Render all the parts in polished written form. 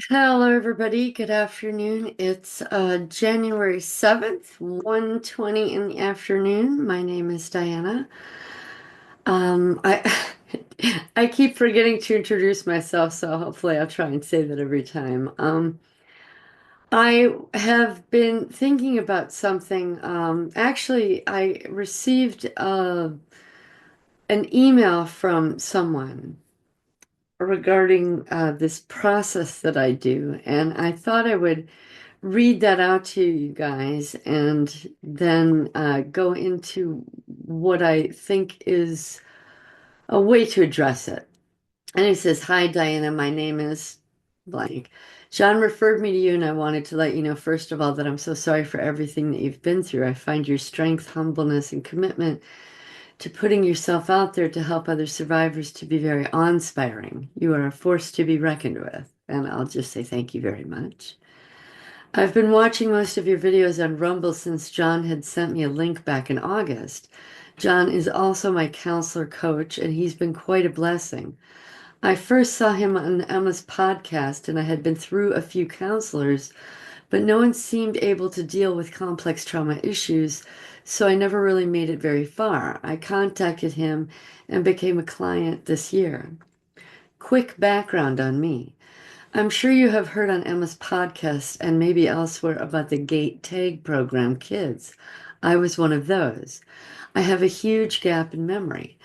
Hello, everybody. Good afternoon. It's January 7th, 1:20 in the afternoon. My name is Diana. I I keep forgetting to introduce myself, so hopefully I'll try and say that every time. I have been thinking about something. Actually, I received an email from someone regarding this process that I do, and I thought I would read that out to you guys and then go into what I think is a way to address it. And he says, "Hi, Diana, my name is blank. John referred me to you, and I wanted to let you know, first of all, that I'm so sorry for everything that you've been through. I find your strength, humbleness, and commitment to putting yourself out there to help other survivors to be very awe-inspiring. You are a force to be reckoned with." And I'll just say thank you very much. I've been watching most of your videos on Rumble since John had sent me a link back in August. John is also my counselor coach, and he's been quite a blessing. I first saw him on Emma's podcast, and I had been through a few counselors, but no one seemed able to deal with complex trauma issues, so I never really made it very far. I contacted him and became a client this year. Quick background on me. I'm sure you have heard on Emma's podcast and maybe elsewhere about the GATE tag program kids. I was one of those. I have a huge gap in memory.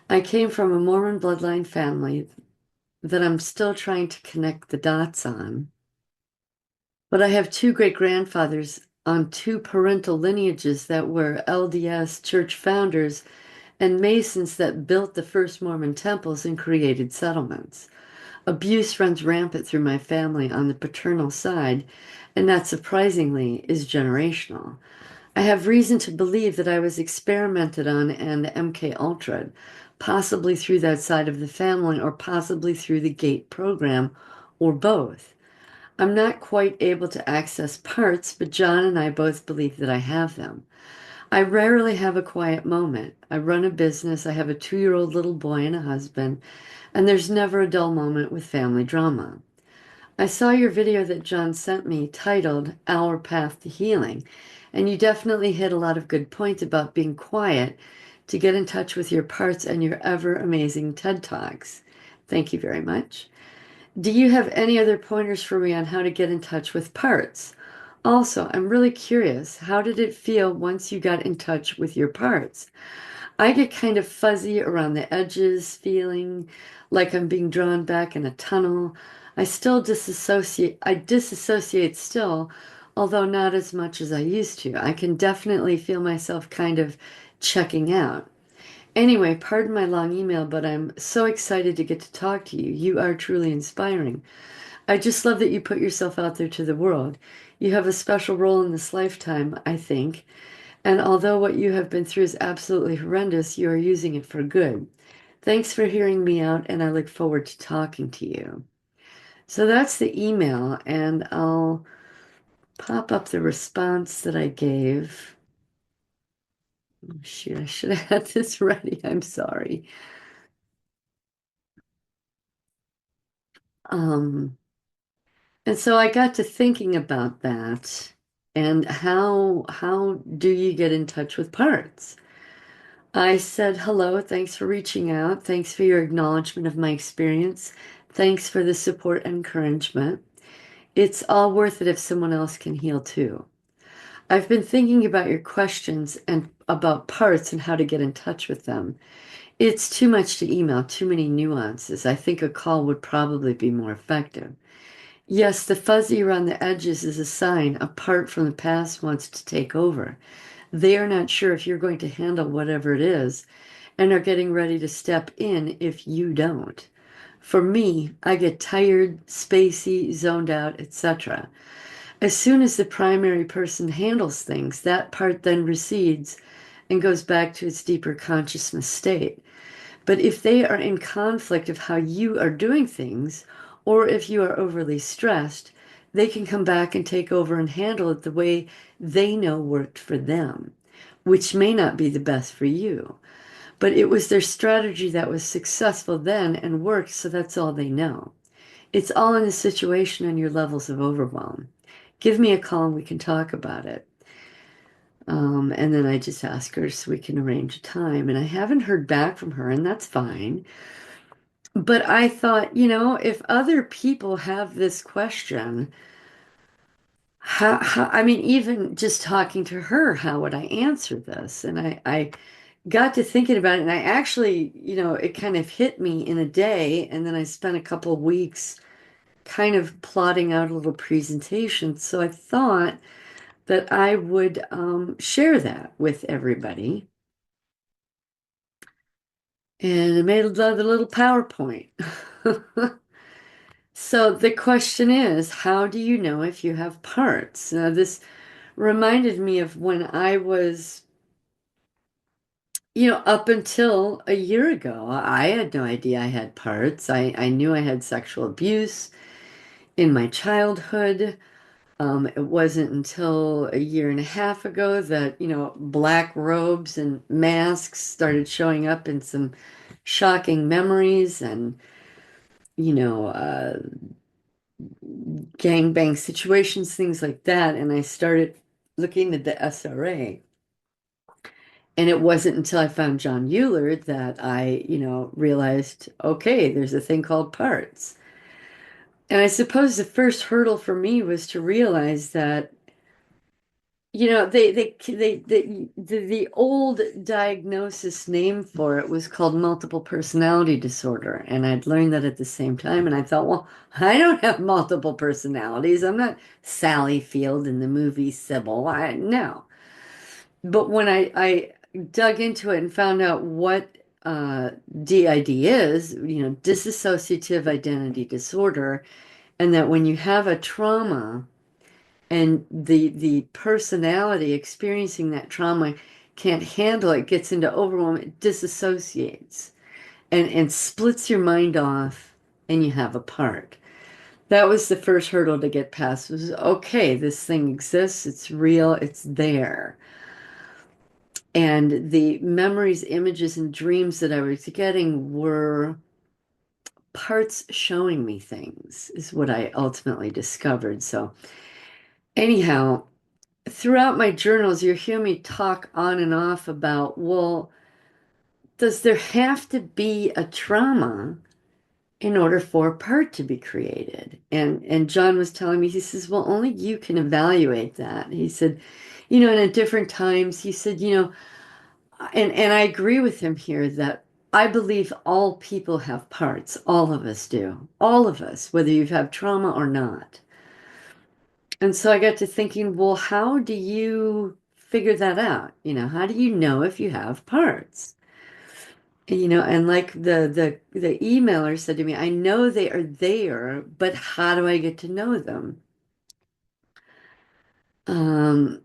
I came from a Mormon bloodline family that I'm still trying to connect the dots on. But I have two great grandfathers on two parental lineages that were LDS church founders and Masons that built the first Mormon temples and created settlements. Abuse runs rampant through my family on the paternal side, and not surprisingly, is generational. I have reason to believe that I was experimented on and MK Ultra'd, possibly through that side of the family or possibly through the GATE program, or both. I'm not quite able to access parts, but John and I both believe that I have them. I rarely have a quiet moment. I run a business, I have a 2-year-old little boy and a husband, and there's never a dull moment with family drama. I saw your video that John sent me titled Our Path to Healing, and you definitely hit a lot of good points about being quiet to get in touch with your parts and your ever amazing TED Talks. Thank you very much. Do you have any other pointers for me on how to get in touch with parts? Also, I'm really curious, how did it feel once you got in touch with your parts? I get kind of fuzzy around the edges, feeling like I'm being drawn back in a tunnel. I disassociate still, although not as much as I used to. I can definitely feel myself kind of checking out. Anyway, pardon my long email, but I'm so excited to get to talk to you. You are truly inspiring. I just love that you put yourself out there to the world. You have a special role in this lifetime, I think. And although what you have been through is absolutely horrendous, you are using it for good. Thanks for hearing me out, and I look forward to talking to you. So that's the email, and I'll pop up the response that I gave. Oh, shoot, I should have had this ready. I'm sorry. Um, and so I got to thinking about that and how do you get in touch with parts? I said, hello, thanks for reaching out. Thanks for your acknowledgement of my experience. Thanks for the support and encouragement. It's all worth it if someone else can heal too. I've been thinking about your questions and about parts and how to get in touch with them. It's too much to email, too many nuances. I think a call would probably be more effective. Yes, the fuzzy around the edges is a sign a part from the past wants to take over. They are not sure if you're going to handle whatever it is and are getting ready to step in if you don't. For me, I get tired, spacey, zoned out, etc. As soon as the primary person handles things, that part then recedes and goes back to its deeper consciousness state. But if they are in conflict of how you are doing things, or if you are overly stressed, they can come back and take over and handle it the way they know worked for them, which may not be the best for you. But it was their strategy that was successful then and worked, so that's all they know. It's all in the situation and your levels of overwhelm. Give me a call and we can talk about it. And then I just ask her so we can arrange a time. And I haven't heard back from her, and that's fine. But I thought, if other people have this question, I mean, even just talking to her, how would I answer this? And I got to thinking about it, and I actually, it kind of hit me in a day. And then I spent a couple of weeks kind of plotting out a little presentation. So I thought that I would share that with everybody. And I made another little PowerPoint. So the question is, how do you know if you have parts? Now, this reminded me of when I was, up until a year ago, I had no idea I had parts. I knew I had sexual abuse in my childhood. It wasn't until a year and a half ago that, black robes and masks started showing up in some shocking memories and, you know, uh, gangbang situations, things like that. And I started looking at the SRA. And it wasn't until I found Jon Uhler that I, realized, okay, there's a thing called parts. And I suppose the first hurdle for me was to realize that, the old diagnosis name for it was called multiple personality disorder. And I'd learned that at the same time. And I thought, well, I don't have multiple personalities. I'm not Sally Field in the movie Sybil. No. But when I dug into it and found out what DID is, dissociative identity disorder, and that when you have a trauma, and the personality experiencing that trauma can't handle it, gets into overwhelm, it disassociates and splits your mind off, and you have a part. That was the first hurdle to get past, was okay, this thing exists, it's real, it's there. And the memories, images, and dreams that I was getting were parts showing me things, is what I ultimately discovered. So anyhow, throughout my journals, you hear me talk on and off about, well, does there have to be a trauma in order for a part to be created? And John was telling me, he says, well, only you can evaluate that. He said, and at different times, he said, and I agree with him here that I believe all people have parts. All of us do. All of us, whether you have trauma or not. And so I got to thinking, well, how do you figure that out? How do you know if you have parts? And like the emailer said to me, I know they are there, but how do I get to know them? Um,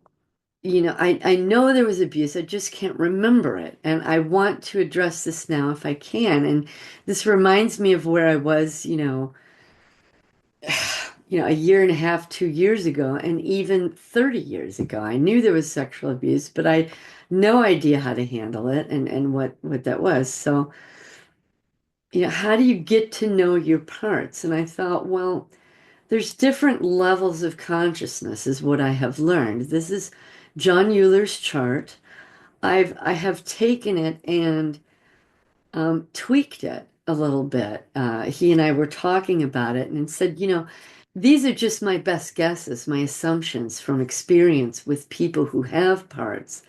I know there was abuse, I just can't remember it. And I want to address this now if I can. And this reminds me of where I was, a year and a half, 2 years ago, and even 30 years ago. I knew there was sexual abuse, but I had no idea how to handle it and what that was. So, how do you get to know your parts? And I thought, well, there's different levels of consciousness, is what I have learned. This is Jon Uhler's chart. I have taken it and tweaked it a little bit. He and I were talking about it and said, these are just my best guesses, my assumptions from experience with people who have parts.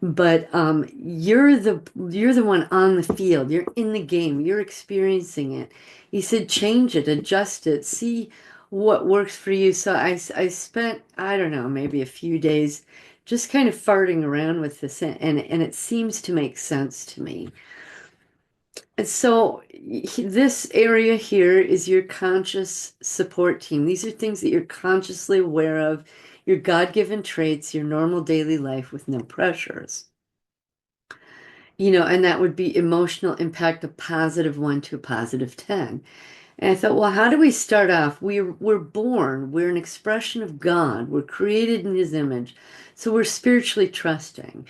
But you're the one on the field. You're in the game. You're experiencing it. He said, change it, adjust it, see what works for you. So I spent, I don't know, maybe a few days just kind of farting around with this, and it seems to make sense to me. And so this area here is your conscious support team. These are things that you're consciously aware of, your God-given traits, your normal daily life with no pressures. And that would be emotional impact, a +1 to a +10. And I thought, well, how do we start off? We're born, we're an expression of God, we're created in his image. So we're spiritually trusting.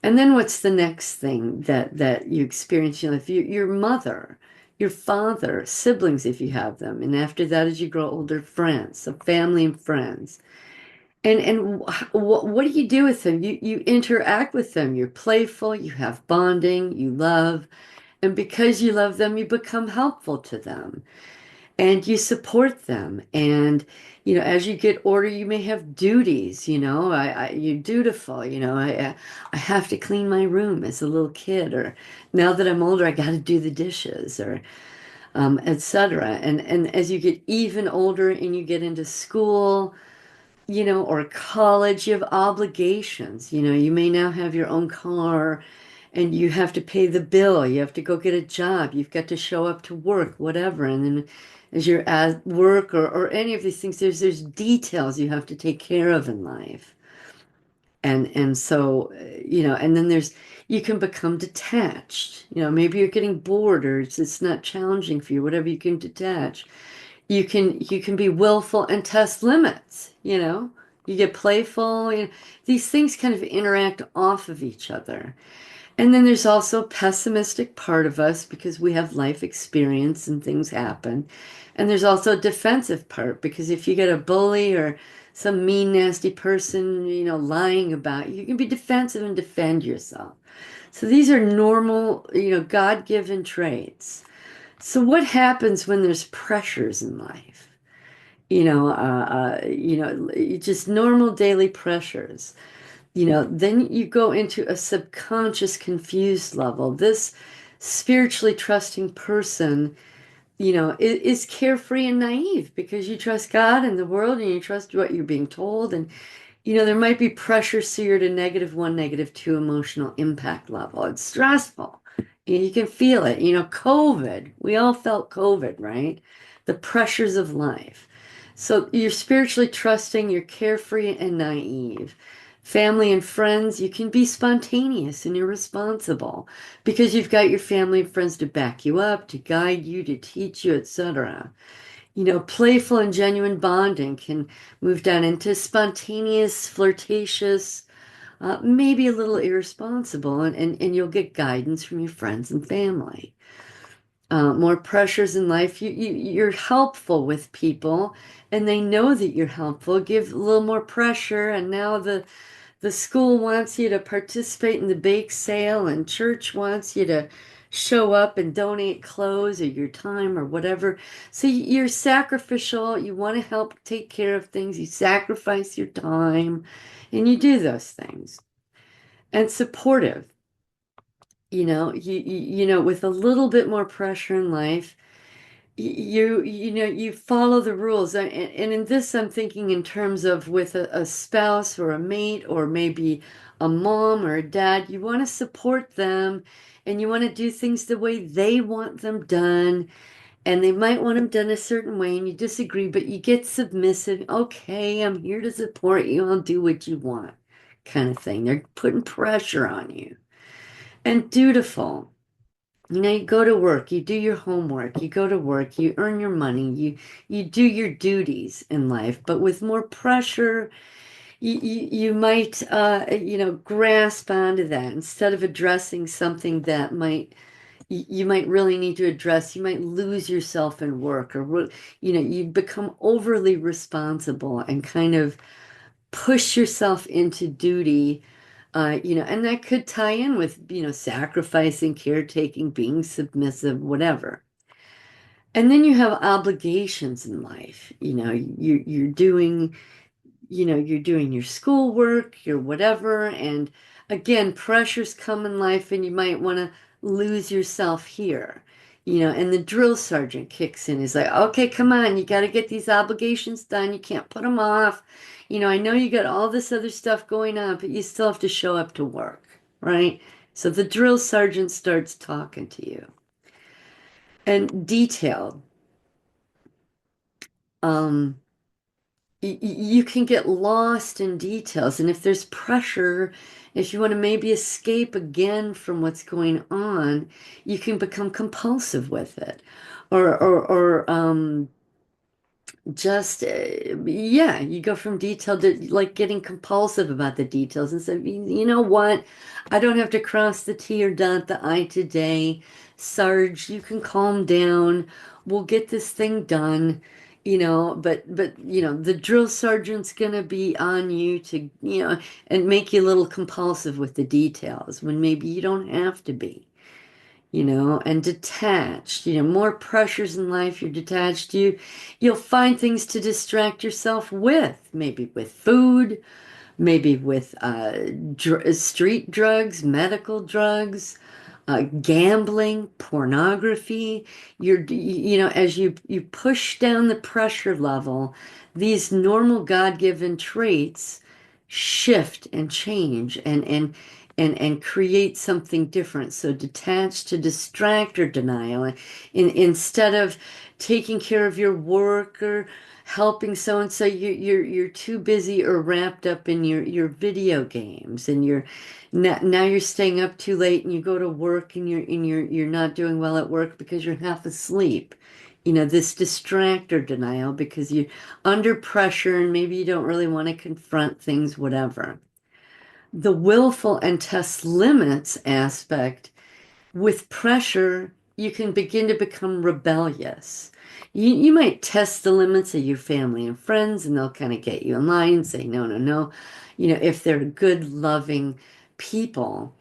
And then what's the next thing that you experience? If your mother, your father, siblings if you have them, and after that, as you grow older, friends, so family and friends. And what do you do with them? You interact with them. You're playful, you have bonding, you love, and because you love them, you become helpful to them and you support them. And as you get older, you may have duties. You're dutiful. I have to clean my room as a little kid, or now that I'm older, I got to do the dishes, or etc. And as you get even older and you get into school, or college, you have obligations. You may now have your own car and you have to pay the bill. You have to go get a job. You've got to show up to work, whatever. And then as you're at work or any of these things, there's details you have to take care of in life. And so, and then you can become detached. Maybe you're getting bored or it's not challenging for you, whatever, you can detach. You can be willful and test limits. You get playful. These things kind of interact off of each other. And then there's also a pessimistic part of us because we have life experience and things happen. And there's also a defensive part because if you get a bully or some mean, nasty person, lying about you, you can be defensive and defend yourself. So these are normal, God-given traits. So what happens when there's pressures in life? Just normal daily pressures. Then you go into a subconscious confused level. This spiritually trusting person, is carefree and naive because you trust God and the world and you trust what you're being told. And, there might be pressure, so you're at a -1, -2 emotional impact level. It's stressful. You can feel it. COVID, we all felt COVID, right? The pressures of life. So you're spiritually trusting, you're carefree and naive. Family and friends, you can be spontaneous and irresponsible because you've got your family and friends to back you up, to guide you, to teach you, etc. Playful and genuine bonding can move down into spontaneous, flirtatious, maybe a little irresponsible, and you'll get guidance from your friends and family. More pressures in life, you're helpful with people, and they know that you're helpful. Give a little more pressure, and now the school wants you to participate in the bake sale, and church wants you to show up and donate clothes or your time or whatever. So you're sacrificial. You want to help take care of things. You sacrifice your time, and you do those things. And supportive. With a little bit more pressure in life, you follow the rules. And in this, I'm thinking in terms of with a spouse or a mate or maybe a mom or a dad. You want to support them and you want to do things the way they want them done, and they might want them done a certain way and you disagree, but you get submissive. Okay, I'm here to support you, I'll do what you want, kind of thing. They're putting pressure on you. And dutiful. You go to work, you do your homework, you go to work, you earn your money, you do your duties in life, but with more pressure, you might grasp onto that instead of addressing something that you might really need to address. You might lose yourself in work, or you become overly responsible and kind of push yourself into duty, and that could tie in with, sacrificing, caretaking, being submissive, whatever. And then you have obligations in life. You're doing your schoolwork, your whatever, and again, pressures come in life, and you might want to lose yourself here. And the drill sergeant kicks in. He's like, okay, come on, you got to get these obligations done. You can't put them off. I know you got all this other stuff going on, but you still have to show up to work, right? So the drill sergeant starts talking to you. And detailed. Um, you can get lost in details. And if there's pressure, if you want to maybe escape again from what's going on, you can become compulsive with it. Or just yeah, you go from detail to like getting compulsive about the details and say, you know what, I don't have to cross the T or dot the I today. Sarge, you can calm down, we'll get this thing done, but the drill sergeant's gonna be on you to, and make you a little compulsive with the details when maybe you don't have to be, and detached, more pressures in life, you're detached, you'll find things to distract yourself with, maybe with food, maybe with street drugs, medical drugs, gambling, pornography. As you push down the pressure level, these normal God-given traits shift and change and create something different. So detached to distract or denial, instead of taking care of your work or helping so and so, you're too busy or wrapped up in your video games, and now you're staying up too late, and you go to work and you're not doing well at work because you're half asleep. This distractor denial because you're under pressure and maybe you don't really want to confront things, whatever. The willful and test limits aspect, with pressure, you can begin to become rebellious. You might test the limits of your family and friends, and they'll kind of get you in line and say, no, no, no. If they're good, loving people.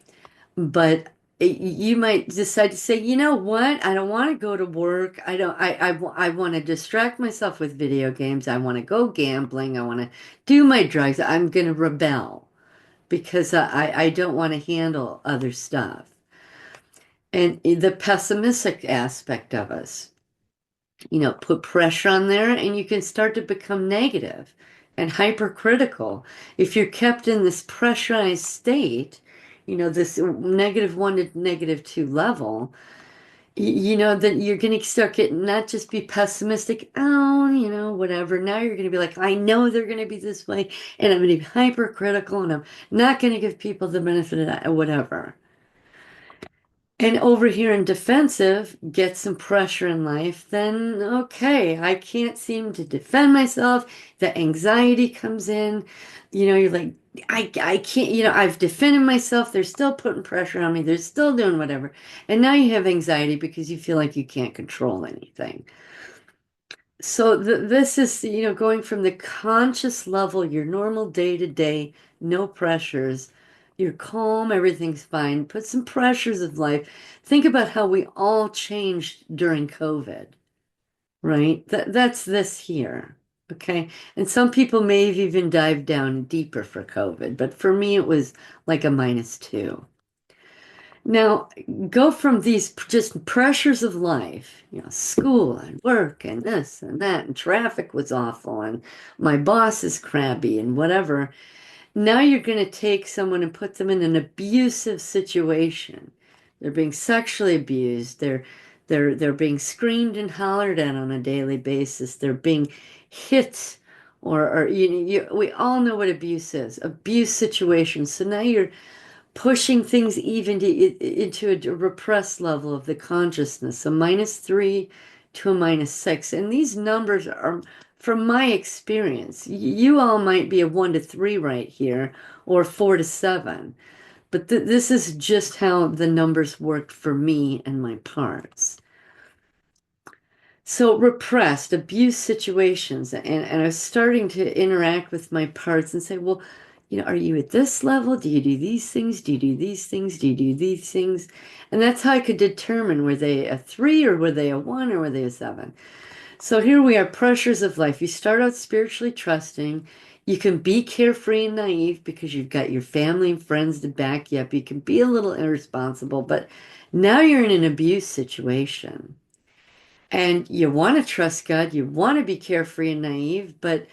But you might decide to say, you know what? I don't want to go to work. I don't, I want to distract myself with video games. I want to go gambling. I want to do my drugs. I'm going to rebel because I don't want to handle other stuff. And the pessimistic aspect of us, put pressure on there and you can start to become negative and hypercritical. If you're kept in this pressurized state, this -1 to -2 level, then you're going to start getting, not just be pessimistic, oh, whatever. Now you're going to be like, I know they're going to be this way, and I'm going to be hypercritical, and I'm not going to give people the benefit of that, whatever. And over here in defensive, get some pressure in life, then okay, I can't seem to defend myself. The anxiety comes in. You're like, I can't, I've defended myself. They're still putting pressure on me. They're still doing whatever. And now you have anxiety because you feel like you can't control anything. So this is, going from the conscious level, your normal day to day, no pressures. You're calm, everything's fine. Put some pressures of life. Think about how we all changed during COVID, right? That's this here. Okay. And some people may have even dived down deeper for COVID, but for me, it was like a -2. Now, go from these just pressures of life, school and work and this and that, and traffic was awful, and my boss is crabby and whatever. Now you're going to take someone and put them in an abusive situation. They're being sexually abused. They're being screamed and hollered at on a daily basis. They're being hit, or we all know what abuse is. Abuse situations. So now you're pushing things even into a repressed level of the consciousness, a -3 to a -6. And these numbers are, from my experience, you all might be a 1 to 3 right here, or 4 to 7. But this is just how the numbers worked for me and my parts. So repressed abuse situations, and I was starting to interact with my parts and say, well, are you at this level? Do you do these things? Do you do these things? Do you do these things? And that's how I could determine, were they a 3 or were they a 1 or were they a 7? So here we are, pressures of life. You start out spiritually trusting. You can be carefree and naive because you've got your family and friends to back you up. You can be a little irresponsible, but now you're in an abuse situation. And you want to trust God, you want to be carefree and naive, but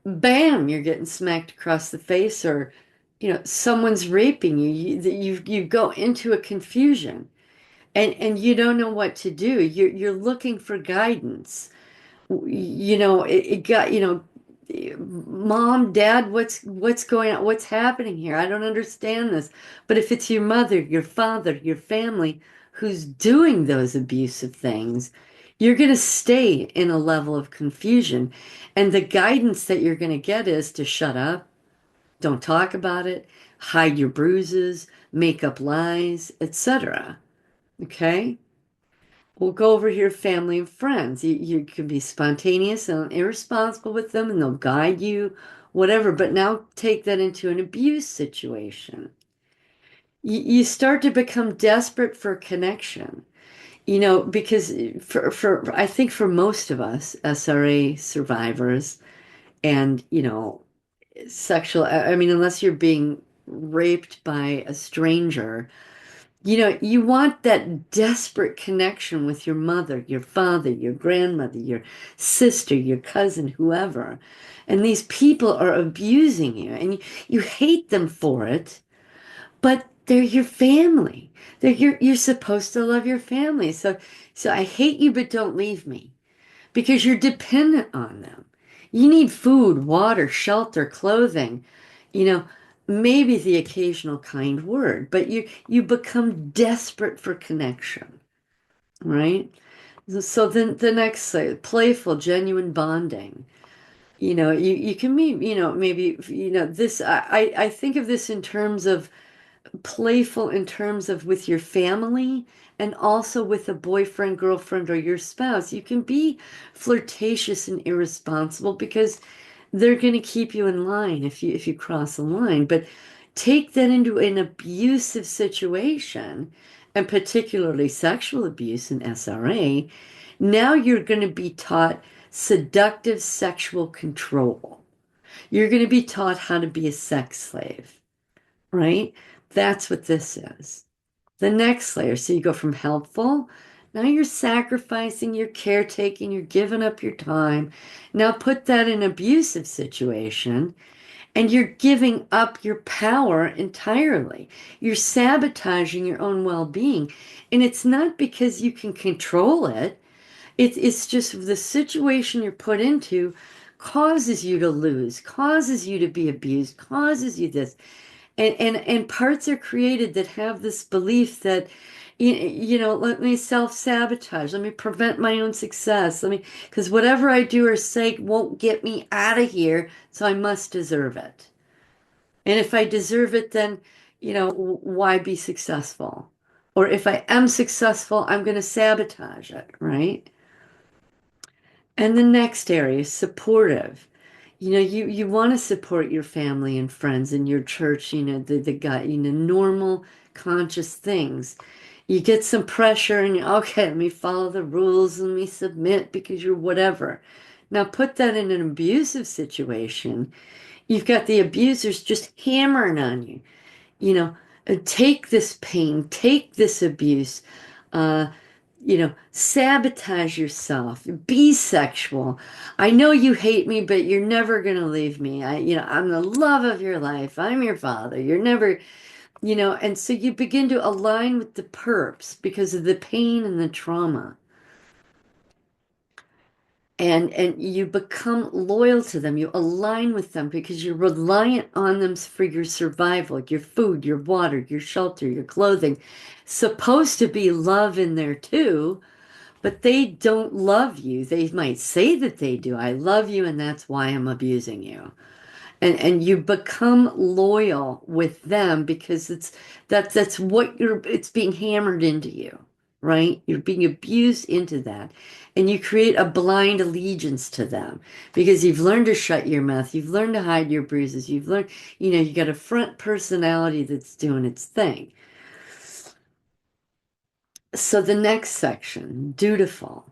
bam, you're getting smacked across the face, or someone's raping you. You go into a confusion, and you don't know what to do. You're looking for guidance. It got, mom, dad, what's going on? What's happening here? I don't understand this. But if it's your mother, your father, your family who's doing those abusive things, you're going to stay in a level of confusion. And the guidance that you're going to get is to shut up, don't talk about it, hide your bruises, make up lies, etc. Okay? We'll go over here, family and friends. You can be spontaneous and irresponsible with them, and they'll guide you, whatever. But now take that into an abuse situation. You start to become desperate for connection, because I think for most of us, SRA survivors, and, sexual, I mean, unless you're being raped by a stranger, you want that desperate connection with your mother, your father, your grandmother, your sister, your cousin, whoever. And these people are abusing you, and you hate them for it, but they're your family. You're supposed to love your family. So I hate you, but don't leave me because you're dependent on them. You need food, water, shelter, clothing, you know, maybe the occasional kind word, but you become desperate for connection, right? So then the next slide, playful, genuine bonding. You can meet, maybe, this, I think of this in terms of playful in terms of with your family and also with a boyfriend, girlfriend, or your spouse. You can be flirtatious and irresponsible because they're going to keep you in line if you cross a line. But take that into an abusive situation, and particularly sexual abuse in SRA. Now you're going to be taught seductive sexual control. You're going to be taught how to be a sex slave, right? That's what this is. The next layer. So you go from helpful. Now you're sacrificing, you're caretaking, you're giving up your time. Now put that in an abusive situation and you're giving up your power entirely. You're sabotaging your own well-being. And it's not because you can control it. It's just the situation you're put into causes you to lose, causes you to be abused, causes you this. And parts are created that have this belief that let me self-sabotage, let me prevent my own success, let me, because whatever I do or say won't get me out of here, so I must deserve it. And if I deserve it, then why be successful? Or if I am successful, I'm going to sabotage it, right? And the next area is supportive. You want to support your family and friends and your church, the guy, normal conscious things. You get some pressure and okay, let me follow the rules, let me submit because you're whatever. Now put that in an abusive situation. You've got the abusers just hammering on you, you know, take this pain, take this abuse, uh, sabotage yourself, be sexual. I know you hate me, but you're never going to leave me. I'm the love of your life. I'm your father. You're never, and so you begin to align with the perps because of the pain and the trauma. And you become loyal to them. You align with them because you're reliant on them for your survival, your food, your water, your shelter, your clothing. Supposed to be love in there too, but they don't love you. They might say that they do. I love you, and that's why I'm abusing you. And you become loyal with them because that's what it's being hammered into you, right? You're being abused into that. And you create a blind allegiance to them because you've learned to shut your mouth, you've learned to hide your bruises, you've learned, you got a front personality that's doing its thing. So the next section, dutiful.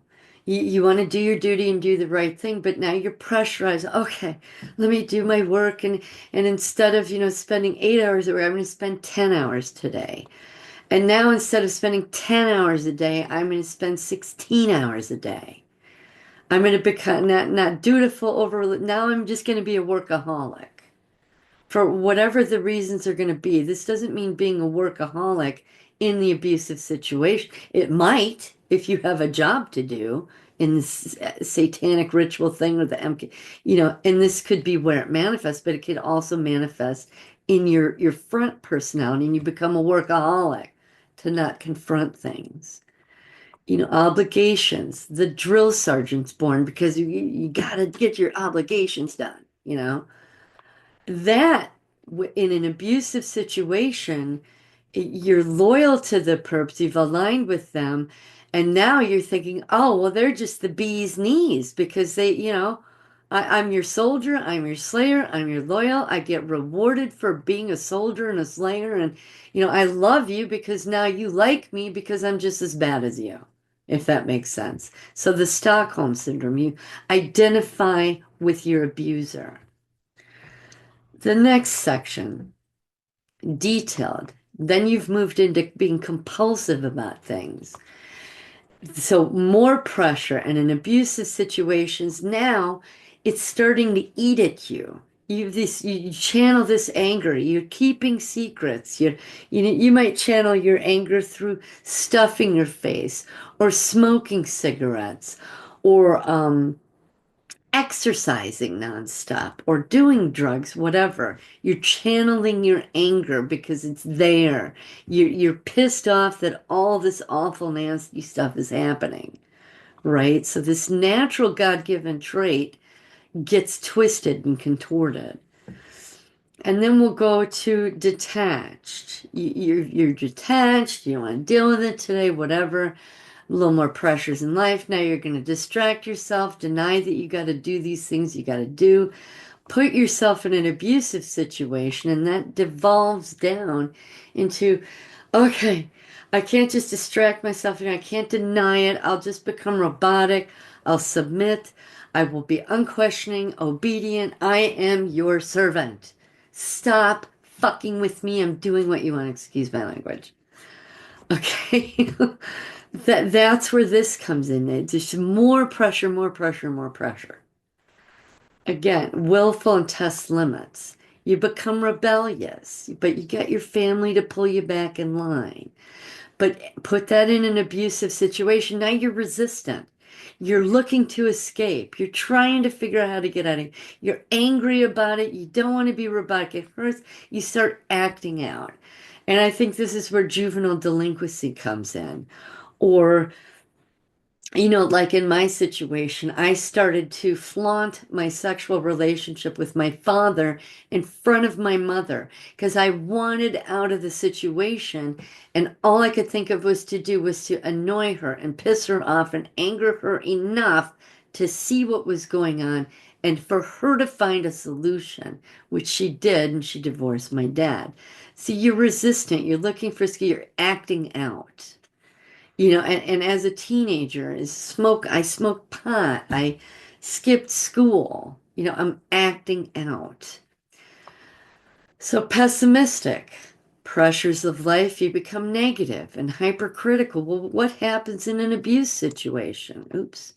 You want to do your duty and do the right thing, but now you're pressurized. Okay, let me do my work, and instead of spending 8 hours a day, I'm going to spend 10 hours today. And now instead of spending 10 hours a day, I'm going to spend 16 hours a day. I'm going to become not dutiful over. Now I'm just going to be a workaholic for whatever the reasons are going to be. This doesn't mean being a workaholic in the abusive situation. It might if you have a job to do in this satanic ritual thing with the MK, and this could be where it manifests, but it could also manifest in your front personality and you become a workaholic to not confront things. Obligations. The drill sergeant's born because you got to get your obligations done. That in an abusive situation, you're loyal to the perps, you've aligned with them, and now you're thinking, oh, well, they're just the bee's knees because I'm your soldier, I'm your slayer, I'm your loyal. I get rewarded for being a soldier and a slayer, and I love you because now you like me because I'm just as bad as you, if that makes sense. So the Stockholm syndrome, you identify with your abuser. The next section, detailed. Then you've moved into being compulsive about things. So more pressure and in abusive situations, now it's starting to eat at you. You channel this anger. You're keeping secrets. You might channel your anger through stuffing your face or smoking cigarettes or exercising nonstop or doing drugs, whatever. You're channeling your anger because it's there. You're pissed off that all this awful, nasty stuff is happening, right? So this natural God-given trait gets twisted and contorted. And then we'll go to detached. You're detached, you don't want to deal with it today, whatever. A little more pressures in life. Now you're going to distract yourself, deny that you got to do these things you got to do, put yourself in an abusive situation, and that devolves down into, okay, I can't just distract myself and I can't deny it. I'll just become robotic. I'll submit. I will be unquestioning, obedient. I am your servant. Stop fucking with me. I'm doing what you want. Excuse my language. Okay. That's where this comes in. It's just more pressure, more pressure, more pressure. Again, willful and test limits. You become rebellious, but you get your family to pull you back in line. But put that in an abusive situation. Now you're resistant. You're looking to escape. You're trying to figure out how to get out of it. You're angry about it. You don't want to be robotic. It hurts. You start acting out. And I think this is where juvenile delinquency comes in. Or like in my situation, I started to flaunt my sexual relationship with my father in front of my mother because I wanted out of the situation. And all I could think of was to annoy her and piss her off and anger her enough to see what was going on and for her to find a solution, which she did, and she divorced my dad. See, you're resistant, you're looking for, you're acting out. And as a teenager, I smoked pot, I skipped school, I'm acting out. So pessimistic, pressures of life, you become negative and hypercritical. Well, what happens in an abuse situation? Oops.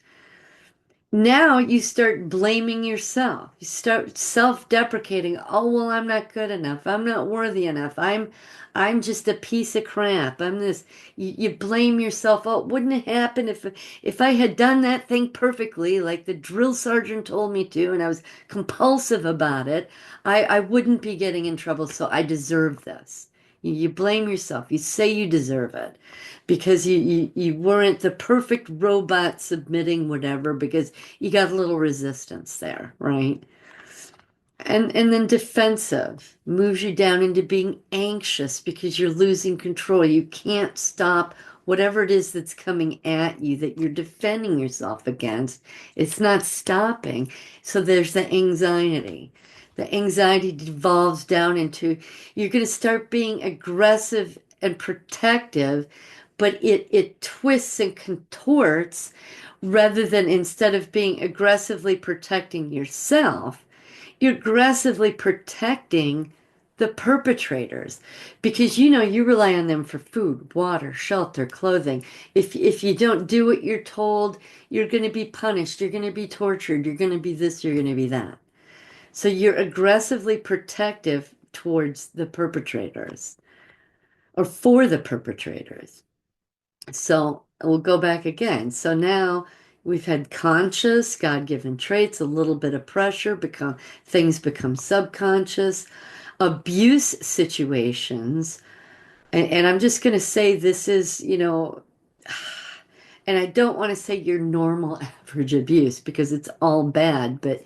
Now you start blaming yourself. You start self-deprecating. Oh, well, I'm not good enough. I'm not worthy enough. I'm just a piece of crap. I'm this. You blame yourself. Oh, wouldn't it happen if I had done that thing perfectly, like the drill sergeant told me to, and I was compulsive about it, I wouldn't be getting in trouble, so I deserve this. You blame yourself. You say you deserve it because you weren't the perfect robot submitting whatever because you got a little resistance there, right? And then defensive moves you down into being anxious because you're losing control. You can't stop whatever it is that's coming at you that you're defending yourself against. It's not stopping. So there's the anxiety. The anxiety devolves down into you're going to start being aggressive and protective, but it twists and contorts rather than instead of being aggressively protecting yourself, you're aggressively protecting the perpetrators because you rely on them for food, water, shelter, clothing. If you don't do what you're told, you're going to be punished, you're going to be tortured, you're going to be this, you're going to be that. So you're aggressively protective towards the perpetrators or for the perpetrators. So we'll go back again. So now we've had conscious, God-given traits, a little bit of pressure, things become subconscious, abuse situations. And I'm just going to say this is, and I don't want to say your normal average abuse because it's all bad, but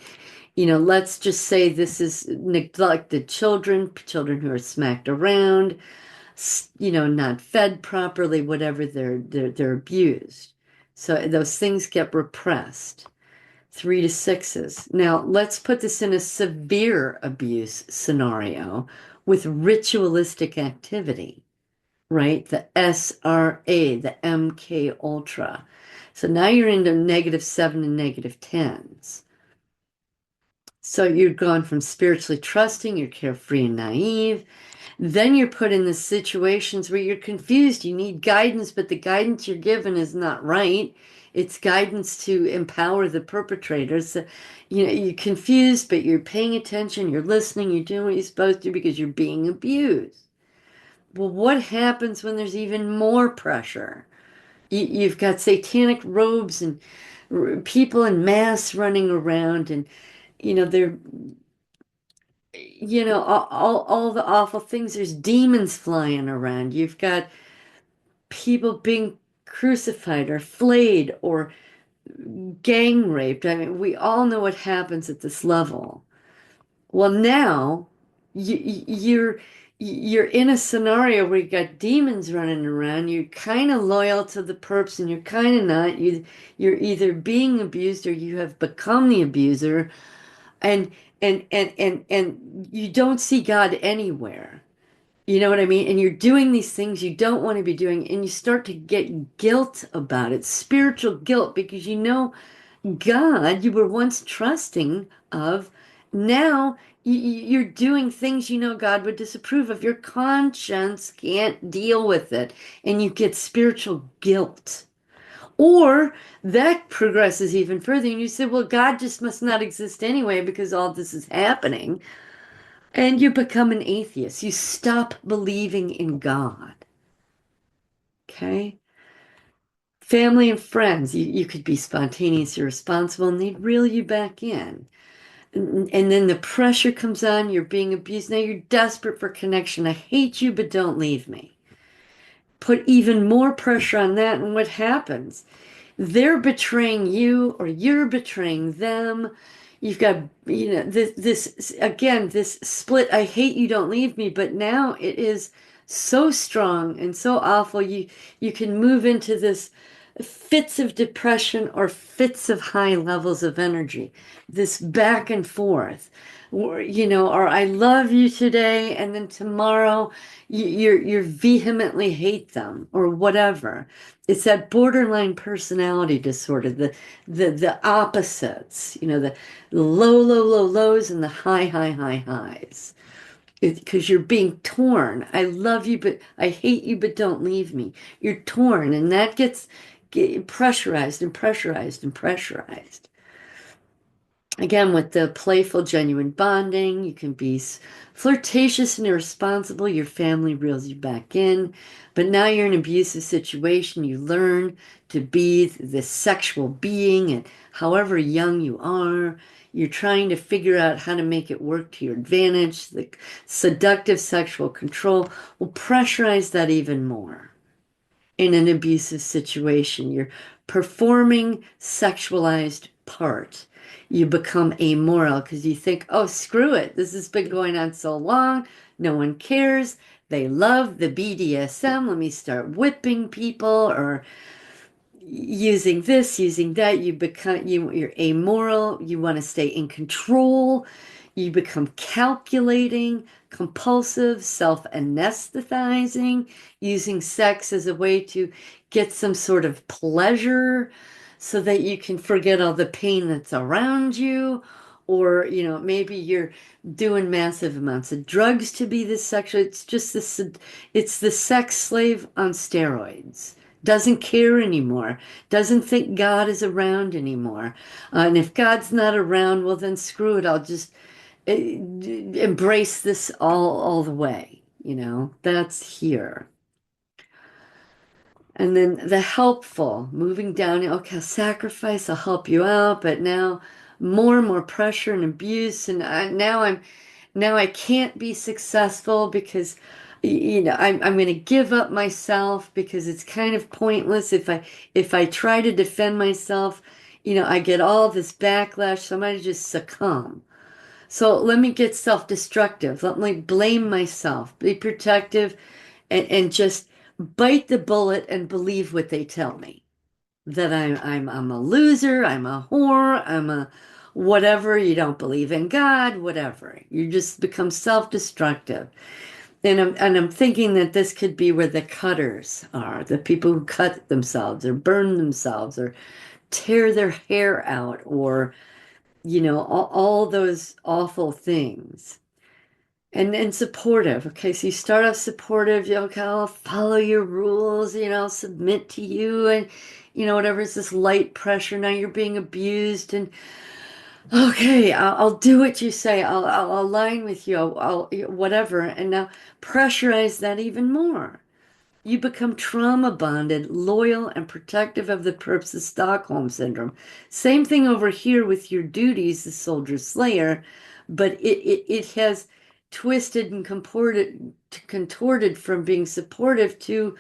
let's just say this is neglected children, children who are smacked around, not fed properly, whatever they're abused. So those things get repressed. 3 to 6s. Now, let's put this in a severe abuse scenario with ritualistic activity, right? The SRA, the MK Ultra. So now you're into -7 and -10s. So you've gone from spiritually trusting, you're carefree and naive. Then you're put in the situations where you're confused. You need guidance, but the guidance you're given is not right. It's guidance to empower the perpetrators. So, you're confused, but you're paying attention, you're listening, you're doing what you're supposed to because you're being abused. Well, what happens when there's even more pressure? You've got satanic robes and people in mass running around, and they're all the awful things. There's demons flying around. You've got people being crucified or flayed or gang raped. I mean, we all know what happens at this level. Well, now you're you're in a scenario where you got demons running around. You're kind of loyal to the perps, and you're kind of not. You're either being abused or you have become the abuser, and and you don't see God anywhere. You know what I mean? And you're doing these things you don't want to be doing, and you start to get guilt about it, spiritual guilt, because God, you were once trusting of. Now you're doing things God would disapprove of. Your conscience can't deal with it, and you get spiritual guilt. Or that progresses even further, and you say, well, God just must not exist anyway because all this is happening. And you become an atheist. You stop believing in God. Okay? Family and friends, you could be spontaneous, irresponsible, and they'd reel you back in. And then the pressure comes on, you're being abused. Now you're desperate for connection. I hate you, but don't leave me. Put even more pressure on that, and what happens? They're betraying you or you're betraying them. You've got, this again, this split. I hate you, don't leave me. But now it is so strong and so awful. You can move into this fits of depression or fits of high levels of energy, this back and forth, or I love you today, and then tomorrow you vehemently hate them or whatever. It's that borderline personality disorder, the opposites, the low lows and the high highs. Because you're being torn. I love you, but I hate you, but don't leave me. You're torn, and that gets pressurized and pressurized and pressurized. Again, with the playful, genuine bonding, you can be flirtatious and irresponsible. Your family reels you back in. But now you're in an abusive situation. You learn to be this sexual being, and however young you are, you're trying to figure out how to make it work to your advantage. The seductive sexual control will pressurize that even more in an abusive situation. You're performing sexualized part. You become amoral because you think, oh, screw it. This has been going on so long. No one cares. They love the BDSM. Let me start whipping people or using this, using that. You're amoral. You want to stay in control. You become calculating, compulsive, self-anesthetizing, using sex as a way to get some sort of pleasure so that you can forget all the pain that's around you. Or, maybe you're doing massive amounts of drugs to be this sexual. It's the sex slave on steroids. Doesn't care anymore. Doesn't think God is around anymore. And if God's not around, well, then screw it. I'll just embrace this all the way. That's here. And then the helpful, moving down, okay, sacrifice, I'll help you out, but now more and more pressure and abuse, and now I can't be successful because I'm going to give up myself because it's kind of pointless if I try to defend myself, I get all this backlash, so I might just succumb. So let me get self-destructive. Let me blame myself, be protective, and just bite the bullet and believe what they tell me. That I'm a loser, I'm a whore, I'm a whatever, you don't believe in God, whatever. You just become self-destructive. And I'm thinking that this could be where the cutters are, the people who cut themselves or burn themselves or tear their hair out or, all those awful things. And supportive. Okay, so you start off supportive, okay, I'll follow your rules, submit to you and whatever is this light pressure. Now you're being abused and okay, I'll do what you say. I'll align with you. Whatever. And now pressurize that even more. You become trauma bonded, loyal, and protective of the purpose of Stockholm Syndrome. Same thing over here with your duties, the soldier slayer, but it has twisted and contorted from being supportive to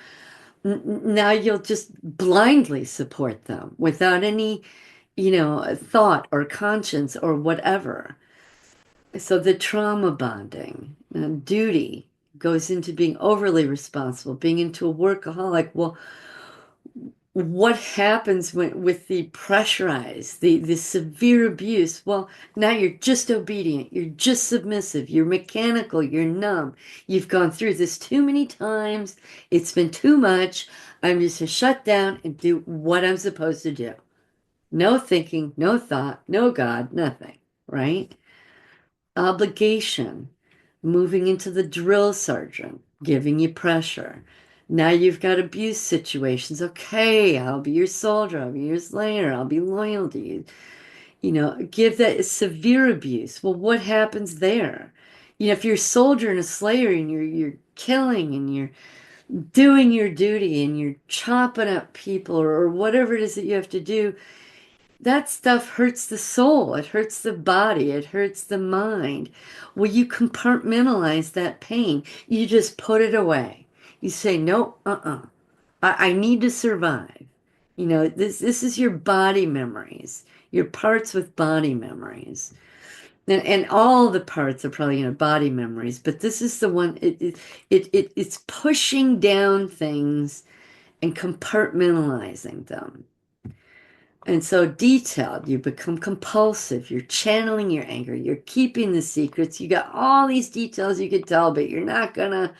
now you'll just blindly support them without any, thought or conscience or whatever. So the trauma bonding, duty goes into being overly responsible, being into a workaholic. Well, what happens with the pressurized, the severe abuse? Well, now you're just obedient, you're just submissive, you're mechanical, you're numb. You've gone through this too many times. It's been too much. I'm just to shut down and do what I'm supposed to do. No thinking, no thought, no God, nothing, right? Obligation, moving into the drill sergeant, giving you pressure. Now you've got abuse situations. Okay, I'll be your soldier, I'll be your slayer, I'll be loyal to you. Give that severe abuse. Well, what happens there? If you're a soldier and a slayer and you're killing and you're doing your duty and you're chopping up people or whatever it is that you have to do, that stuff hurts the soul, it hurts the body, it hurts the mind. Well, you compartmentalize that pain. You just put it away. You say, no, I need to survive. This is your body memories, your parts with body memories. And all the parts are probably, body memories, but this is the one, it's pushing down things and compartmentalizing them. And so detailed, you become compulsive, you're channeling your anger, you're keeping the secrets, you got all these details you could tell, but you're not gonna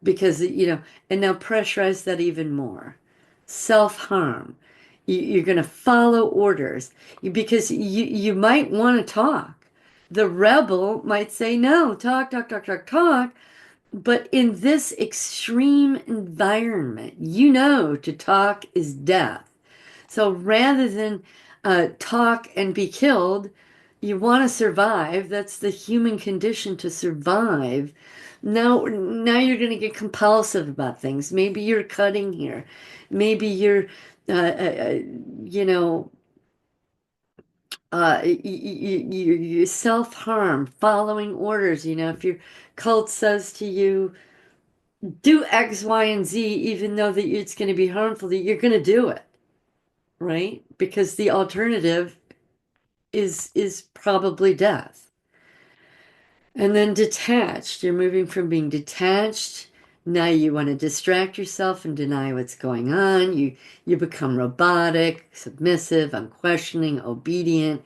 because and now pressurize that even more. Self-harm. You're gonna follow orders because you might want to talk. The rebel might say, no, talk, talk, talk, talk, talk. But in this extreme environment, to talk is death. So rather than talk and be killed, you want to survive. That's the human condition to survive. Now you're going to get compulsive about things. Maybe you're cutting here. Maybe you're, uh, uh, you know, you self-harm, following orders. If your cult says to you, do X, Y, and Z, even though that it's going to be harmful, that you're going to do it, right? Because the alternative is probably death. And then detached, you're moving from being detached. Now you want to distract yourself and deny what's going on. You become robotic, submissive, unquestioning, obedient.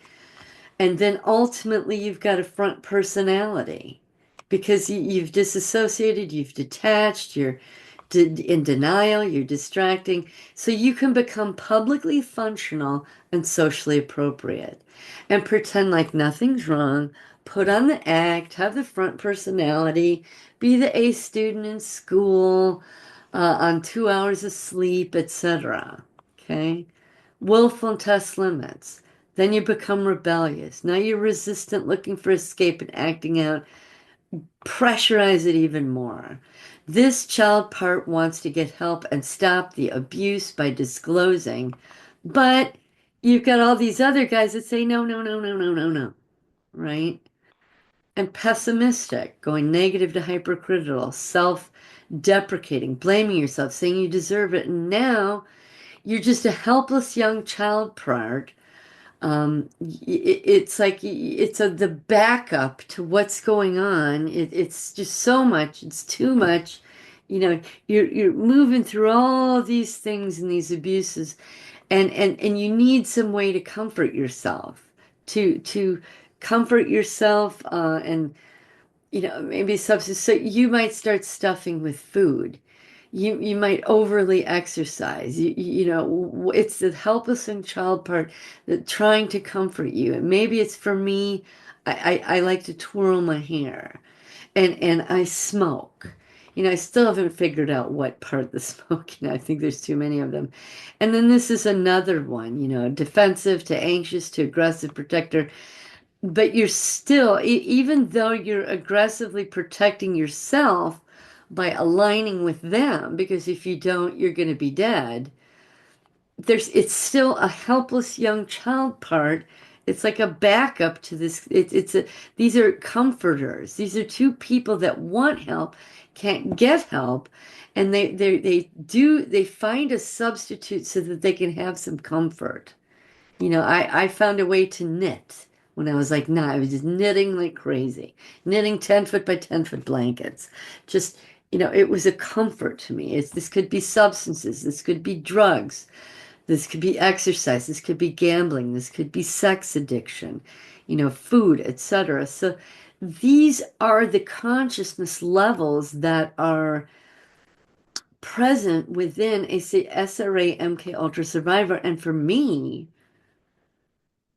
And then ultimately, you've got a front personality because you've disassociated, you've detached, you're in denial, you're distracting. So you can become publicly functional and socially appropriate and pretend like nothing's wrong, put on the act, have the front personality, be the A student in school, on 2 hours of sleep, etc. Okay? Willful and test limits. Then you become rebellious. Now you're resistant, looking for escape and acting out. Pressurize it even more. This child part wants to get help and stop the abuse by disclosing, but you've got all these other guys that say, no, no, no, no, no, no, no, right? and pessimistic, going negative to hypercritical, self-deprecating, blaming yourself, saying you deserve it. And now you're just a helpless young child part. It's like it's the backup to what's going on. It's just so much. It's too much. You know, you're moving through all these things and these abuses, and you need some way to comfort yourself, to comfort yourself, and maybe substance. So you might start stuffing with food. You might overly exercise. It's the helpless and child part that trying to comfort you. And maybe it's for me, I like to twirl my hair and I smoke. I still haven't figured out what part the smoking. I think there's too many of them. And then this is another one, defensive to anxious to aggressive protector. But you're still, even though you're aggressively protecting yourself by aligning with them, because if you don't, you're going to be dead. It's still a helpless young child part. It's like a backup to this. These are comforters. These are two people that want help, can't get help, and they find a substitute so that they can have some comfort. I found a way to knit when I was like 9. I was just knitting like crazy, knitting 10 foot by 10 foot blankets. Just, it was a comfort to me. This could be substances, this could be drugs, this could be exercise, this could be gambling, this could be sex addiction, food, etc. So these are the consciousness levels that are present within a SRA MK Ultra survivor. And for me,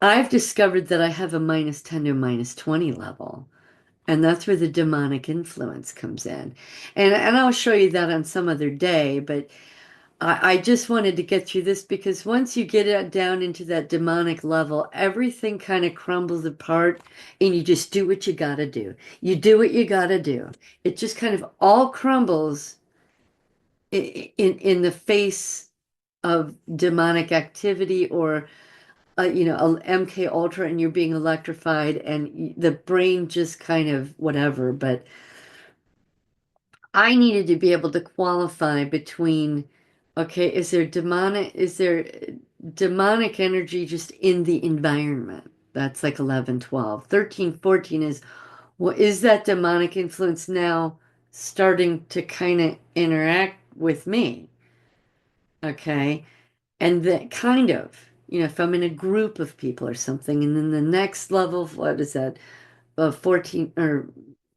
I've discovered that I have a -10 to -20 level, and that's where the demonic influence comes in. And I'll show you that on some other day, but I just wanted to get through this because once you get it down into that demonic level, everything kind of crumbles apart and you just do what you gotta do. You do what you gotta do. It just kind of all crumbles in the face of demonic activity or a MK Ultra and you're being electrified and the brain just kind of whatever. But I needed to be able to qualify between, okay, is there demonic energy just in the environment? That's like 11, 12. 13, 14 is, well, is that demonic influence now starting to kind of interact with me? Okay. And that kind of, if I'm in a group of people or something, and then the next level, what is that? 14 or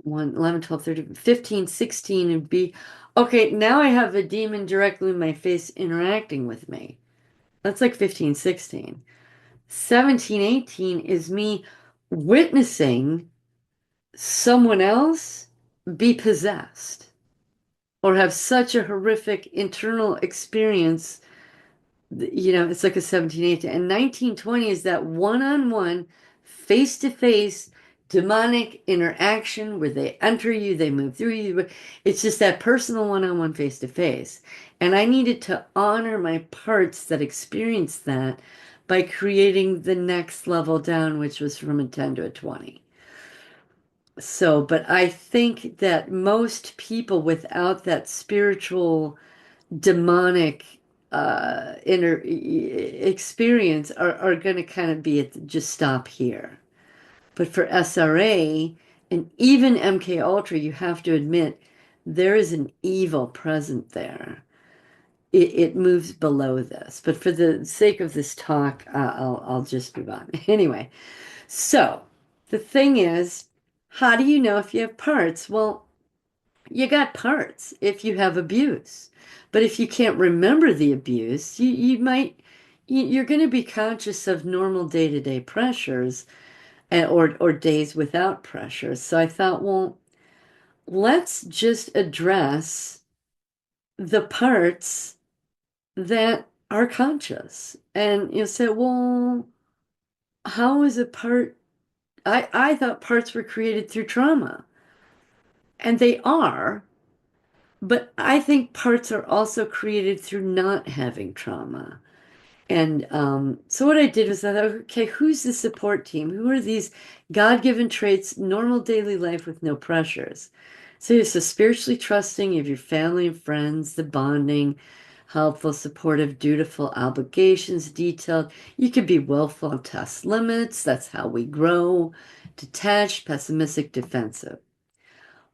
1, 11, 12, 13, 15, 16 would be, okay, now I have a demon directly in my face interacting with me. That's like 15, 16. 17, 18 is me witnessing someone else be possessed or have such a horrific internal experience. It's like a 17, 18. And 1920 is that one-on-one, face-to-face demonic interaction where they enter you, they move through you. It's just that personal one-on-one, face-to-face. And I needed to honor my parts that experienced that by creating the next level down, which was from a 10 to a 20. So, but I think that most people without that spiritual demonic inner experience are going to kind of be just stop here. But for SRA and even MK Ultra, you have to admit there is an evil present there. It moves below this. But for the sake of this talk, I'll just move on. Anyway, so the thing is, how do you know if you have parts? Well, you got parts if you have abuse. But if you can't remember the abuse, you're going to be conscious of normal day-to-day pressures or days without pressures. So I thought, well, let's just address the parts that are conscious. And you say, well, how is a part? I thought parts were created through trauma. And they are. But I think parts are also created through not having trauma. And so what I did was I thought, okay, who's the support team? Who are these God-given traits, normal daily life with no pressures? So you're so spiritually trusting, you have your family and friends, the bonding, helpful, supportive, dutiful, obligations, detailed. You could be willful and test limits. That's how we grow. Detached, pessimistic, defensive.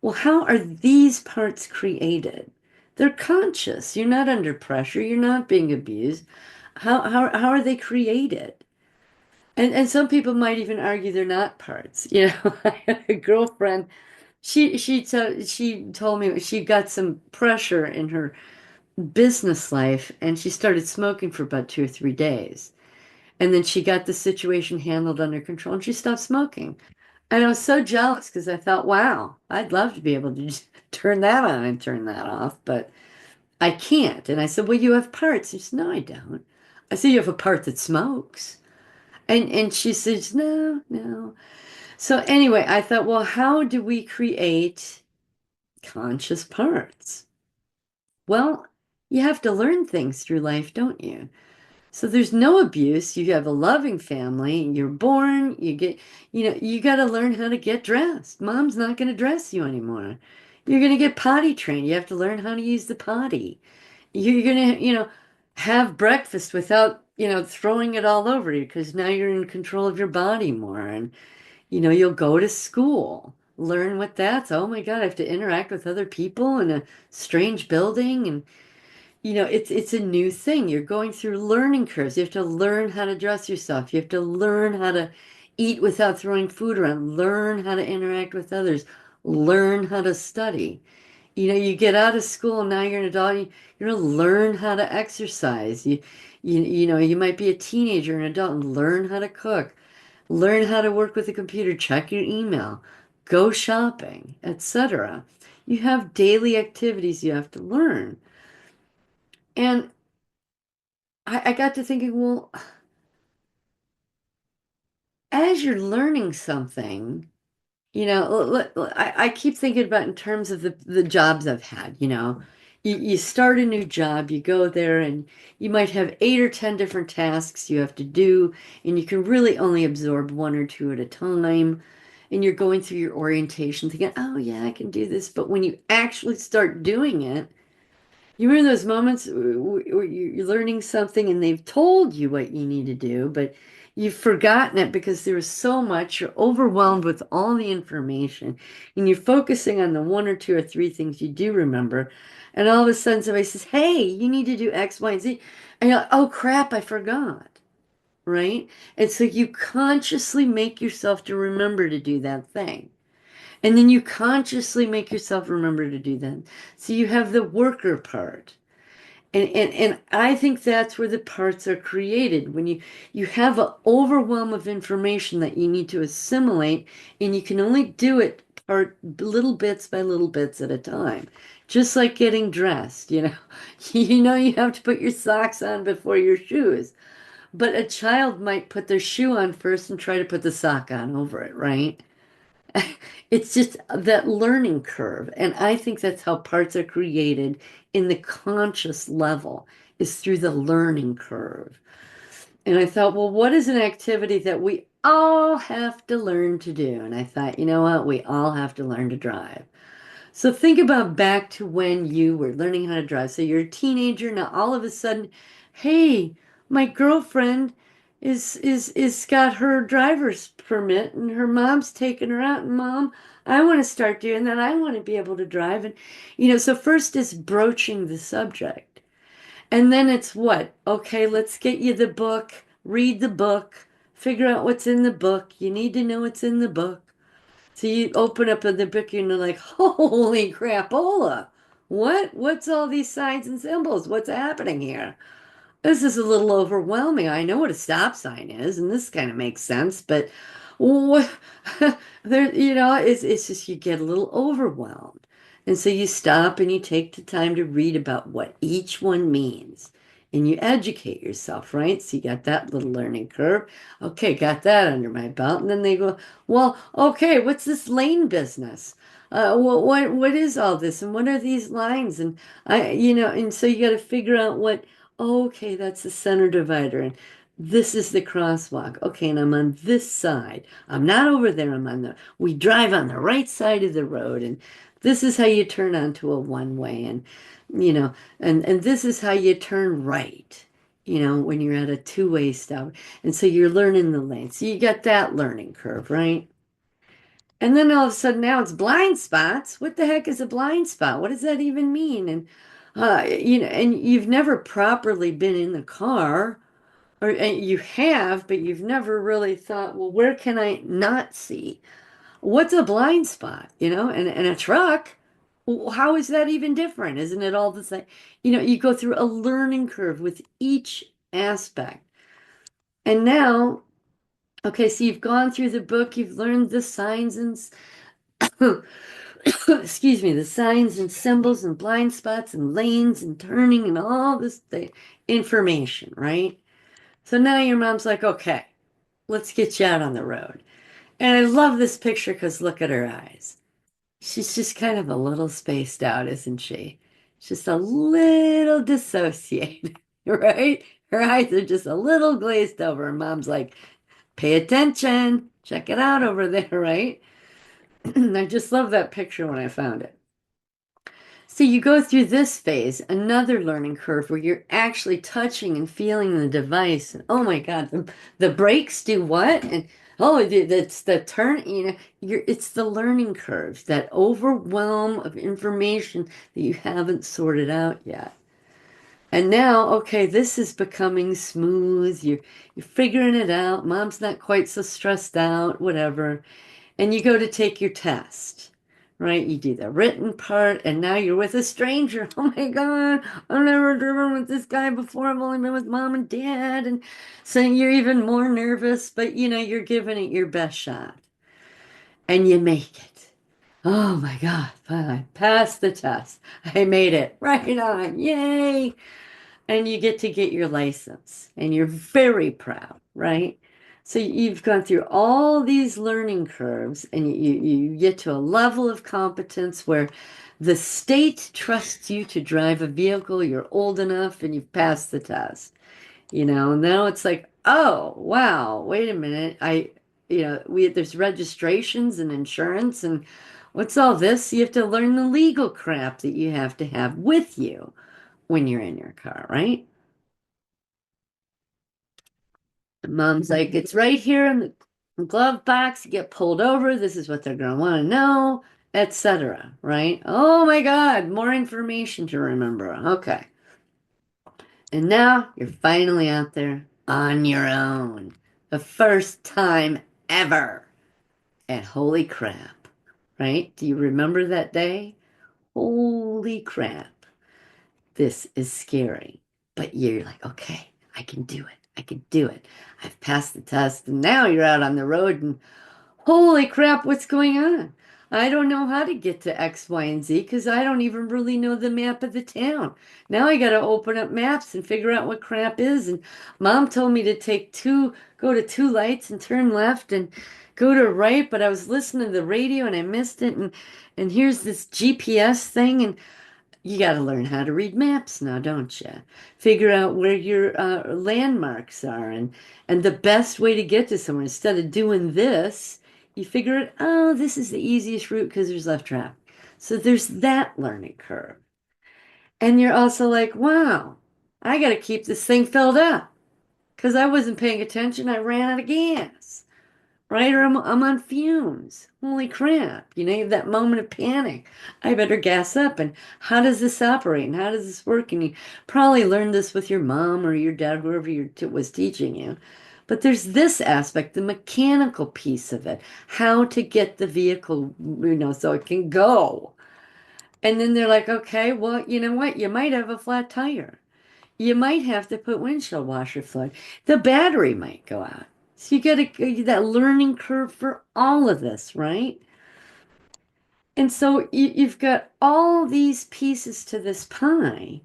Well, how are these parts created? They're conscious. You're not under pressure. You're not being abused. How are they created? And some people might even argue they're not parts. You know, I had a girlfriend. She told me she got some pressure in her business life, and she started smoking for about 2 or 3 days, and then she got the situation handled under control, and she stopped smoking. And I was so jealous because I thought, wow, I'd love to be able to just turn that on and turn that off, but I can't. And I said, well, you have parts. She said, no, I don't. I said, you have a part that smokes. And she says, no, no. So anyway, I thought, well, how do we create conscious parts? Well, you have to learn things through life, don't you? So there's no abuse. You have a loving family. You're born, you got to learn how to get dressed. Mom's not going to dress you anymore. You're going to get potty trained. You have to learn how to use the potty. You're going to, have breakfast without, throwing it all over you because now you're in control of your body more. And, you'll go to school, learn what that's. Oh my God, I have to interact with other people in a strange building. And it's a new thing. You're going through learning curves. You have to learn how to dress yourself. You have to learn how to eat without throwing food around, learn how to interact with others, learn how to study. You get out of school, now you're an adult, you're gonna learn how to exercise. You might be a teenager, an adult, and learn how to cook, learn how to work with a computer, check your email, go shopping, etc. You have daily activities you have to learn. And I got to thinking, well, as you're learning something, I keep thinking about in terms of the jobs I've had, you start a new job, you go there, and you might have 8 or 10 different tasks you have to do, and you can really only absorb one or two at a time. And you're going through your orientation thinking, oh, yeah, I can do this. But when you actually start doing it, you remember those moments where you're learning something and they've told you what you need to do, but you've forgotten it because there was so much, you're overwhelmed with all the information, and you're focusing on the 1 or 2 or 3 things you do remember. And all of a sudden somebody says, hey, you need to do X, Y, and Z. And you're like, oh crap, I forgot. Right? And so you consciously make yourself to remember to do that thing. And then you consciously make yourself remember to do that. So you have the worker part. And I think that's where the parts are created when you have an overwhelm of information that you need to assimilate, and you can only do it part little bits by little bits at a time. Just like getting dressed, you have to put your socks on before your shoes. But a child might put their shoe on first and try to put the sock on over it, right? It's just that learning curve. And I think that's how parts are created in the conscious level, is through the learning curve. And I thought, well, what is an activity that we all have to learn to do? And I thought, you know what? We all have to learn to drive. So think about back to when you were learning how to drive. So you're a teenager now. All of a sudden, hey, my girlfriend is got her driver's permit, and her mom's taking her out. And mom, I want to start doing that. I want to be able to drive. And so first is broaching the subject, and then it's what? Okay, let's get you the book. Read the book. Figure out what's in the book. You need to know what's in the book. So you open up the book and you're like, holy crapola. What's all these signs and symbols? What's happening here? This is a little overwhelming. I know what a stop sign is, and this kind of makes sense, but what there, it's just you get a little overwhelmed. And so you stop and you take the time to read about what each one means. And you educate yourself, right? So you got that little learning curve. Okay, got that under my belt. And then they go, well, okay, what's this lane business? What is all this? And what are these lines? And and so you got to figure out what Okay, that's the center divider. And this is the crosswalk. Okay, and I'm on this side. I'm not over there. We drive on the right side of the road. And this is how you turn onto a one-way. And, you know, and this is how you turn right, when you're at a two-way stop. And so you're learning the lane. So you got that learning curve, right? And then all of a sudden now it's blind spots. What the heck is a blind spot? What does that even mean? And and you've never properly been in the car, or and you have, but you've never really thought, well, where can I not see? What's a blind spot? And a truck. Well, how is that even different? Isn't it all the same? You go through a learning curve with each aspect. And now, okay, so you've gone through the book, you've learned the signs and excuse me, the signs and symbols and blind spots and lanes and turning and all this information, right? So now your mom's like, okay, let's get you out on the road. And I love this picture because look at her eyes. She's just kind of a little spaced out, isn't she? Just a little dissociated, right? Her eyes are just a little glazed over. And mom's like, pay attention, check it out over there, right? I just love that picture when I found it. So you go through this phase, another learning curve where you're actually touching and feeling the device. And oh my God, the brakes do what? And that's the turn, it's the learning curves, that overwhelm of information that you haven't sorted out yet. And now, okay, this is becoming smooth. You're figuring it out. Mom's not quite so stressed out, whatever. And you go to take your test, right? You do the written part, and now you're with a stranger. Oh my God, I've never driven with this guy before. I've only been with mom and dad. And so you're even more nervous, but you're giving it your best shot. And you make it. Oh my God, I passed the test. I made it right on. Yay. And you get your license, and you're very proud, right? So you've gone through all these learning curves, and you get to a level of competence where the state trusts you to drive a vehicle. You're old enough, and you've passed the test. Now it's like, oh wow, wait a minute. There's registrations and insurance, and what's all this? You have to learn the legal crap that you have to have with you when you're in your car, right? Mom's like, it's right here in the glove box. You get pulled over. This is what they're going to want to know, etc. Right? Oh my God, more information to remember. Okay. And now you're finally out there on your own. The first time ever. And holy crap, right? Do you remember that day? Holy crap. This is scary. But you're like, okay, I can do it. I can do it. I've passed the test. And now you're out on the road and holy crap, what's going on? I don't know how to get to X, Y, and Z because I don't even really know the map of the town. Now I got to open up maps and figure out what crap is. And mom told me to go to two lights and turn left and go to right, but I was listening to the radio and I missed it. And here's this GPS thing, and you got to learn how to read maps now, don't you? Figure out where your landmarks are, and the best way to get to somewhere. Instead of doing this, you figure it, oh, this is the easiest route because there's left traffic. So there's that learning curve. And you're also like, wow, I got to keep this thing filled up because I wasn't paying attention. I ran out of gas, right? Or I'm on fumes. Holy crap. You have that moment of panic. I better gas up. And how does this operate? And how does this work? And you probably learned this with your mom or your dad, whoever was teaching you. But there's this aspect, the mechanical piece of it, how to get the vehicle, so it can go. And then they're like, okay, well, you know what? You might have a flat tire. You might have to put windshield washer fluid. The battery might go out. So you get that learning curve for all of this, right? And so you've got all these pieces to this pie.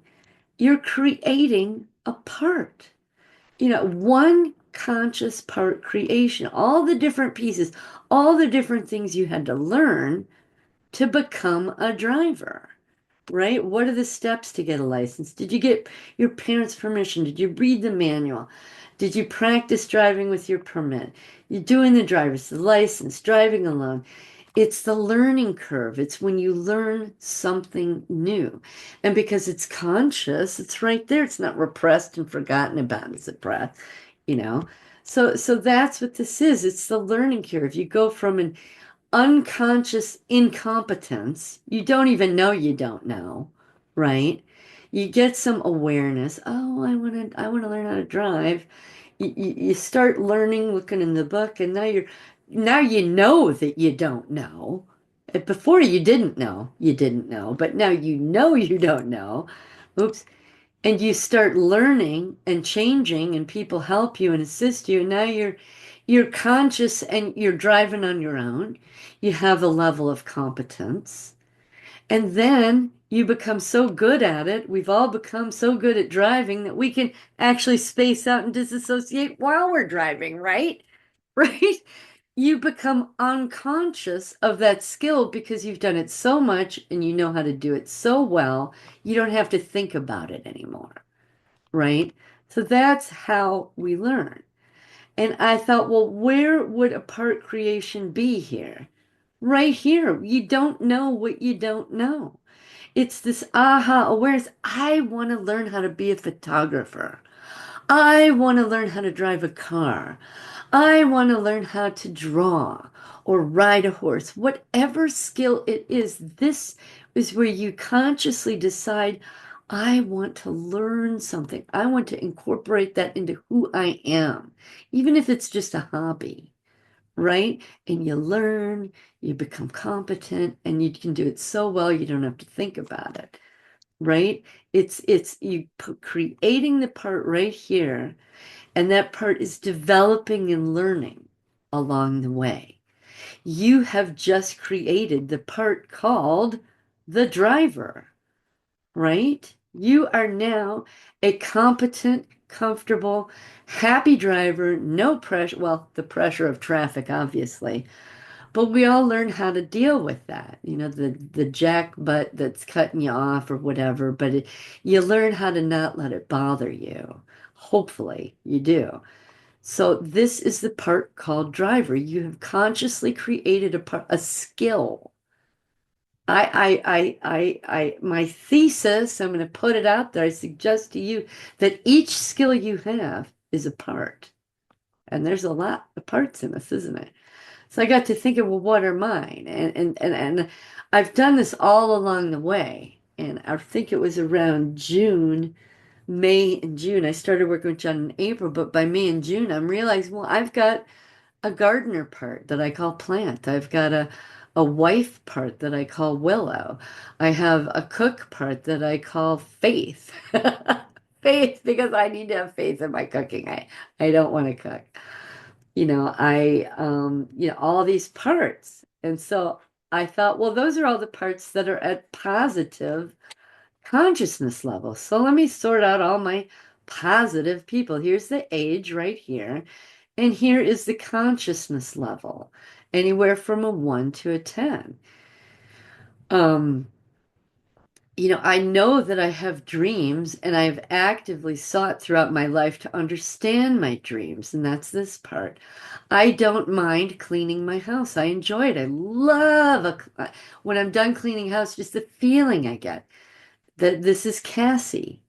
You're creating a part, one conscious part creation, all the different pieces, all the different things you had to learn to become a driver. right? What are the steps to get a license? Did you get your parents' permission? Did you read the manual? Did you practice driving with your permit? You're doing the license, driving alone. It's the learning curve. It's when you learn something new. And because it's conscious, it's right there. It's not repressed and forgotten about and suppressed, you know. So that's what this is. It's the learning curve. You go from an unconscious incompetence. You don't even know you don't know, right? You get some awareness. Oh, I want to learn how to drive. You start learning, looking in the book, and now you know that you don't know. Before you didn't know, but now you know you don't know. Oops. And you start learning and changing, and people help you and assist you, and now you're conscious and you're driving on your own. You have a level of competence, and then you become so good at it. We've all become so good at driving that we can actually space out and disassociate while we're driving, right? Right? You become unconscious of that skill because you've done it so much and you know how to do it so well, you don't have to think about it anymore, right? So that's how we learn. And I thought, well, where would a part creation be here? Right here. You don't know what you don't know. It's this aha awareness. I want to learn how to be a photographer. I want to learn how to drive a car. I want to learn how to draw or ride a horse. Whatever skill it is, this is where you consciously decide, I want to learn something. I want to incorporate that into who I am, even if it's just a hobby, right? And you learn, you become competent, and you can do it so well you don't have to think about it, right? It's you creating the part right here, and that part is developing and learning along the way. You have just created the part called the driver, right? You are now a competent, comfortable, happy driver, no pressure. Well, the pressure of traffic, obviously, but we all learn how to deal with that. You know, the jack butt that's cutting you off or whatever, but you learn how to not let it bother you. Hopefully, you do. So this is the part called driver. You have consciously created a skill. My thesis, I'm going to put it out there. I suggest to you that each skill you have is a part. And there's a lot of parts in this, isn't it? So I got to thinking, well, what are mine? And I've done this all along the way. And I think it was around June, May and June. I started working with John in April, but by May and June, I'm realizing, well, I've got a gardener part that I call plant. I've got a wife part that I call willow. I have a cook part that I call faith. Faith, because I need to have faith in my cooking. I don't want to cook. All these parts. And so I thought, well, those are all the parts that are at positive consciousness level. So let me sort out all my positive people. Here's the age right here. And here is the consciousness level, anywhere from a 1 to a 10. Um, I know that I have dreams and I've actively sought throughout my life to understand my dreams, and that's this part. I don't mind cleaning my house. I enjoy it. I love when I'm done cleaning house, just the feeling I get that this is Cassie.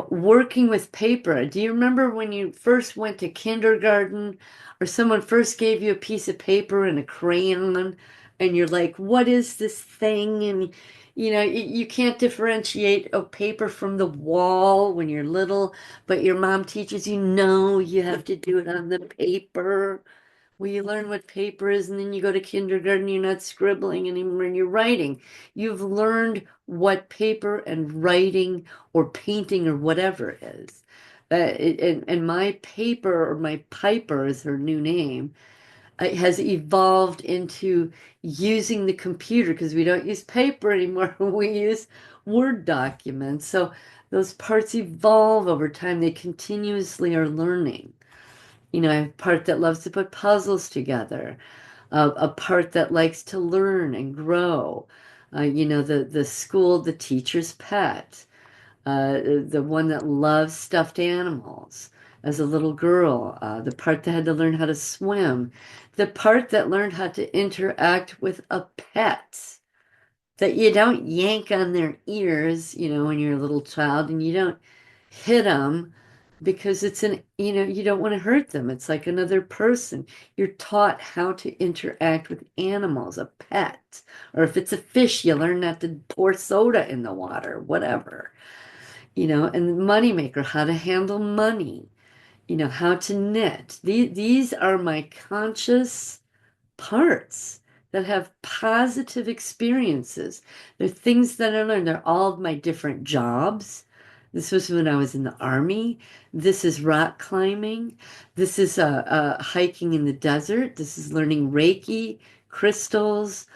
Working with paper. Do you remember when you first went to kindergarten or someone first gave you a piece of paper and a crayon and you're like, what is this thing? And you can't differentiate a paper from the wall when you're little, but your mom teaches you, no, you have to do it on the paper. Well, you learn what paper is, and then you go to kindergarten, you're not scribbling anymore, and you're writing. You've learned what paper and writing or painting or whatever is. And my paper, or my Piper is her new name, has evolved into using the computer because we don't use paper anymore. We use Word documents. So those parts evolve over time. They continuously are learning. A part that loves to put puzzles together, a part that likes to learn and grow, The school, the teacher's pet, the one that loves stuffed animals as a little girl, the part that had to learn how to swim, the part that learned how to interact with a pet, that you don't yank on their ears, when you're a little child, and you don't hit them because you don't want to hurt them. It's like another person. You're taught how to interact with animals, a pet, or if it's a fish, you learn not to pour soda in the water, whatever. And moneymaker, how to handle money, how to knit. These are my conscious parts that have positive experiences. They're things that I learned. They're all of my different jobs. This was when I was in the army. This is rock climbing. This is hiking in the desert. This is learning Reiki, crystals,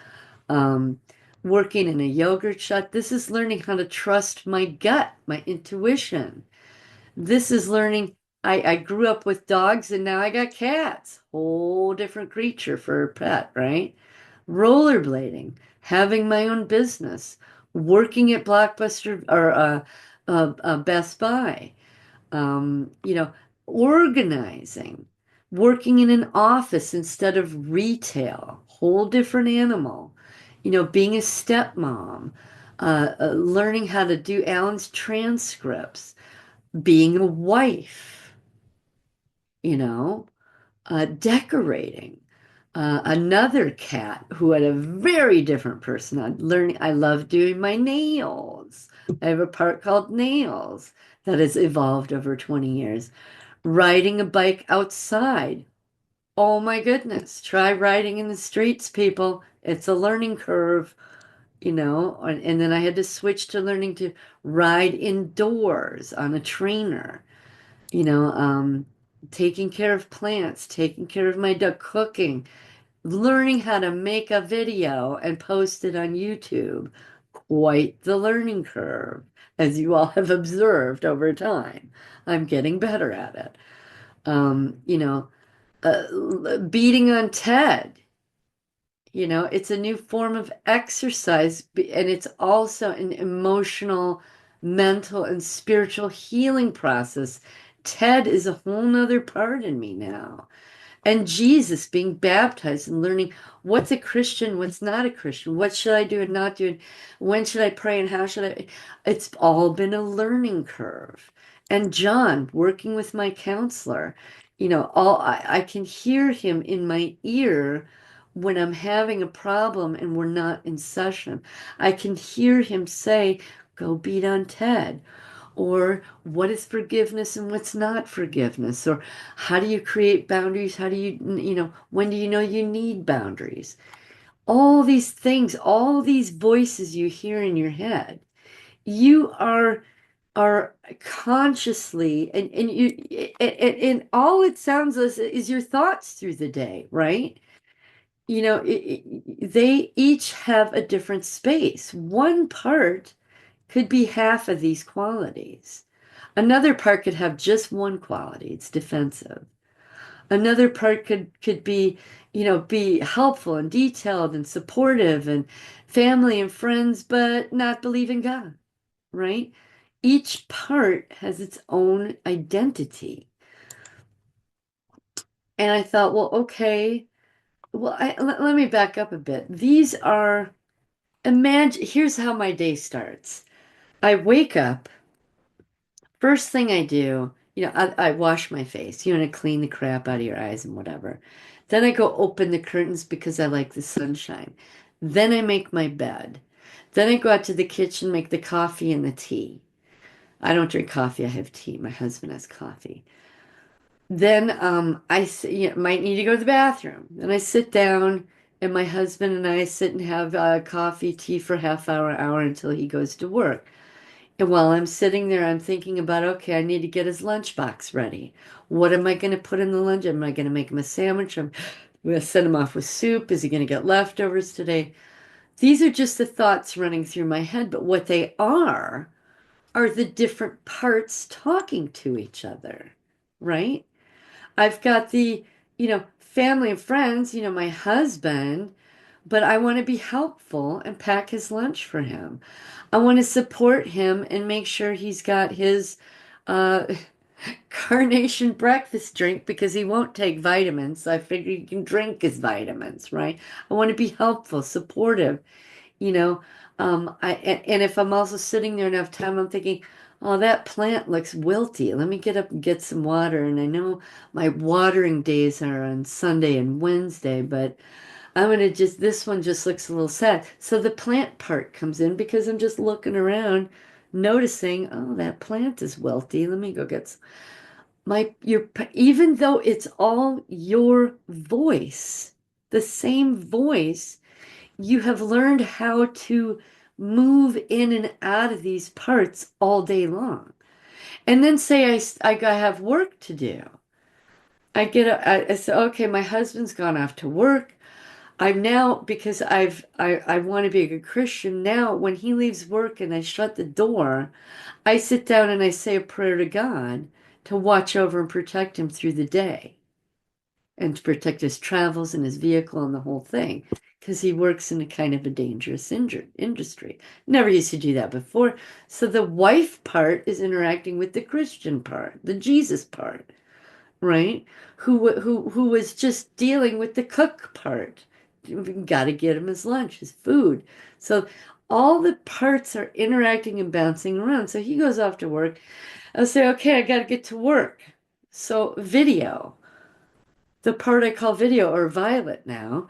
um, working in a yogurt shop. This is learning how to trust my gut, my intuition. This is learning. I grew up with dogs and now I got cats. Whole different creature for a pet, right? Rollerblading, having my own business, working at Blockbuster or Best Buy, um, you know, organizing, working in an office instead of retail, whole different animal, being a stepmom, learning how to do Alan's transcripts, being a wife, you know, decorating. Another cat who had a very different personality. Learning, I love doing my nails. I have a part called nails that has evolved over 20 years. Riding a bike outside. Oh my goodness. Try riding in the streets, people. It's a learning curve, and then I had to switch to learning to ride indoors on a trainer, you know, um, taking care of plants, taking care of my dog, cooking, learning how to make a video and post it on YouTube. Quite the learning curve, as you all have observed over time. I'm getting better at it. Um, you know, Beating on TED, it's a new form of exercise, and it's also an emotional, mental, and spiritual healing process. TED is a whole nother part in me now. And Jesus being baptized and learning what's a Christian, what's not a Christian, what should I do and not do, and when should I pray and how should I? It's all been a learning curve. And John, working with my counselor, I can hear him in my ear when I'm having a problem and we're not in session. I can hear him say, "Go beat on Ted." Or what is forgiveness and what's not forgiveness? Or how do you create boundaries? How do when do you know you need boundaries? All these things, all these voices you hear in your head, you are consciously and all it sounds is your thoughts through the day, right? They each have a different space. One part could be half of these qualities. Another part could have just one quality, it's defensive. Another part could be helpful and detailed and supportive and family and friends, but not believe in God, right? Each part has its own identity. And I thought, well, okay, let me back up a bit. Here's how my day starts. I wake up. First thing I do, I wash my face, to clean the crap out of your eyes and whatever. Then I go open the curtains because I like the sunshine. Then I make my bed. Then I go out to the kitchen, make the coffee and the tea. I don't drink coffee, I have tea. My husband has coffee. Then might need to go to the bathroom. Then I sit down and my husband and I sit and have coffee, tea for half hour until he goes to work. And while I'm sitting there, I'm thinking about, okay, I need to get his lunchbox ready. What am I going to put in the lunch? Am I going to make him a sandwich? I'm going to send him off with soup. Is he going to get leftovers today? These are just the thoughts running through my head, but what they are the different parts talking to each other, right? I've got the family and friends, my husband, but I want to be helpful and pack his lunch for him. I want to support him and make sure he's got his uh, carnation breakfast drink because he won't take vitamins. So I figure he can drink his vitamins, right? I want to be helpful, supportive, you know. And if I'm also sitting there enough time, I'm thinking, oh, that plant looks wilty. Let me get up and get some water. And I know my watering days are on Sunday and Wednesday, but I'm gonna just, this one just looks a little sad. So the plant part comes in because I'm just looking around, noticing, oh, that plant is wilty. Let me go get some. Even though it's all your voice, the same voice, you have learned how to move in and out of these parts all day long. And then say I have work to do. I say, okay, my husband's gone off to work. I'm now, because I want to be a good Christian now, when he leaves work and I shut the door, I sit down and I say a prayer to God to watch over and protect him through the day and to protect his travels and his vehicle and the whole thing, because he works in a kind of a dangerous industry. Never used to do that before. So the wife part is interacting with the Christian part, the Jesus part, right? Who was just dealing with the cook part. Got to get him his lunch, his food. So all the parts are interacting and bouncing around. So he goes off to work. I'll say, okay, I got to get to work. So video, the part I call video, or Violet now,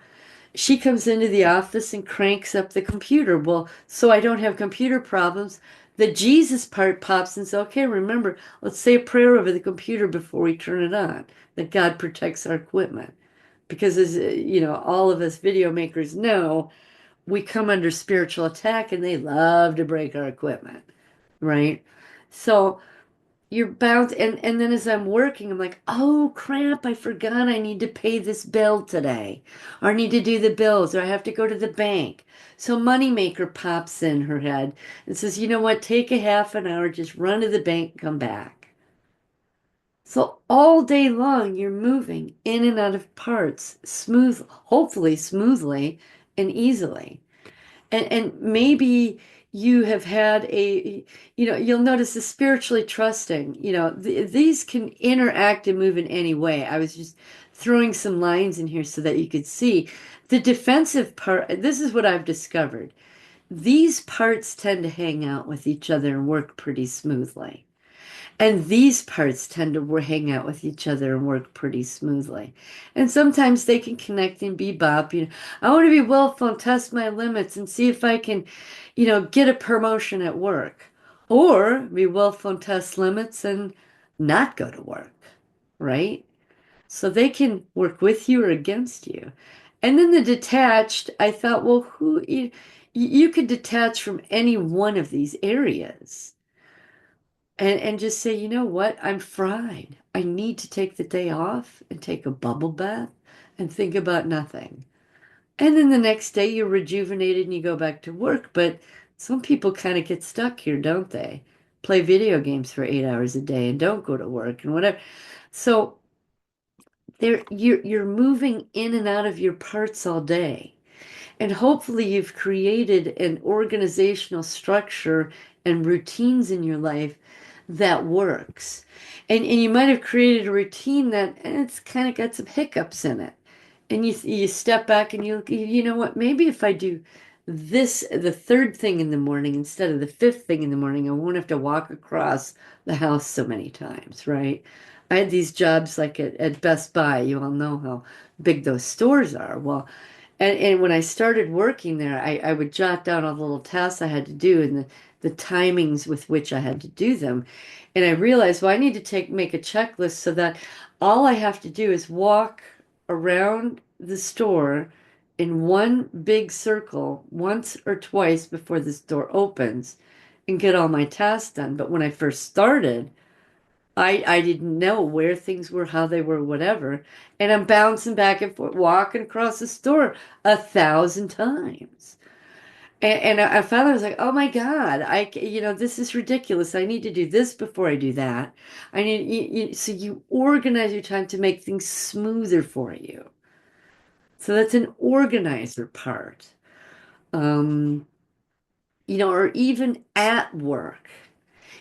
she comes into the office and cranks up the computer. Well, so I don't have computer problems. The Jesus part pops and says, okay, remember, let's say a prayer over the computer before we turn it on, that God protects our equipment. Because as you know, all of us video makers know, we come under spiritual attack and they love to break our equipment, right? So you're bound, and then as I'm working, I'm like, oh crap, I forgot I need to pay this bill today, or I need to do the bills, or I have to go to the bank. So Moneymaker pops in her head and says, you know what, take a half an hour, just run to the bank, come back. So all day long you're moving in and out of parts smooth, hopefully smoothly and easily. And maybe you have had a, you know, you'll notice the spiritually trusting, you know, these can interact and move in any way. I was just throwing some lines in here so that you could see the defensive part. This is what I've discovered. These parts tend to hang out with each other and work pretty smoothly. And these parts tend to hang out with each other and work pretty smoothly. And sometimes they can connect and bebop. You know, I want to be willful and test my limits and see if I can, you know, get a promotion at work. Or be willful and test limits and not go to work, right? So they can work with you or against you. And then the detached, I thought, well, you could detach from any one of these areas and just say, you know what? I'm fried. I need to take the day off and take a bubble bath and think about nothing. And then the next day you're rejuvenated and you go back to work. But some people kind of get stuck here, don't they? Play video games for 8 hours a day and don't go to work and whatever. So you're moving in and out of your parts all day. And hopefully, you've created an organizational structure and routines in your life that works. And you might have created a routine that it's kind of got some hiccups in it. And you step back and you know what? Maybe if I do this, the third thing in the morning instead of the fifth thing in the morning, I won't have to walk across the house so many times, right? I had these jobs like at Best Buy. You all know how big those stores are. Well, and when I started working there, I would jot down all the little tasks I had to do and the timings with which I had to do them. And I realized, well, I need to make a checklist so that all I have to do is walk around the store in one big circle once or twice before the store opens and get all my tasks done. But when I first started, I didn't know where things were, how they were, whatever. And I'm bouncing back and forth, walking across the store 1,000 times. And I finally was like, oh my God, you know, this is ridiculous. I need to do this before I do that. I need, so you organize your time to make things smoother for you. So that's an organizer part. Um, or even at work.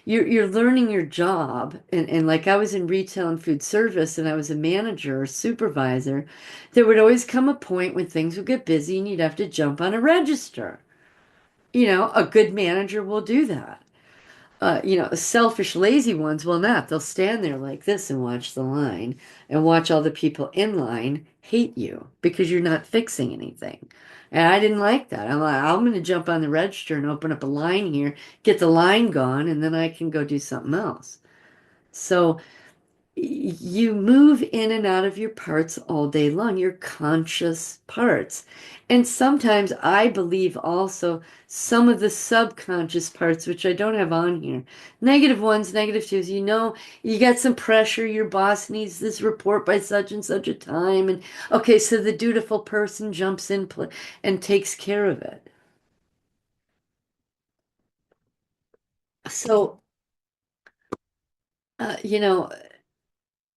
You're learning your job, and like I was in retail and food service and I was a manager or supervisor, there would always come a point when things would get busy and you'd have to jump on a register. A good manager will do that. Selfish, lazy ones will not. They'll stand there like this and watch the line and watch all the people in line hate you because you're not fixing anything. And I didn't like that. I'm like, I'm going to jump on the register and open up a line here, get the line gone, and then I can go do something else. So you move in and out of your parts all day long, your conscious parts. And sometimes I believe also some of the subconscious parts, which I don't have on here. Negative ones, negative twos, you got some pressure, your boss needs this report by such and such a time. And okay, so the dutiful person jumps in and takes care of it. So, uh, you know,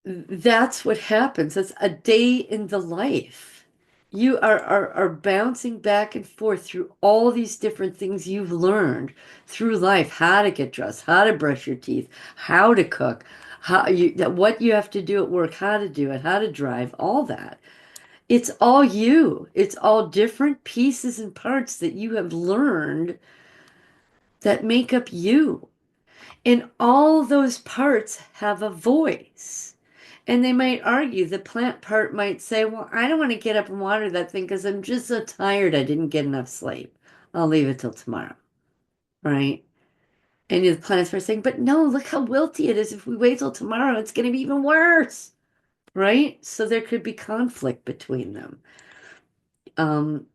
that's what happens. That's a day in the life. You are bouncing back and forth through all these different things you've learned through life, how to get dressed, how to brush your teeth, how to cook, what you have to do at work, how to do it, how to drive, all that. It's all you. It's all different pieces and parts that you have learned that make up you. And all those parts have a voice. And they might argue, the plant part might say, well, I don't want to get up and water that thing because I'm just so tired I didn't get enough sleep. I'll leave it till tomorrow. Right? And the plants are saying, but no, look how wilty it is. If we wait till tomorrow, it's going to be even worse. Right? So there could be conflict between them. Um,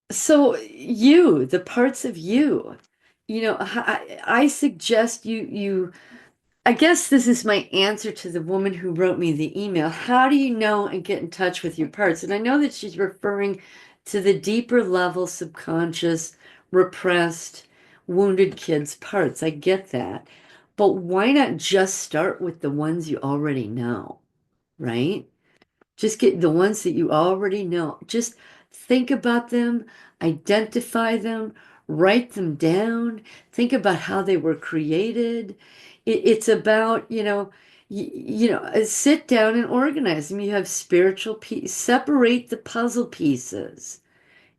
so the parts of you, I suggest you I guess this is my answer to the woman who wrote me the email. How do you know and get in touch with your parts? And I know that she's referring to the deeper level subconscious, repressed, wounded kids' parts. I get that. But why not just start with the ones you already know, right? Just get the ones that you already know. Just think about them, identify them, write them down, think about how they were created. It's about, sit down and organize them. You have spiritual piece, separate the puzzle pieces.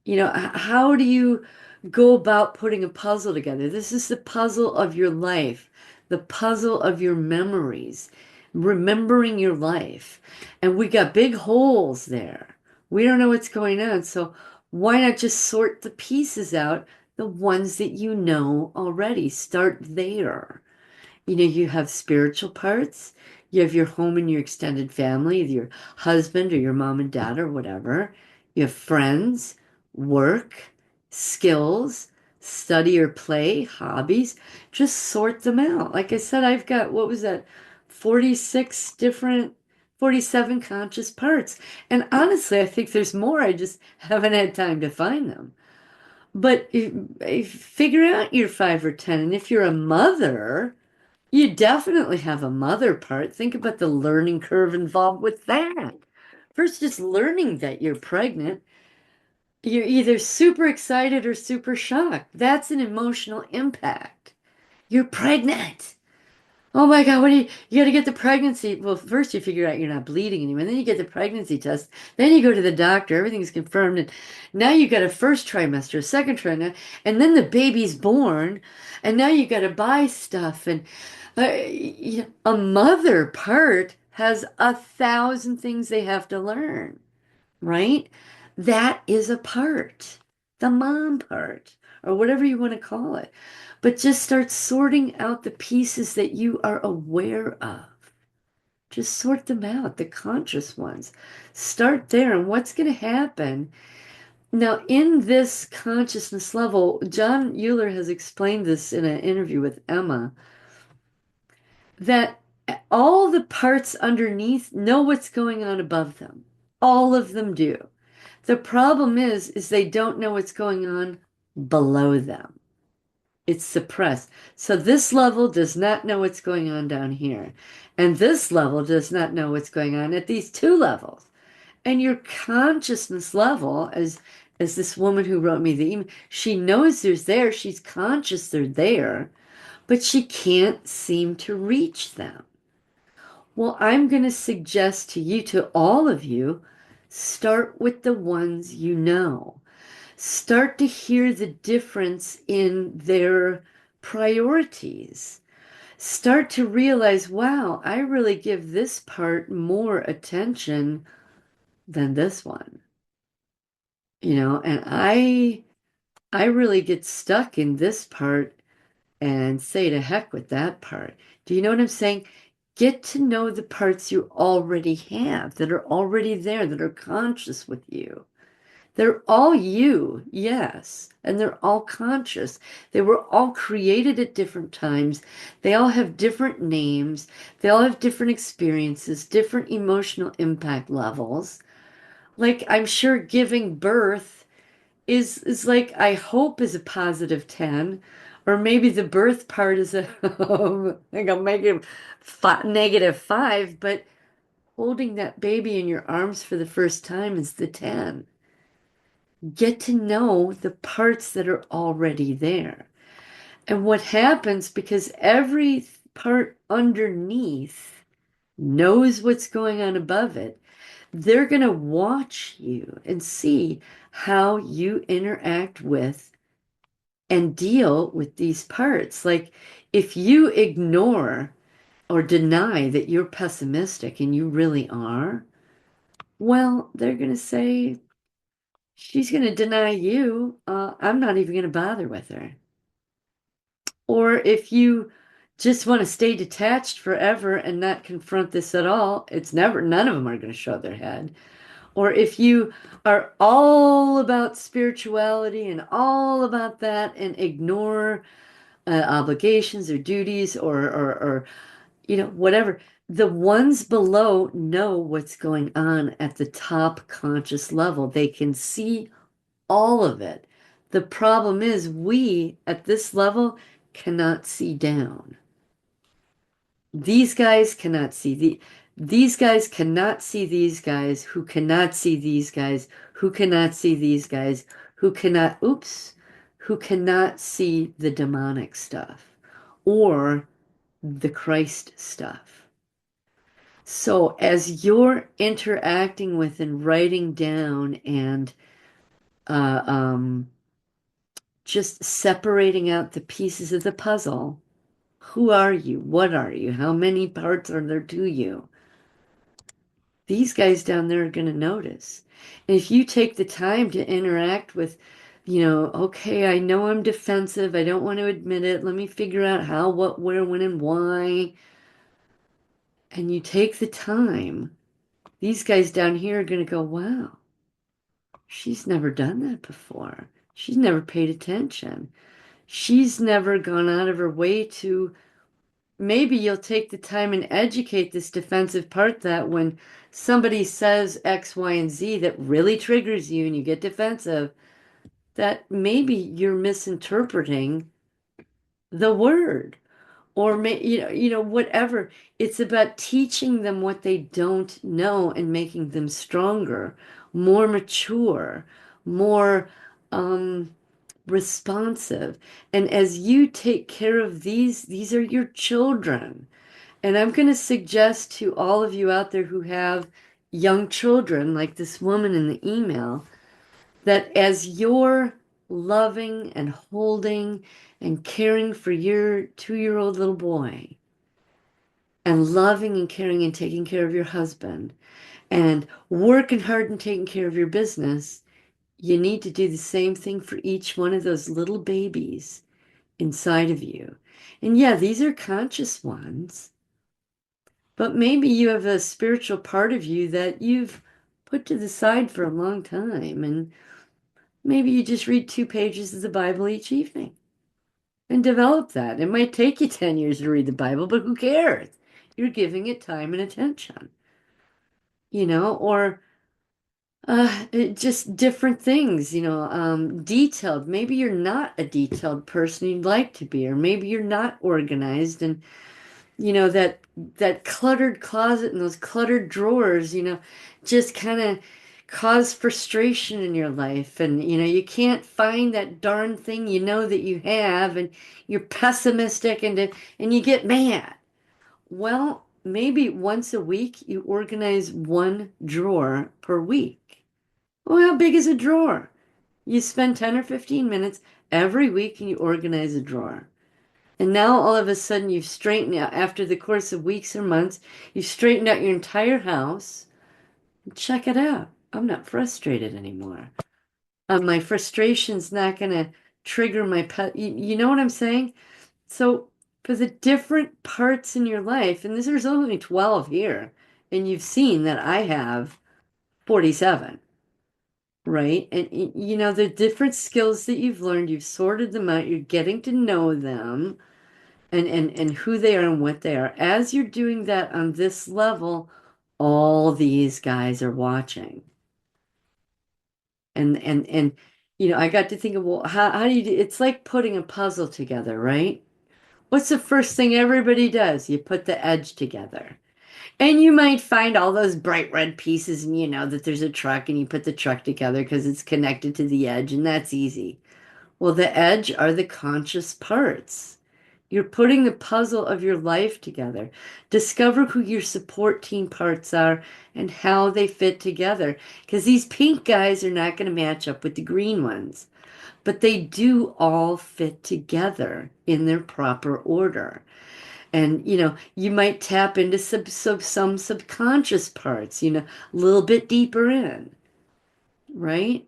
How do you go about putting a puzzle together? This is the puzzle of your life, the puzzle of your memories, remembering your life. And we got big holes there. We don't know what's going on. So why not just sort the pieces out, the ones that you know already? Start there. You have spiritual parts, you have your home and your extended family, your husband or your mom and dad or whatever. You have friends, work, skills, study or play, hobbies. Just sort them out. Like I said, I've got, what was that, 46 different, 47 conscious parts. And honestly, I think there's more. I just haven't had time to find them. But if figure out your 5 or 10. And if you're a mother, you definitely have a mother part. Think about the learning curve involved with that. First, just learning that you're pregnant. You're either super excited or super shocked. That's an emotional impact. You're pregnant. Oh my God, what do you got to get the pregnancy? Well, first you figure out you're not bleeding anymore. Then you get the pregnancy test. Then you go to the doctor. Everything's confirmed. And now you got a first trimester, a second trimester, and then the baby's born. And now you got to buy stuff. And a mother part has 1,000 things they have to learn, right? That is a part, the mom part, or whatever you want to call it. But just start sorting out the pieces that you are aware of. Just sort them out, the conscious ones. Start there. And what's going to happen? Now, in this consciousness level, Jon Uhler has explained this in an interview with Emma, that all the parts underneath know what's going on above them. All of them do. The problem is they don't know what's going on below them. It's suppressed. So this level does not know what's going on down here. And this level does not know what's going on at these two levels. And your consciousness level, as this woman who wrote me the email, she knows there's there, she's conscious they're there, but she can't seem to reach them. Well, I'm going to suggest to you, to all of you, start with the ones you know. Start to hear the difference in their priorities. Start to realize, wow, I really give this part more attention than this one. And I really get stuck in this part and say to heck with that part. Do you know what I'm saying? Get to know the parts you already have that are already there, that are conscious with you. They're all you, yes, and they're all conscious. They were all created at different times. They all have different names. They all have different experiences, different emotional impact levels. Like I'm sure giving birth is like I hope is a positive 10, or maybe the birth part is a like I'll make it -5, but holding that baby in your arms for the first time is the 10. Get to know the parts that are already there. And what happens, because every part underneath knows what's going on above it, they're going to watch you and see how you interact with and deal with these parts. Like if you ignore or deny that you're pessimistic and you really are, well, they're going to say, she's going to deny you. I'm not even going to bother with her. Or if you just want to stay detached forever and not confront this at all, it's never, none of them are going to show their head. Or if you are all about spirituality and all about that and ignore obligations or duties or whatever, the ones below know what's going on at the top conscious level. They can see all of it. The problem is we at this level cannot see down. These guys cannot see these guys cannot see these guys who cannot see these guys who cannot see these guys who cannot see the demonic stuff or the Christ stuff. So as you're interacting with and writing down and uh, um, just separating out the pieces of the puzzle, who are you? What are you? How many parts are there to you? These guys down there are going to notice. And if you take the time to interact with, okay, I know I'm defensive. I don't want to admit it. Let me figure out how, what, where, when, and why. And you take the time, these guys down here are going to go, wow, she's never done that before. She's never paid attention. She's never gone out of her way to. Maybe you'll take the time and educate this defensive part that when somebody says X, Y, and Z that really triggers you and you get defensive, that maybe you're misinterpreting the word or whatever. It's about teaching them what they don't know and making them stronger, more mature, more responsive. And as you take care of these are your children. And I'm going to suggest to all of you out there who have young children, like this woman in the email, that as you're loving and holding and caring for your 2-year-old little boy, and loving and caring and taking care of your husband, and working hard and taking care of your business, you need to do the same thing for each one of those little babies inside of you. And yeah, these are conscious ones. But maybe you have a spiritual part of you that you've put to the side for a long time, and maybe you just read 2 pages of the Bible each evening and develop that. It might take you 10 years to read the Bible, but who cares? You're giving it time and attention, or Just different things, detailed. Maybe you're not a detailed person you'd like to be, or maybe you're not organized, and that cluttered closet and those cluttered drawers, just kind of cause frustration in your life, and you can't find that darn thing that you have, and you're pessimistic, and you get mad. Well, maybe once a week you organize one drawer per week. Well, how big is a drawer? You spend 10 or 15 minutes every week and you organize a drawer. And now all of a sudden you've straightened out, after the course of weeks or months, you've straightened out your entire house. Check it out. I'm not frustrated anymore. My frustration's not going to trigger my pet. You know what I'm saying? So, for the different parts in your life, and there's only 12 here, and you've seen that I have 47. Right? And the different skills that you've learned, you've sorted them out, you're getting to know them and who they are and what they are. As you're doing that on this level, all these guys are watching. And I got to think of, well, how do you do it's like putting a puzzle together, right? What's the first thing everybody does? You put the edge together. And you might find all those bright red pieces, and you know that there's a truck, and you put the truck together because it's connected to the edge, and that's easy. Well, the edge are the conscious parts. You're putting the puzzle of your life together. Discover who your support team parts are and how they fit together. Because these pink guys are not going to match up with the green ones, but they do all fit together in their proper order. And you might tap into some subconscious parts, a little bit deeper in, right?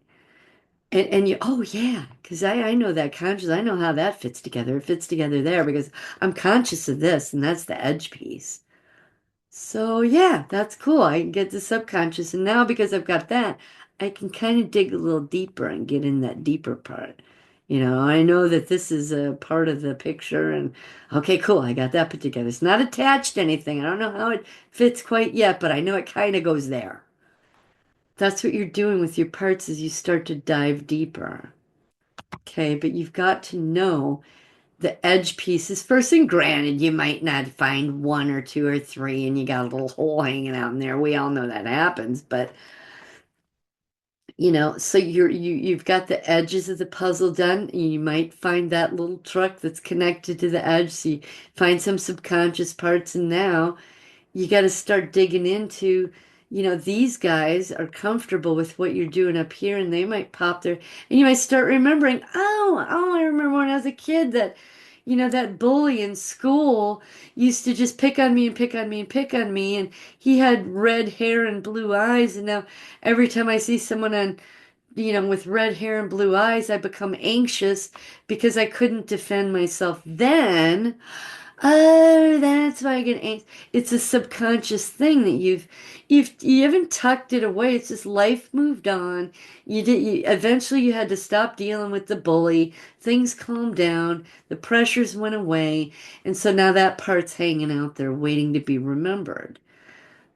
And you, oh yeah, because I know that conscious, I know how that fits together. It fits together there because I'm conscious of this, and that's the edge piece. So yeah, that's cool. I can get the subconscious, and now because I've got that, I can kind of dig a little deeper and get in that deeper part. I know that this is a part of the picture, and okay, cool, I got that put together. It's not attached to anything. I don't know how it fits quite yet, but I know it kind of goes there. That's what you're doing with your parts as you start to dive deeper. Okay, but you've got to know the edge pieces first. And granted, you might not find one or two or three, and you got a little hole hanging out in there. We all know that happens, but so you've got the edges of the puzzle done. You might find that little truck that's connected to the edge. So you find some subconscious parts, and now you got to start digging into, these guys are comfortable with what you're doing up here, and they might pop their, and you might start remembering, oh, I remember when I was a kid that, that bully in school used to just pick on me and pick on me and pick on me, and he had red hair and blue eyes, and now every time I see someone with red hair and blue eyes, I become anxious because I couldn't defend myself then. Oh, that's why I get angst. It's a subconscious thing that you haven't tucked it away. It's just life moved on. Eventually you had to stop dealing with the bully. Things calmed down. The pressures went away. And so now that part's hanging out there waiting to be remembered.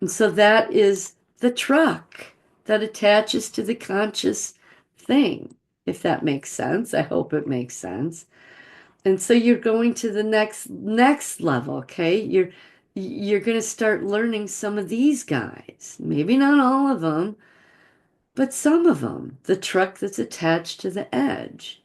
And so that is the truck that attaches to the conscious thing, if that makes sense. I hope it makes sense. And so you're going to the next level, okay? You're going to start learning some of these guys. Maybe not all of them, but some of them. The truck that's attached to the edge.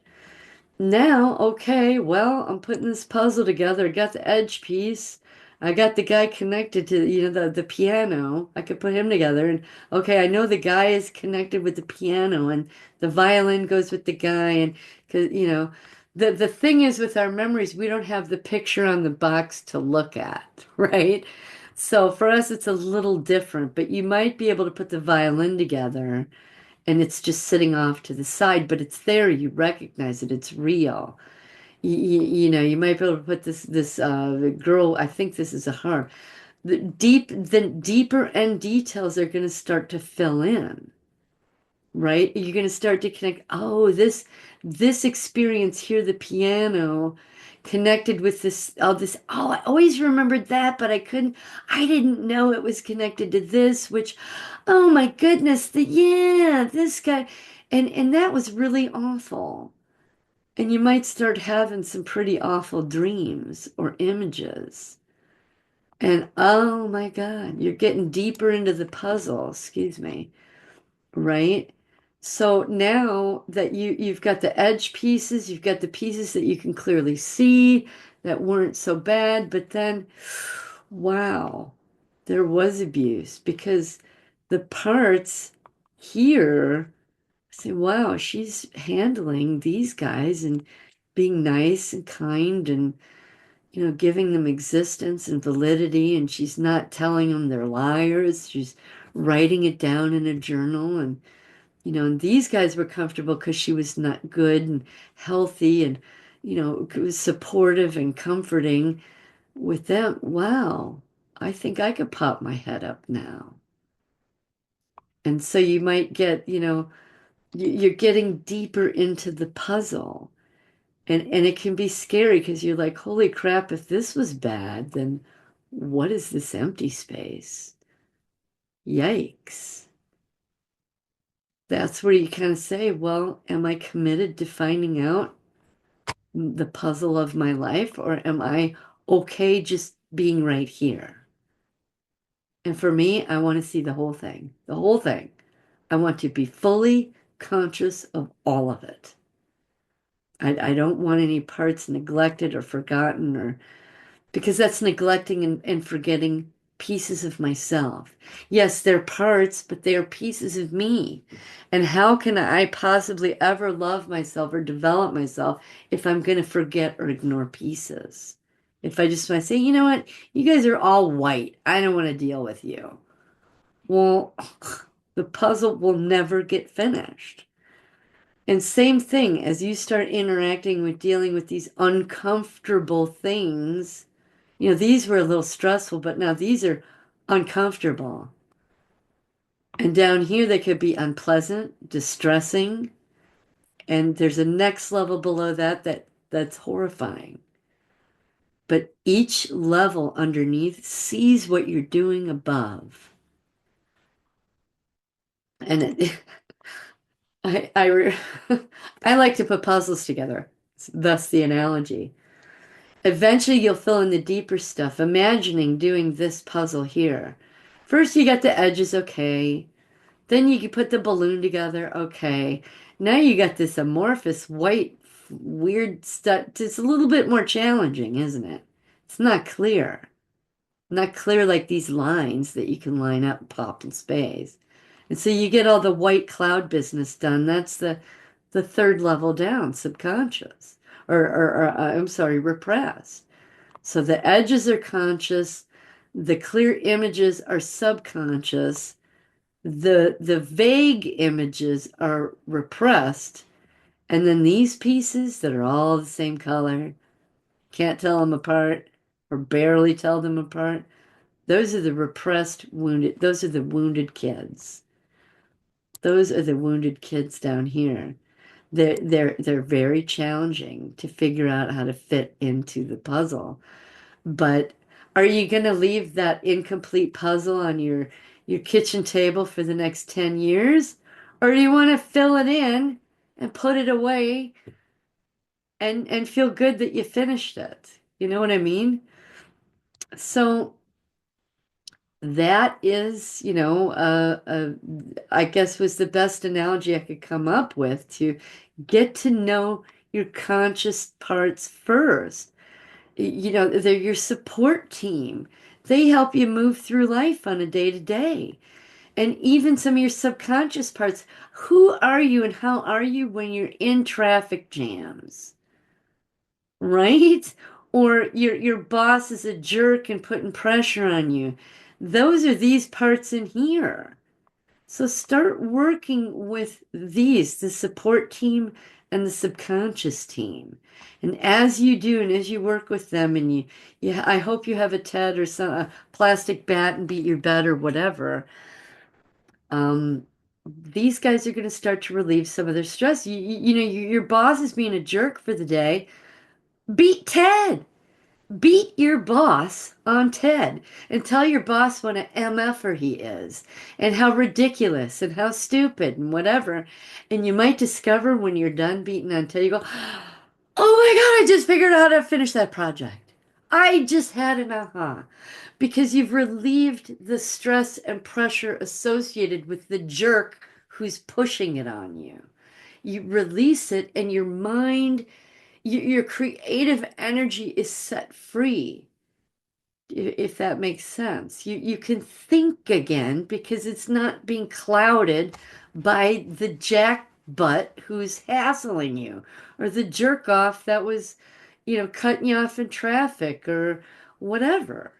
Now, okay, well, I'm putting this puzzle together. I got the edge piece. I got the guy connected to, the piano. I could put him together. And okay, I know the guy is connected with the piano, and the violin goes with the guy. And because, the thing is with our memories, we don't have the picture on the box to look at, right? So for us, it's a little different, but you might be able to put the violin together and it's just sitting off to the side, but it's there. You recognize it. It's real. You might be able to put the girl. I think this is a her. The deeper end details are going to start to fill in, right? You're going to start to connect. Oh, this experience here, the piano. connected with this, all this. Oh, I always remembered that, but I didn't know it was connected to this, which, oh my goodness, yeah, this guy. And that was really awful. And you might start having some pretty awful dreams or images. And oh my God, you're getting deeper into the puzzle, excuse me, right? So now that you've got the edge pieces, you've got the pieces that you can clearly see that weren't so bad, but then wow, there was abuse because the parts here say, wow, she's handling these guys and being nice and kind and giving them existence and validity, and she's not telling them they're liars. She's writing it down in a journal, and these guys were comfortable because she was not good and healthy and, was supportive and comforting with them. Wow, I think I could pop my head up now. And so you might get, you're getting deeper into the puzzle. And it can be scary because you're like, holy crap, if this was bad, then what is this empty space? Yikes. That's where you kind of say, well, am I committed to finding out the puzzle of my life, or am I okay just being right here? And for me, I want to see the whole thing, the whole thing. I want to be fully conscious of all of it. I don't want any parts neglected or forgotten or because that's neglecting and forgetting pieces of myself. Yes, they're parts, but they are pieces of me. And how can I possibly ever love myself or develop myself if I'm going to forget or ignore pieces? If I just want to say, you know what, you guys are all white. I don't want to deal with you. Well, the puzzle will never get finished. And same thing as you start interacting with dealing with these uncomfortable things. These were a little stressful, but now these are uncomfortable. And down here, they could be unpleasant, distressing, and there's a next level below that's horrifying. But each level underneath sees what you're doing above. And I I like to put puzzles together. Thus the analogy. Eventually, you'll fill in the deeper stuff, imagining doing this puzzle here. First, you got the edges, okay. Then you can put the balloon together. Okay. Now you got this amorphous white weird stuff. It's a little bit more challenging, isn't it? It's not clear. Not clear like these lines that you can line up, pop in space. And so you get all the white cloud business done. That's the third level down, subconscious. Or I'm sorry, repressed. So the edges are conscious, the clear images are subconscious, the vague images are repressed, and then these pieces that are all the same color, can't tell them apart or barely tell them apart. Those are the repressed wounded, those are the wounded kids. Those are the wounded kids down here. They're very challenging to figure out how to fit into the puzzle. But are you going to leave that incomplete puzzle on your kitchen table for the next 10 years? Or do you want to fill it in and put it away and feel good that you finished it? You know what I mean? So that is, I guess was the best analogy I could come up with to get to know your conscious parts first. They're your support team. They help you move through life on a day to day. And even some of your subconscious parts. Who are you and how are you when you're in traffic jams? Right? Or your boss is a jerk and putting pressure on you. Those are these parts in here. So start working with these, the support team and the subconscious team. And as you do, and as you work with them, and I hope you have a TED or a plastic bat and beat your bed or whatever. These guys are going to start to relieve some of their stress. Your boss is being a jerk for the day. Beat Ted. Beat your boss on Ted and tell your boss what an MFer he is and how ridiculous and how stupid and whatever. And you might discover when you're done beating on Ted, you go, oh my God, I just figured out how to finish that project. I just had an aha because you've relieved the stress and pressure associated with the jerk who's pushing it on you. You release it, and your mind, your creative energy is set free, if that makes sense. You can think again because it's not being clouded by the jackbutt who's hassling you or the jerk off that was, cutting you off in traffic or whatever.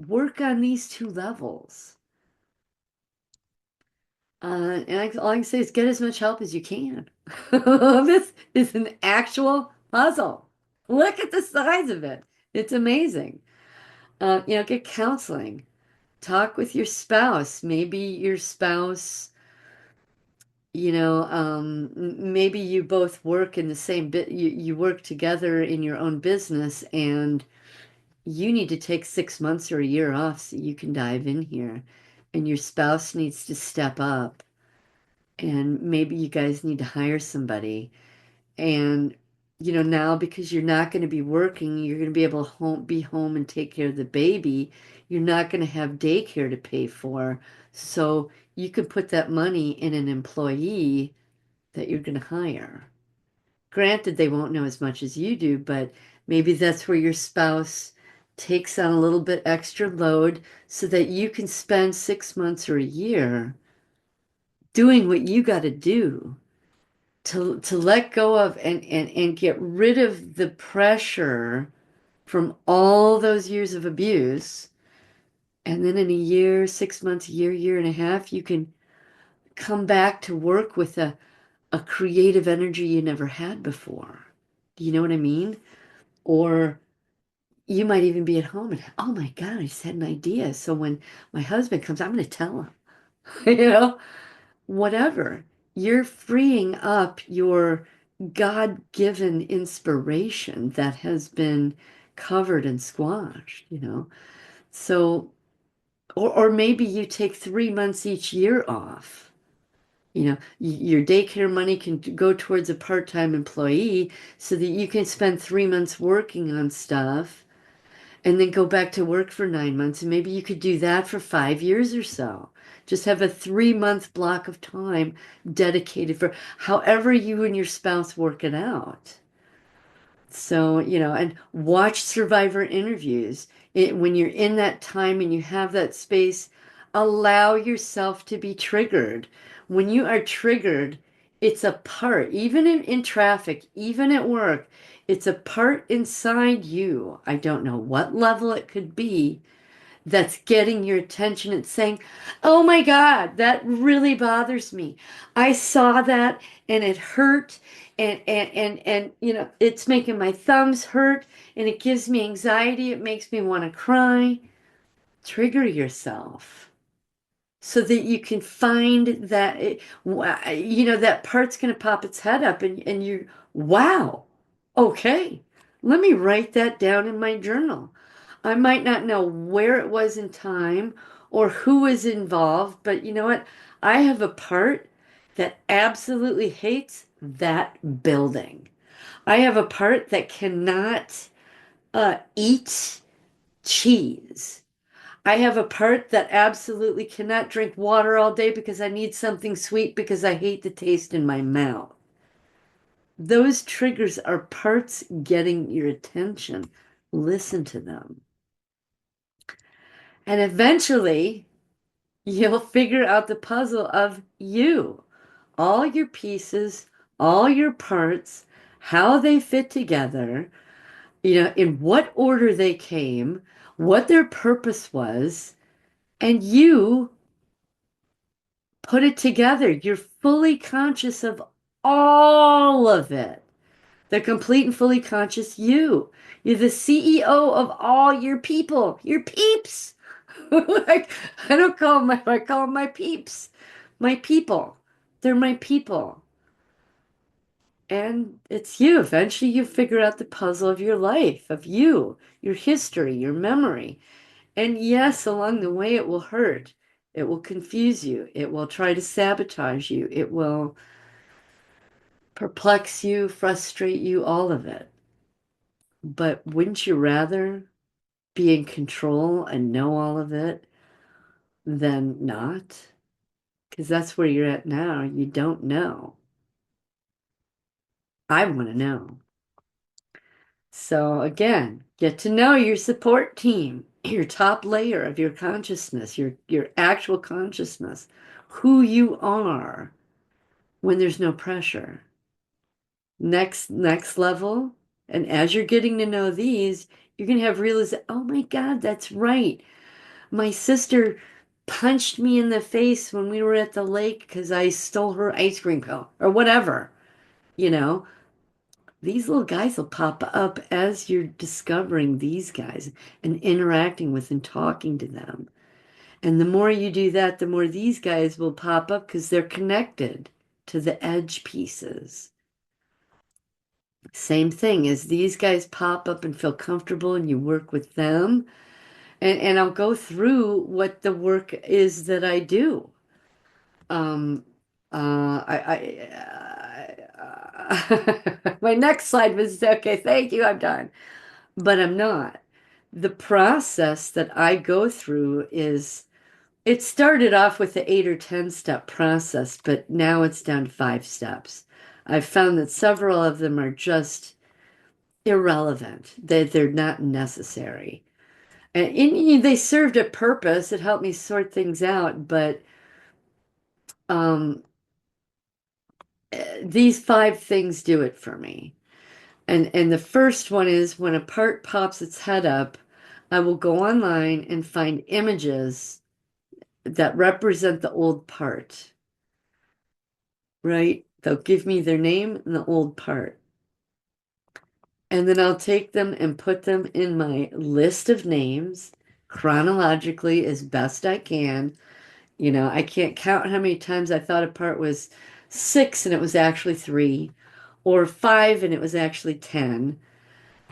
Work on these two levels. All I can say is get as much help as you can. This is an actual puzzle. Look at the size of it. It's amazing. Get counseling. Talk with your spouse. Maybe your spouse, maybe you both work in the same bit. You work together in your own business, and you need to take 6 months or a year off so you can dive in here. And your spouse needs to step up. And maybe you guys need to hire somebody. And, now because you're not going to be working, you're going to be able to be home and take care of the baby. You're not going to have daycare to pay for. So you can put that money in an employee that you're going to hire. Granted, they won't know as much as you do, but maybe that's where your spouse takes on a little bit extra load so that you can spend 6 months or a year doing what you got to do to let go of and get rid of the pressure from all those years of abuse. And then in a year, 6 months, a year and a half, you can come back to work with a creative energy you never had before. Do you know what I mean? Or you might even be at home and, oh my God, I just had an idea. So when my husband comes, I'm going to tell him, you know? Whatever. You're freeing up your God-given inspiration that has been covered and squashed. So, or maybe you take 3 months each year off. Your daycare money can go towards a part-time employee so that you can spend 3 months working on stuff and then go back to work for 9 months. And maybe you could do that for 5 years or so. Just have a 3 month block of time dedicated for however you and your spouse work it out. So, and watch survivor interviews. When you're in that time and you have that space, allow yourself to be triggered. When you are triggered, it's a part, even in traffic, even at work, it's a part inside you. I don't know what level it could be that's getting your attention and saying, oh my God, that really bothers me. I saw that and it hurt and it's making my thumbs hurt and it gives me anxiety. It makes me want to cry. Trigger yourself so that you can find that that part's going to pop its head up and you, wow, okay, let me write that down in my journal. I might not know where it was in time or who was involved, but you know what? I have a part that absolutely hates that building. I have a part that cannot eat cheese. I have a part that absolutely cannot drink water all day because I need something sweet because I hate the taste in my mouth. Those triggers are parts getting your attention. Listen to them. And eventually, you'll figure out the puzzle of you, all your pieces, all your parts, how they fit together, in what order they came, what their purpose was, and you put it together. You're fully conscious of all of it. The complete and fully conscious you. You're the CEO of all your people, your peeps. Like, I don't call them I call them my peeps, my people. They're my people. and it's you. Eventually, you figure out the puzzle of your life, of you, your history, your memory. And yes, along the way, it will hurt. It will confuse you. It will try to sabotage you. It will perplex you, frustrate you, all of it. But wouldn't you rather be in control and know all of it than not? Because that's where you're at now. You don't know. I want to know. So again, get to know your support team, your top layer of your consciousness, your actual consciousness, who you are when there's no pressure. Next level, and as you're getting to know these, you're gonna have realized, oh my God, that's right. My sister punched me in the face when we were at the lake because I stole her ice cream cone or whatever, you know. These little guys will pop up as you're discovering these guys and interacting with and talking to them. And the more you do that, the more these guys will pop up because they're connected to the edge pieces. Same thing as these guys pop up and feel comfortable and you work with them. And I'll go through what the work is that I do. Um, my next slide was okay, thank you, I'm done. But I'm not. The process that I go through is it started off with the 8 or 10 step process, but now it's down to 5 steps. I've found that several of them are just irrelevant, that they're not necessary. And they served a purpose. It helped me sort things out, but um, these 5 things do it for me. And the first one is when a part pops its head up, I will go online and find images that represent the old part, right? They'll give me their name and the old part. And then I'll take them and put them in my list of names chronologically as best I can. You know, I can't count how many times I thought a part was 6 and it was actually 3, or 5 and it was actually 10.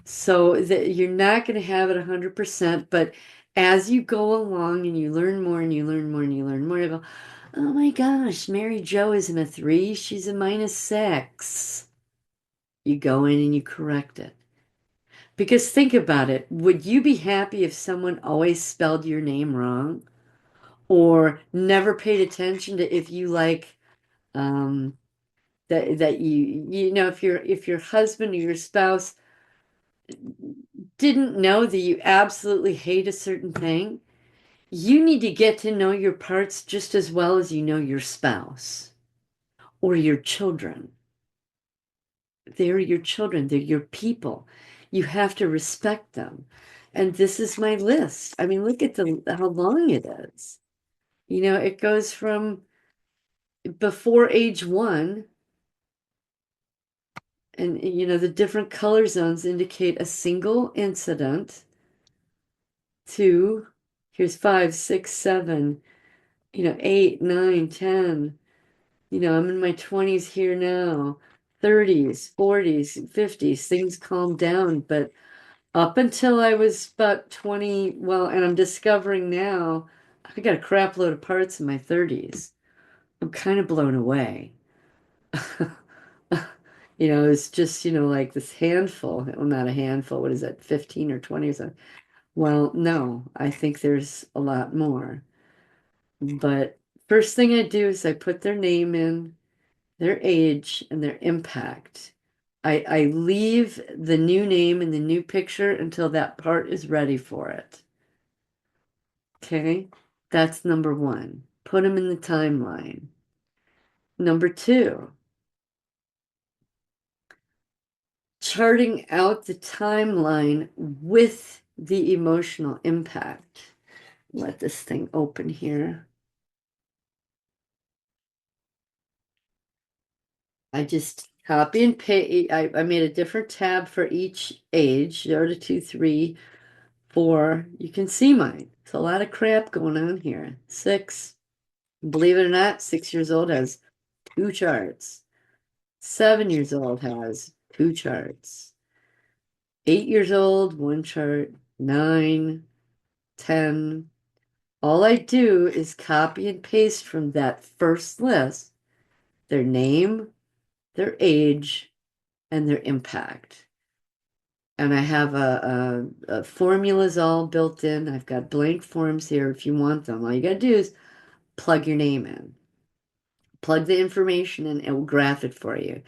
So that you're not going to have it 100%, but as you go along and you learn more and you learn more and you learn more, you go, oh my gosh, Mary Jo isn't a 3, she's a -6. You go in and you correct it. Because think about it, would you be happy if someone always spelled your name wrong or never paid attention to if you like that you know if your husband or your spouse didn't know that you absolutely hate a certain thing? You need to get to know your parts just as well as you know your spouse or your children. They're your children, they're your people. You have to respect them. And this is my list. I mean, look at how long it is. You know, it goes from before age 1, and you know, the different color zones indicate a single incident to here's 5, 6, 7, you know, 8, 9, 10. You know, I'm in my 20s here now, 30s, 40s, 50s, things calmed down. But up until I was about 20, well, and I'm discovering now, I got a crap load of parts in my 30s. I'm kind of blown away. You know, it's just, you know, like this handful, well, not a handful, what is that, 15 or 20 or something? Well, no, I think there's a lot more. But first thing I do is I put their name in, their age, and their impact. I leave the new name and the new picture until that part is ready for it. Okay, that's number 1. Put them in the timeline. Number 2, charting out the timeline with the emotional impact. Let this thing open here. I just copy and paste. I made a different tab for each age, 0 to 2, 3, 4. You can see mine. It's a lot of crap going on here. 6. Believe it or not, 6 years old has 2 charts. 7 years old has two charts. 8 years old, one chart. 9, 10. All I do is copy and paste from that first list their name, their age, and their impact. And I have formulas all built in. I've got blank forms here if you want them. All you got to do is plug your name in, plug the information in, it will graph it for you.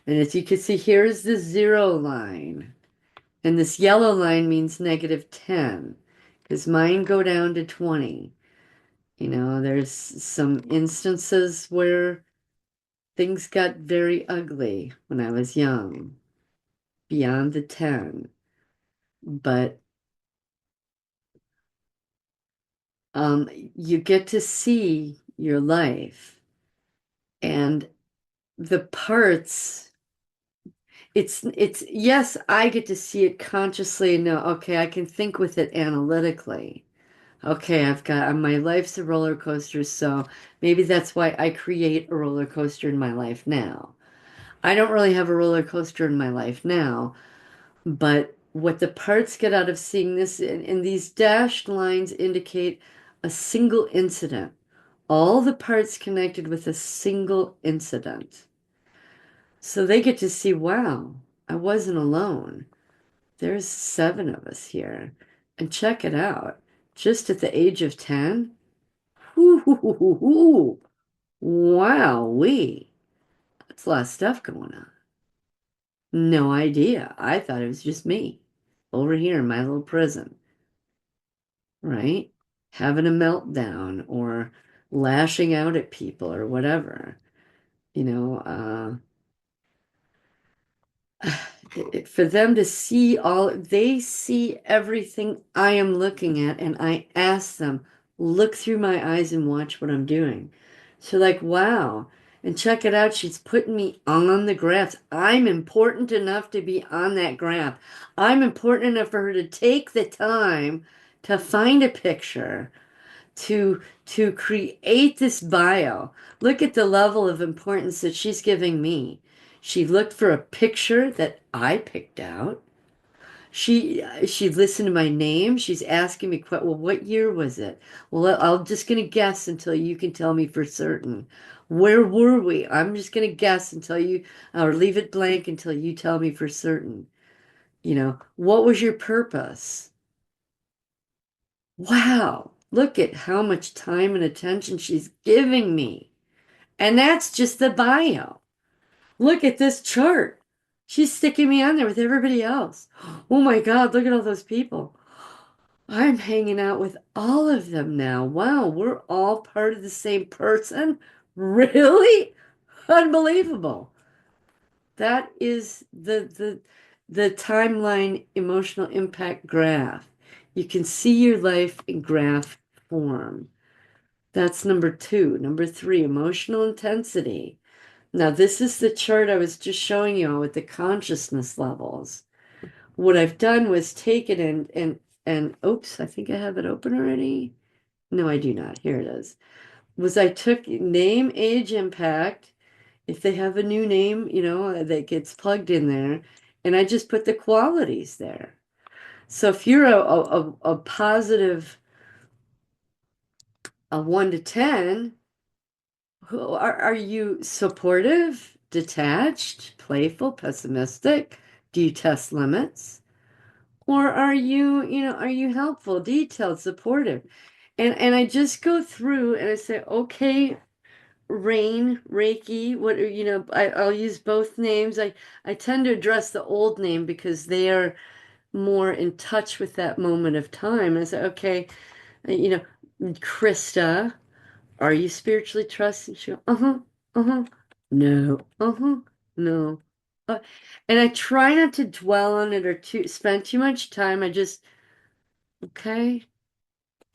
And as you can see, here's the 0 line. And this yellow line means -10 because mine go down to 20. There's some instances where things got very ugly when I was young, beyond the 10. But you get to see your life and the parts. It's yes, I get to see it consciously and know, okay, I can think with it analytically. Okay, my life's a roller coaster, so maybe that's why I create a roller coaster in my life now. I don't really have a roller coaster in my life now, but what the parts get out of seeing this, and these dashed lines indicate a single incident. All the parts connected with a single incident. So they get to see, wow, I wasn't alone. There's 7 of us here. And check it out. Just at the age of 10, whoo, wow, that's a lot of stuff going on. No idea. I thought it was just me over here in my little prison, right? Having a meltdown or lashing out at people or whatever. You know, for them to see they see everything I am looking at, and I ask them, look through my eyes and watch what I'm doing. So, like, wow. And check it out, she's putting me on the graph. I'm important enough to be on that graph. I'm important enough for her to take the time to find a picture to create this bio. Look at the level of importance that she's giving me. She looked for a picture that I picked out. She listened to my name. She's asking me, well, what year was it? Well, I'm just gonna guess until you can tell me for certain. Where were we? I'm just gonna guess until you, or leave it blank until you tell me for certain. What was your purpose? Wow, look at how much time and attention she's giving me. And that's just the bio. Look at this chart. She's sticking me on there with everybody else. Oh my God, look at all those people. I'm hanging out with all of them now. Wow, we're all part of the same person? Really? Unbelievable. That is the timeline emotional impact graph. You can see your life in graph form. That's number 2. Number 3, emotional intensity. Now, this is the chart I was just showing you with the consciousness levels. What I've done was take it and oops, I think I have it open already. No, I do not. Here it is. I took name, age, impact. If they have a new name, that gets plugged in there, and I just put the qualities there. So if you're a positive, a 1 to 10, are you supportive, detached, playful, pessimistic? Do you test limits? Or are you helpful, detailed, supportive? And I just go through and I say, okay, Rain, Reiki, I'll use both names. I tend to address the old name because they are more in touch with that moment of time. And I say, okay, you know, Krista, are you spiritually trusting? She go, uh-huh, uh-huh. No, uh-huh, no. Uh, and I try not to dwell on it or spend too much time. I just, okay,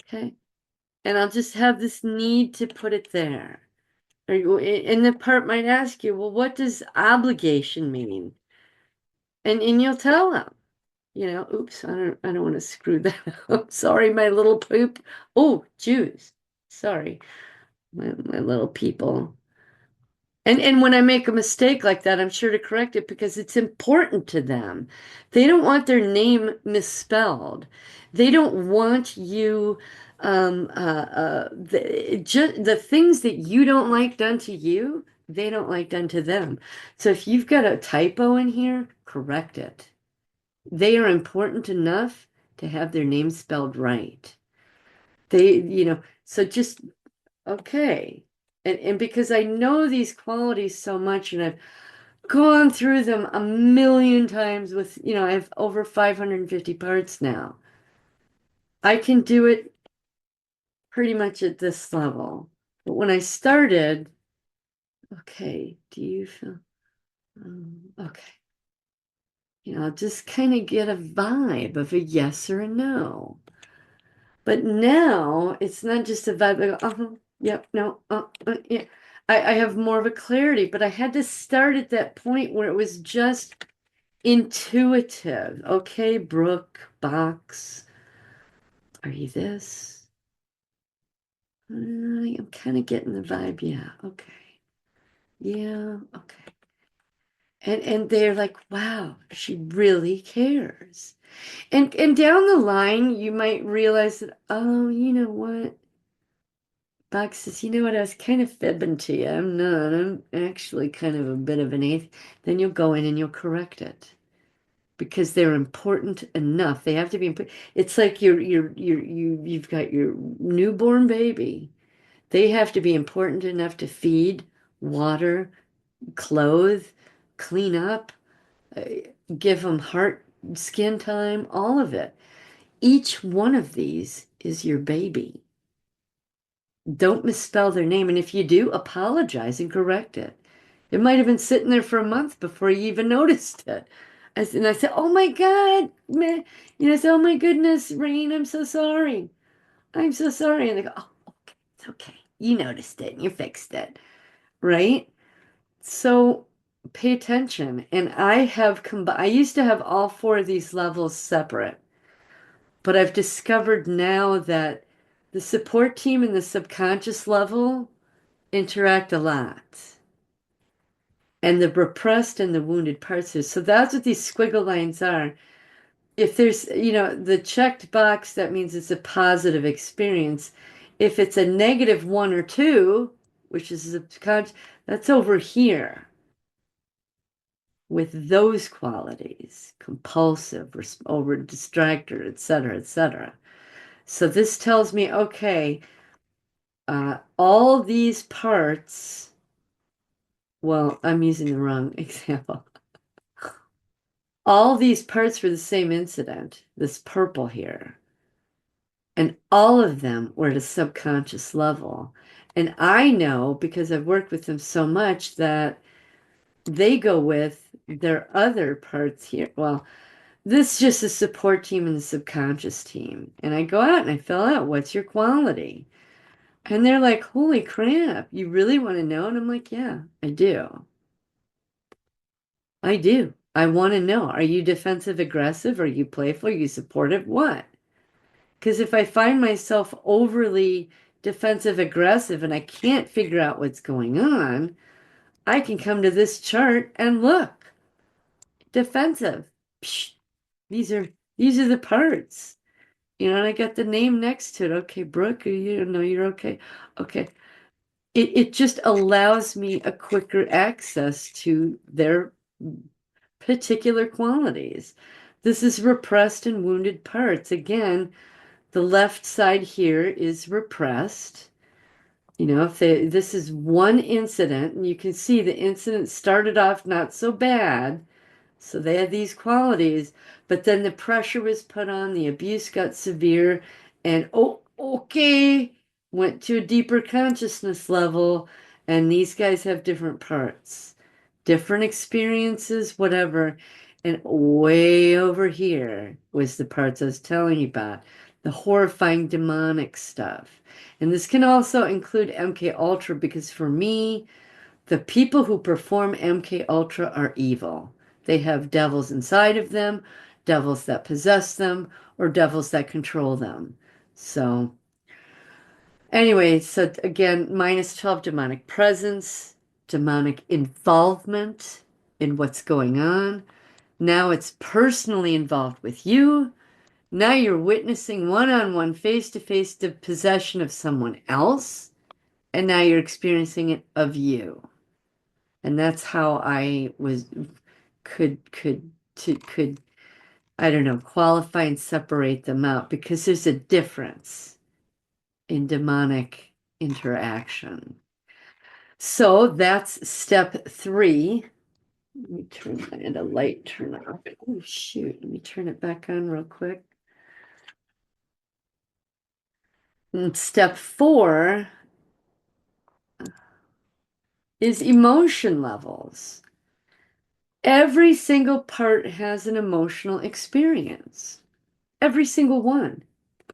okay. And I'll just have this need to put it there. And the part might ask you, well, what does obligation mean? And you'll tell them, oops, I don't want to screw that up. Sorry, my little poop. Oh, Jews. Sorry, my little people. And when I make a mistake like that, I'm sure to correct it because it's important to them. They don't want their name misspelled. They don't want you the things that you don't like done to you, they don't like done to them. So if you've got a typo in here, correct it. They are important enough to have their name spelled right. So just okay. And because I know these qualities so much and I've gone through them a million times with, I have over 550 parts now. I can do it pretty much at this level. But when I started, okay, do you feel, okay, just kind of get a vibe of a yes or a no. But now it's not just a vibe. I go, yep, no, yeah. I have more of a clarity, but I had to start at that point where it was just intuitive. Okay, Brooke, box, are you this? I'm kind of getting the vibe. Yeah, okay. Yeah, okay. And they're like, wow, she really cares. And down the line, you might realize that, oh, you know what? Box says, you know what, I was kind of fibbing to you. I'm not. I'm actually kind of a bit of an eighth. Then you'll go in and you'll correct it because they're important enough. They have to be important. It's like you've got your newborn baby. They have to be important enough to feed, water, clothe, clean up, uh, give them heart, skin time, all of it. Each one of these is your baby. Don't misspell their name. And if you do, apologize and correct it. It might have been sitting there for a month before you even noticed it. And I said, oh my God, man. I said, oh my goodness, Rain, I'm so sorry. I'm so sorry. And they go, oh, okay, it's okay. You noticed it and you fixed it. Right? So pay attention. And I used to have all four of these levels separate, but I've discovered now that the support team and the subconscious level interact a lot. And the repressed and the wounded parts is. So that's what these squiggle lines are. If there's, the checked box, that means it's a positive experience. If it's a negative one or two, which is subconscious, that's over here with those qualities, compulsive, over distractor, etc., etc. So this tells me, okay, all these parts, well, I'm using the wrong example. All these parts were the same incident, this purple here, and all of them were at a subconscious level. And I know because I've worked with them so much that they go with their other parts here. Well, this is just a support team and the subconscious team. And I go out and I fill out, what's your quality? And they're like, holy crap, you really want to know? And I'm like, yeah, I do. I do. I want to know. Are you defensive aggressive? Are you playful? Are you supportive? What? Because if I find myself overly defensive aggressive and I can't figure out what's going on, I can come to this chart and look, defensive. Psh, these are these are the parts. And I got the name next to it. Okay, Brooke, you know you're okay. Okay. It just allows me a quicker access to their particular qualities. This is repressed and wounded parts. Again, the left side here is repressed. If this is one incident, and you can see the incident started off not so bad, so they had these qualities, but then the pressure was put on, the abuse got severe, and oh, okay, went to a deeper consciousness level, and these guys have different parts, different experiences, whatever. And way over here was the parts I was telling you about, the horrifying demonic stuff. And this can also include MK Ultra because for me, the people who perform MK Ultra are evil. They have devils inside of them, devils that possess them, or devils that control them. So, anyway, so again, -12 demonic presence. demonic involvement in what's going on. Now it's personally involved with you. Now you're witnessing one-on-one, face-to-face the possession of someone else, and now you're experiencing it of you. And that's how I was could I don't know, qualify and separate them out because there's a difference in demonic interaction. So that's step 3. Let me turn the light turn off. Oh shoot, let me turn it back on real quick. And step 4 is emotion levels. Every single part has an emotional experience. Every single one.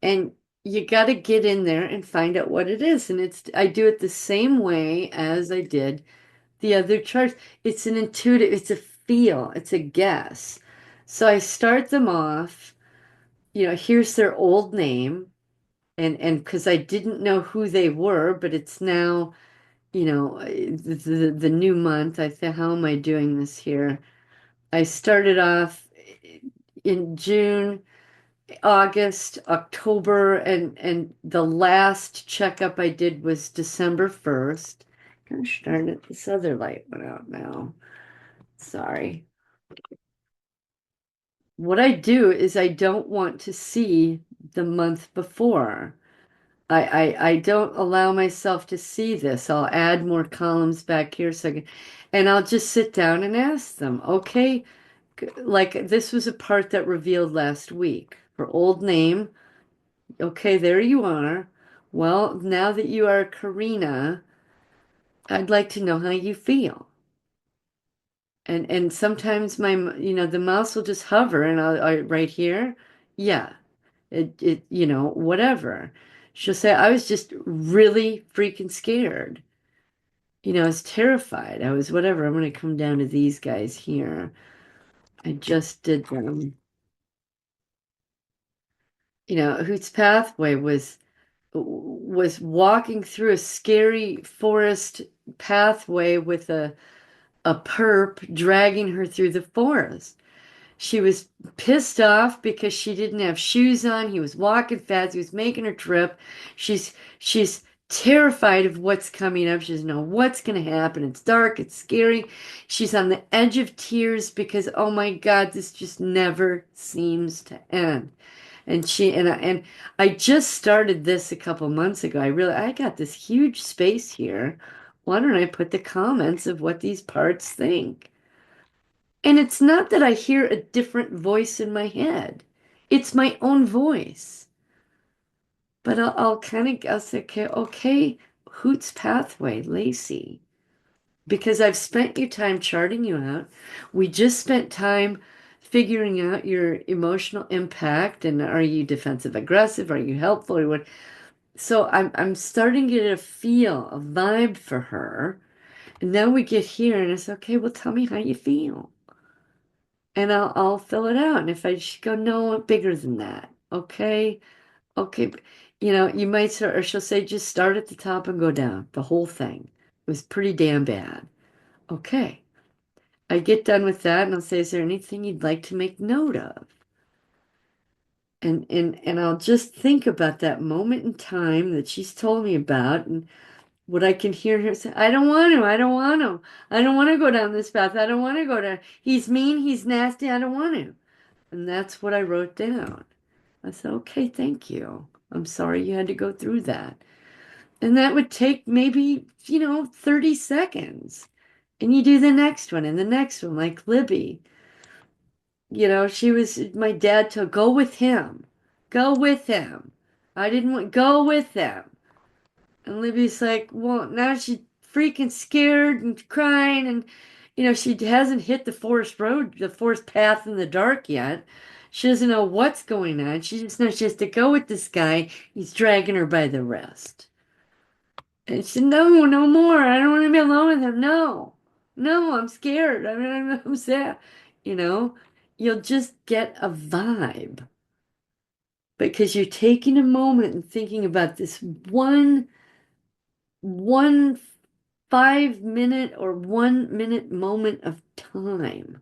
And you got to get in there and find out what it is. And I do it the same way as I did the other charts. It's an intuitive, it's a feel, it's a guess. So I start them off, here's their old name. And because I didn't know who they were, but it's now, the new month. I think, how am I doing this here? I started off in June, August, October, and the last checkup I did was December 1st. Gosh darn it, this other light went out now. Sorry. What I do is I don't want to see the month before. I don't allow myself to see this. I'll add more columns back here and I'll just sit down and ask them, okay, like this was a part that revealed last week. Her old name, okay, there you are. Well, now that you are Karina, I'd like to know how you feel. And sometimes the mouse will just hover and right here, yeah, whatever. She'll say, I was just really freaking scared. I was terrified. I was whatever. I'm going to come down to these guys here. I just did them. Hoot's pathway was walking through a scary forest pathway with a perp dragging her through the forest. She was pissed off because she didn't have shoes on. He was walking fast. He was making her trip. She's terrified of what's coming up. She doesn't know what's going to happen. It's dark. It's scary. She's on the edge of tears because, oh my God, this just never seems to end. And I just started this a couple months ago. I got this huge space here. Why don't I put the comments of what these parts think? And it's not that I hear a different voice in my head. It's my own voice. But I'll say, okay, Hoot's pathway, Lacey. Because I've spent your time charting you out. We just spent time figuring out your emotional impact and are you defensive aggressive? Are you helpful or what? So I'm starting to get a feel, a vibe for her. And now we get here and it's okay, well tell me how you feel. And I'll fill it out. And if I just go, no, bigger than that. Okay. Okay. You might start, or she'll say, just start at the top and go down. The whole thing. It was pretty damn bad. Okay. I get done with that and I'll say, is there anything you'd like to make note of? And I'll just think about that moment in time that she's told me about and what I can hear her say, I don't want to, I don't want to. I don't want to go down this path. I don't want to go down. He's mean, he's nasty, I don't want to. And that's what I wrote down. I said, okay, thank you. I'm sorry you had to go through that. And that would take maybe, 30 seconds. And you do the next one and the next one, like Libby. She was my dad to go with him. Go with him. I didn't want go with him. And Libby's like, well, now she's freaking scared and crying and she hasn't hit the forest road, the forest path in the dark yet. She doesn't know what's going on. She just knows she has to go with this guy. He's dragging her by the wrist. And she said, no, no more. I don't want to be alone with him. No, no, I'm scared. I mean, I'm sad. You know, you'll just get a vibe because you're taking a moment and thinking about this one 5 minute or 1 minute moment of time,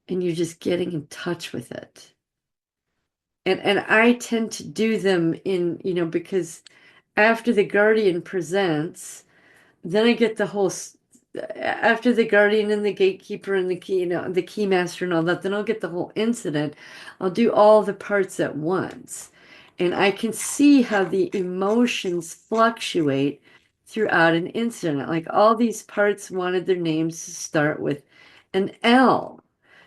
and you're just getting in touch with it. And I tend to do them in, because after the Guardian presents, then I get the after the Guardian and the Gatekeeper and the key, the Keymaster and all that, then I'll get the whole incident. I'll do all the parts at once. And I can see how the emotions fluctuate throughout an incident. Like all these parts wanted their names to start with an L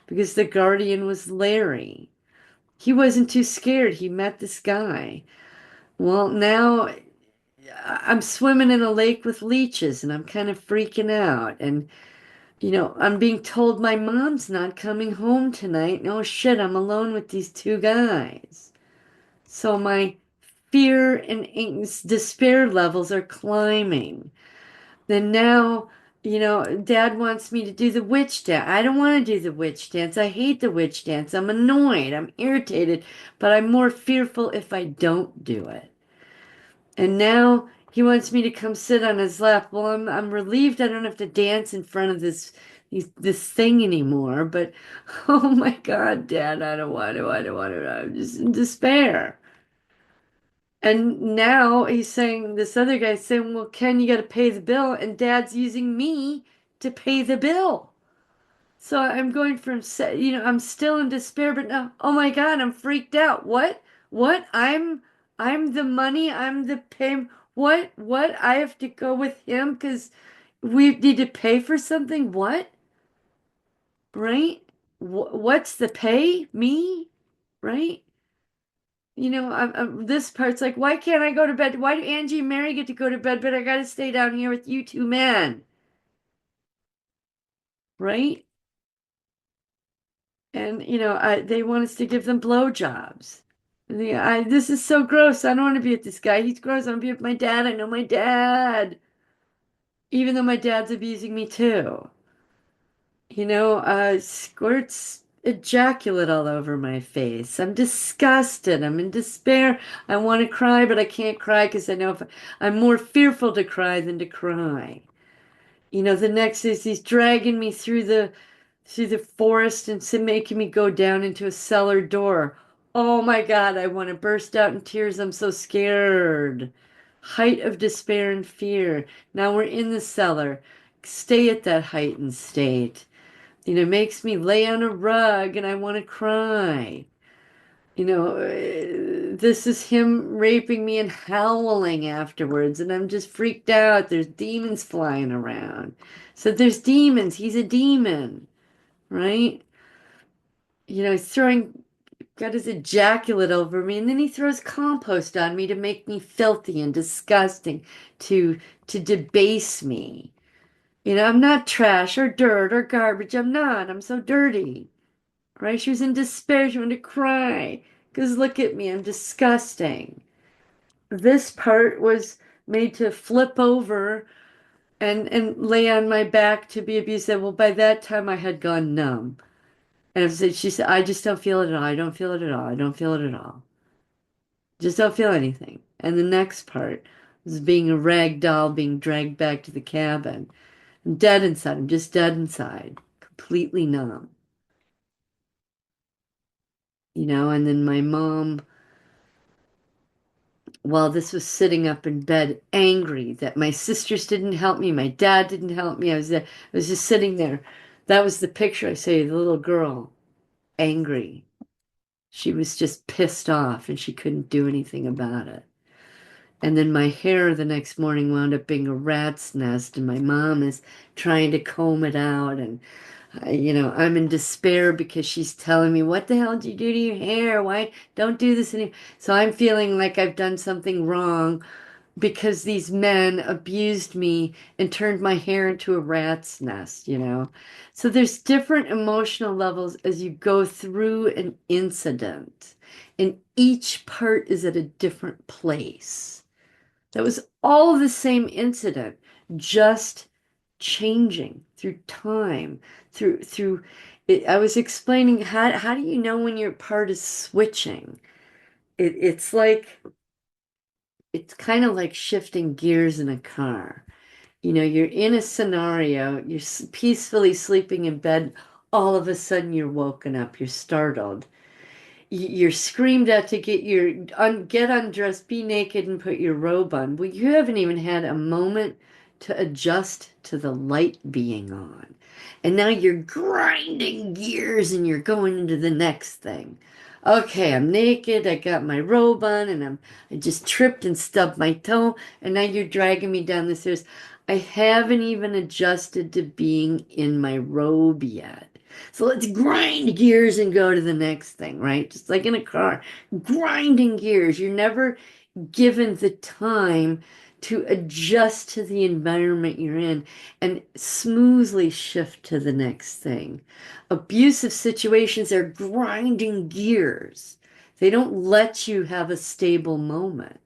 because the Guardian was Larry. He wasn't too scared. He met this guy. Well, now I'm swimming in a lake with leeches and I'm kind of freaking out. And, I'm being told my mom's not coming home tonight. No shit, I'm alone with these two guys. So my fear and despair levels are climbing. Then now, Dad wants me to do the witch dance. I don't want to do the witch dance. I hate the witch dance. I'm annoyed. I'm irritated, but I'm more fearful if I don't do it. And now he wants me to come sit on his lap. Well, I'm relieved I don't have to dance in front of this thing anymore. But oh my God, Dad, I don't want to. I don't want to. I'm just in despair. And now he's saying, this other guy's saying, well, Ken, you got to pay the bill. And Dad's using me to pay the bill. So I'm going from, I'm still in despair, but now, oh my God, I'm freaked out. What? What? I'm the money. I'm the pay. What? I have to go with him because we need to pay for something? What? Right? What's the pay? Me? Right? This part's like, why can't I go to bed? Why do Angie and Mary get to go to bed, but I got to stay down here with you two men? Right? And, they want us to give them blowjobs. This is so gross. I don't want to be with this guy. He's gross. I want to be with my dad. I know my dad. Even though my dad's abusing me too. Squirts ejaculate all over my face. I'm disgusted. I'm in despair. I want to cry, but I can't cry because I know if I'm more fearful to cry than to cry. The next is he's dragging me through the forest and making me go down into a cellar door. Oh my God, I want to burst out in tears. I'm so scared. Height of despair and fear. Now we're in the cellar. Stay at that heightened state. Makes me lay on a rug and I want to cry. This is him raping me and howling afterwards, and I'm just freaked out. There's demons flying around. So there's demons. He's a demon, right? He's got his ejaculate over me, and then he throws compost on me to make me filthy and disgusting, to to debase me. I'm not trash or dirt or garbage. I'm not. I'm so dirty. Right? She was in despair. She wanted to cry. Because look at me, I'm disgusting. This part was made to flip over and lay on my back to be abused. Well, by that time I had gone numb. And she said, I just don't feel it at all. I don't feel it at all. I don't feel it at all. Just don't feel anything. And the next part was being a rag doll being dragged back to the cabin. I'm dead inside. I'm just dead inside. Completely numb. And then my mom, while this was sitting up in bed, angry that my sisters didn't help me, my dad didn't help me. I was just sitting there. That was the picture I say, the little girl, angry. She was just pissed off and she couldn't do anything about it. And then my hair the next morning wound up being a rat's nest, and my mom is trying to comb it out. And, I'm in despair because she's telling me, what the hell did you do to your hair? Why don't do this anymore? So I'm feeling like I've done something wrong because these men abused me and turned my hair into a rat's nest. So there's different emotional levels as you go through an incident, and each part is at a different place. That was all the same incident, just changing through time, through it. I was explaining how do you know when your part is switching? It's kind of like shifting gears in a car. You're in a scenario, you're peacefully sleeping in bed, all of a sudden you're woken up, you're startled. You're screamed at to get undressed, be naked, and put your robe on. Well, you haven't even had a moment to adjust to the light being on. And now you're grinding gears and you're going into the next thing. Okay, I'm naked, I got my robe on, and I just tripped and stubbed my toe, and now you're dragging me down the stairs. I haven't even adjusted to being in my robe yet. So let's grind gears and go to the next thing, right? Just like in a car, grinding gears. You're never given the time to adjust to the environment you're in and smoothly shift to the next thing. Abusive situations are grinding gears. They don't let you have a stable moment,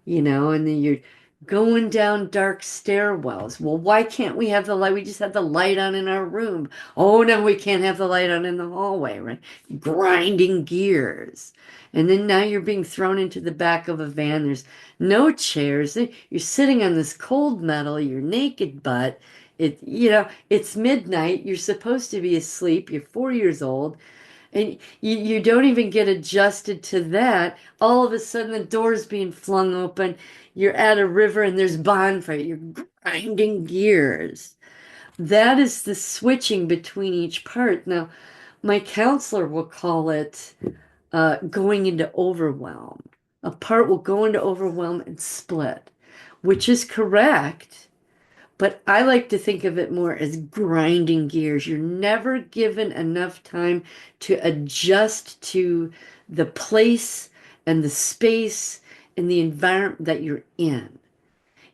and then you're going down dark stairwells. Well, why can't we have the light? We just had the light on in our room. Oh, no, we can't have the light on in the hallway, right? Grinding gears. And then now you're being thrown into the back of a van. There's no chairs. You're sitting on this cold metal, your naked butt. It's midnight. You're supposed to be asleep. You're 4 years old. And you don't even get adjusted to that. All of a sudden, the door's being flung open. You're at a river and there's bonfire. You're grinding gears. That is the switching between each part. Now, my counselor will call it going into overwhelm. A part will go into overwhelm and split, which is correct. But I like to think of it more as grinding gears. You're never given enough time to adjust to the place and the space and the environment that you're in.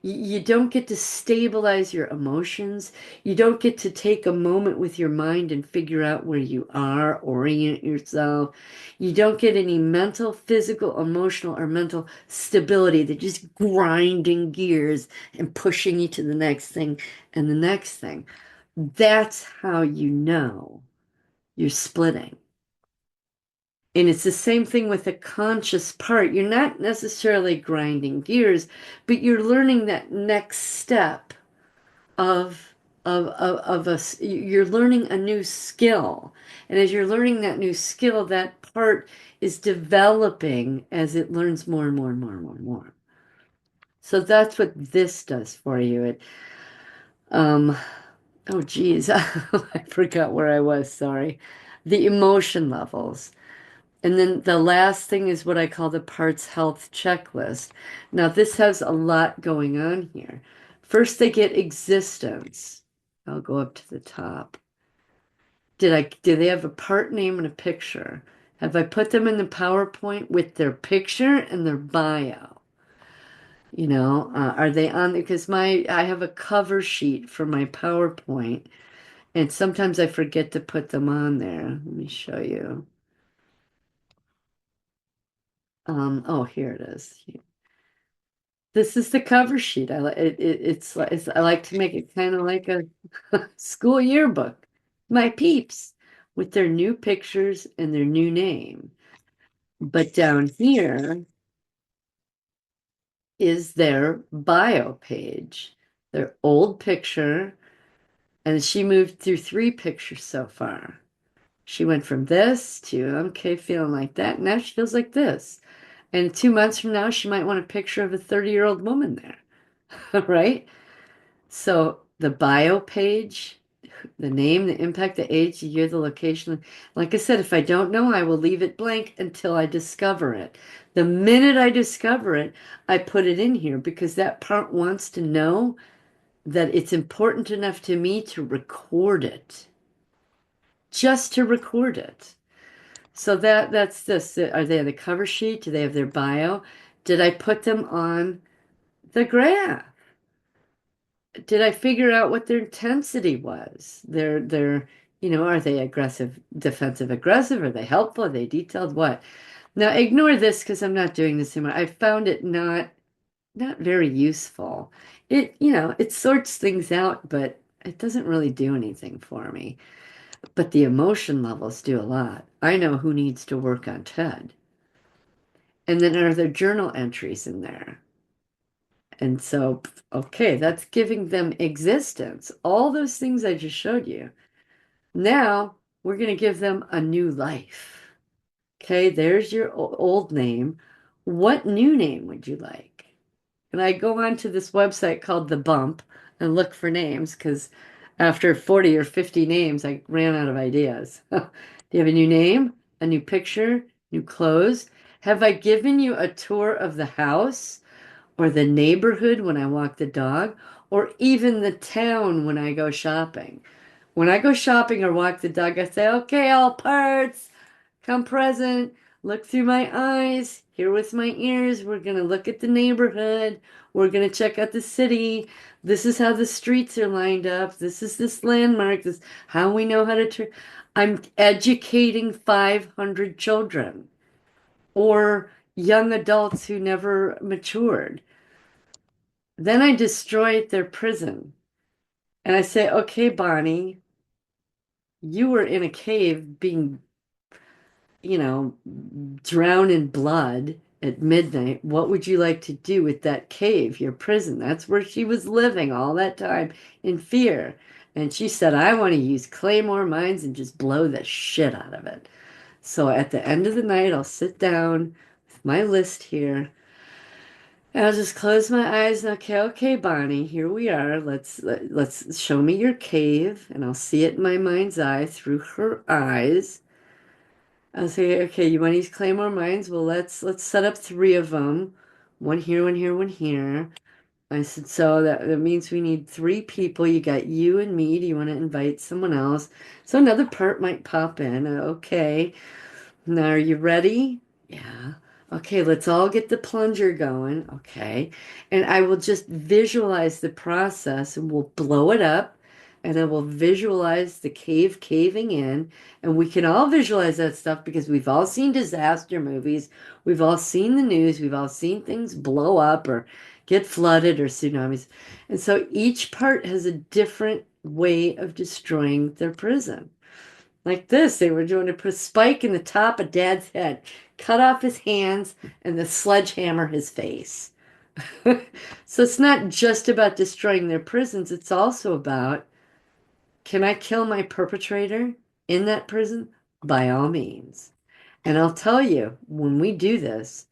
You don't get to stabilize your emotions. You don't get to take a moment with your mind and figure out where you are, orient yourself. You don't get any mental, physical, emotional, or mental stability. They're just grinding gears and pushing you to the next thing and the next thing. That's how you know you're splitting. And it's the same thing with a conscious part. You're not necessarily grinding gears, but you're learning that next step of you're learning a new skill. And as you're learning that new skill, that part is developing as it learns more and more and more and more and more. So that's what this does for you. Um, oh geez, I forgot where I was, sorry. The emotion levels. And then the last thing is what I call the parts health checklist. Now, this has a lot going on here. First, they get existence. I'll go up to the top. Did they have a part name and a picture? Have I put them in the PowerPoint with their picture and their bio? Are they on? Because I have a cover sheet for my PowerPoint, and sometimes I forget to put them on there. Let me show you. Oh, here it is. This is the cover sheet. I like I like to make it kind of like a school yearbook. My peeps with their new pictures and their new name. But down here is their bio page, their old picture, and she moved through 3 pictures so far. She went from this to okay, feeling like that. Now she feels like this. And 2 months from now, she might want a picture of a 30-year-old woman there, right? So the bio page, the name, the impact, the age, the year, the location. Like I said, if I don't know, I will leave it blank until I discover it. The minute I discover it, I put it in here because that part wants to know that it's important enough to me to record it, just to record it. So that's this. Are they on the cover sheet? Do they have their bio? Did I put them on the graph? Did I figure out what their intensity was? Are they aggressive, defensive, aggressive? Are they helpful? Are they detailed? What? Now ignore this because I'm not doing this anymore. I found it not very useful. It sorts things out, but it doesn't really do anything for me. But the emotion levels do a lot. I know who needs to work on TED. And then are there journal entries in there? And so, okay, that's giving them existence. All those things I just showed you. Now we're going to give them a new life. Okay, there's your old name. What new name would you like? And I go onto this website called The Bump and look for names because after 40 or 50 names, I ran out of ideas. Do you have a new name, a new picture, new clothes? Have I given you a tour of the house or the neighborhood when I walk the dog or even the town when I go shopping? When I go shopping or walk the dog, I say, okay, all parts. Come present, look through my eyes, hear with my ears. We're going to look at the neighborhood. We're going to check out the city. This is how the streets are lined up. This is this landmark. This how we know how to. I'm educating 500 children or young adults who never matured. Then I destroy their prison. And I say, okay, Bonnie, you were in a cave being drown in blood at midnight, what would you like to do with that cave, your prison? That's where she was living all that time in fear. And she said, I want to use claymore mines and just blow the shit out of it. So at the end of the night, I'll sit down with my list here. And I'll just close my eyes and okay, Bonnie, here we are. Let's show me your cave, and I'll see it in my mind's eye through her eyes. I'll say, okay, you want to use Claymore mines? Well, let's set up three of them. One here, one here, one here. I said, so that means we need three people. You got you and me. Do you want to invite someone else? So another part might pop in. Okay. Now, are you ready? Yeah. Okay, let's all get the plunger going. Okay. And I will just visualize the process and we'll blow it up and then we'll visualize the cave caving in. And we can all visualize that stuff because we've all seen disaster movies. We've all seen the news. We've all seen things blow up or get flooded or tsunamis. And so each part has a different way of destroying their prison. Like this, they were doing to put a spike in the top of Dad's head, cut off his hands, and the sledgehammer his face. So it's not just about destroying their prisons, it's also about can I kill my perpetrator in that prison? By all means. And I'll tell you, when we do this,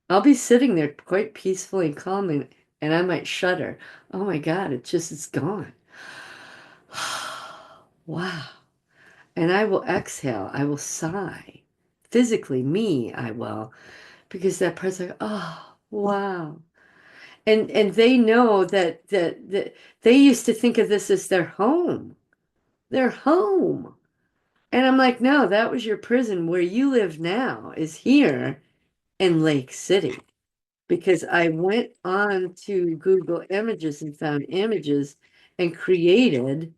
I'll be sitting there quite peacefully and calmly, and I might shudder. Oh my God, it's gone. Wow. And I will exhale. I will sigh. Physically, me, I will. Because that person's like, oh, wow. And they know that they used to think of this as their home. Their home. And I'm like, no, that was your prison. Where you live now is here in Lake City. Because I went on to Google Images and found images and created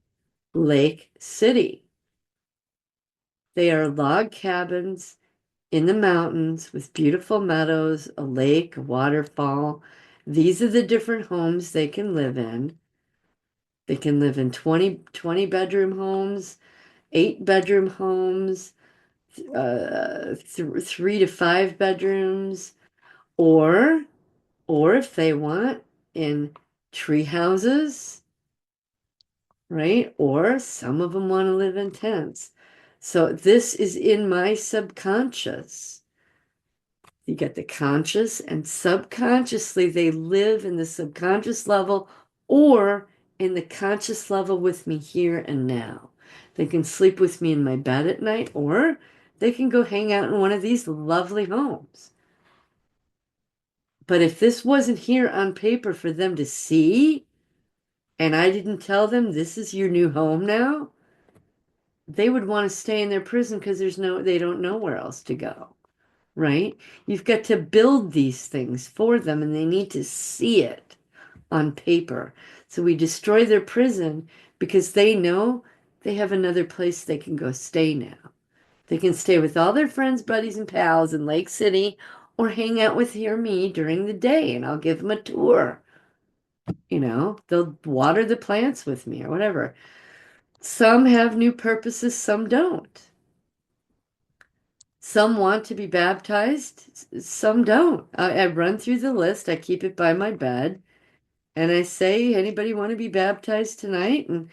Lake City. They are log cabins in the mountains with beautiful meadows, a lake, a waterfall. These are the different homes they can live in. They can live in 20 bedroom homes, 8 bedroom homes, 3 to 5 bedrooms, or or if they want in tree houses, right? Or some of them want to live in tents. So this is in my subconscious. You get the conscious and subconsciously, they live in the subconscious level or in the conscious level with me here and now. They can sleep with me in my bed at night, or they can go hang out in one of these lovely homes. But if this wasn't here on paper for them to see, and I didn't tell them this is your new home now, they would want to stay in their prison because they don't know where else to go. Right? You've got to build these things for them and they need to see it on paper. So we destroy their prison because they know they have another place they can go stay now. They can stay with all their friends, buddies, and pals in Lake City or hang out with you or me during the day and I'll give them a tour. They'll water the plants with me or whatever. Some have new purposes, some don't. Some want to be baptized, some don't. I run through the list, I keep it by my bed, and I say, anybody want to be baptized tonight? And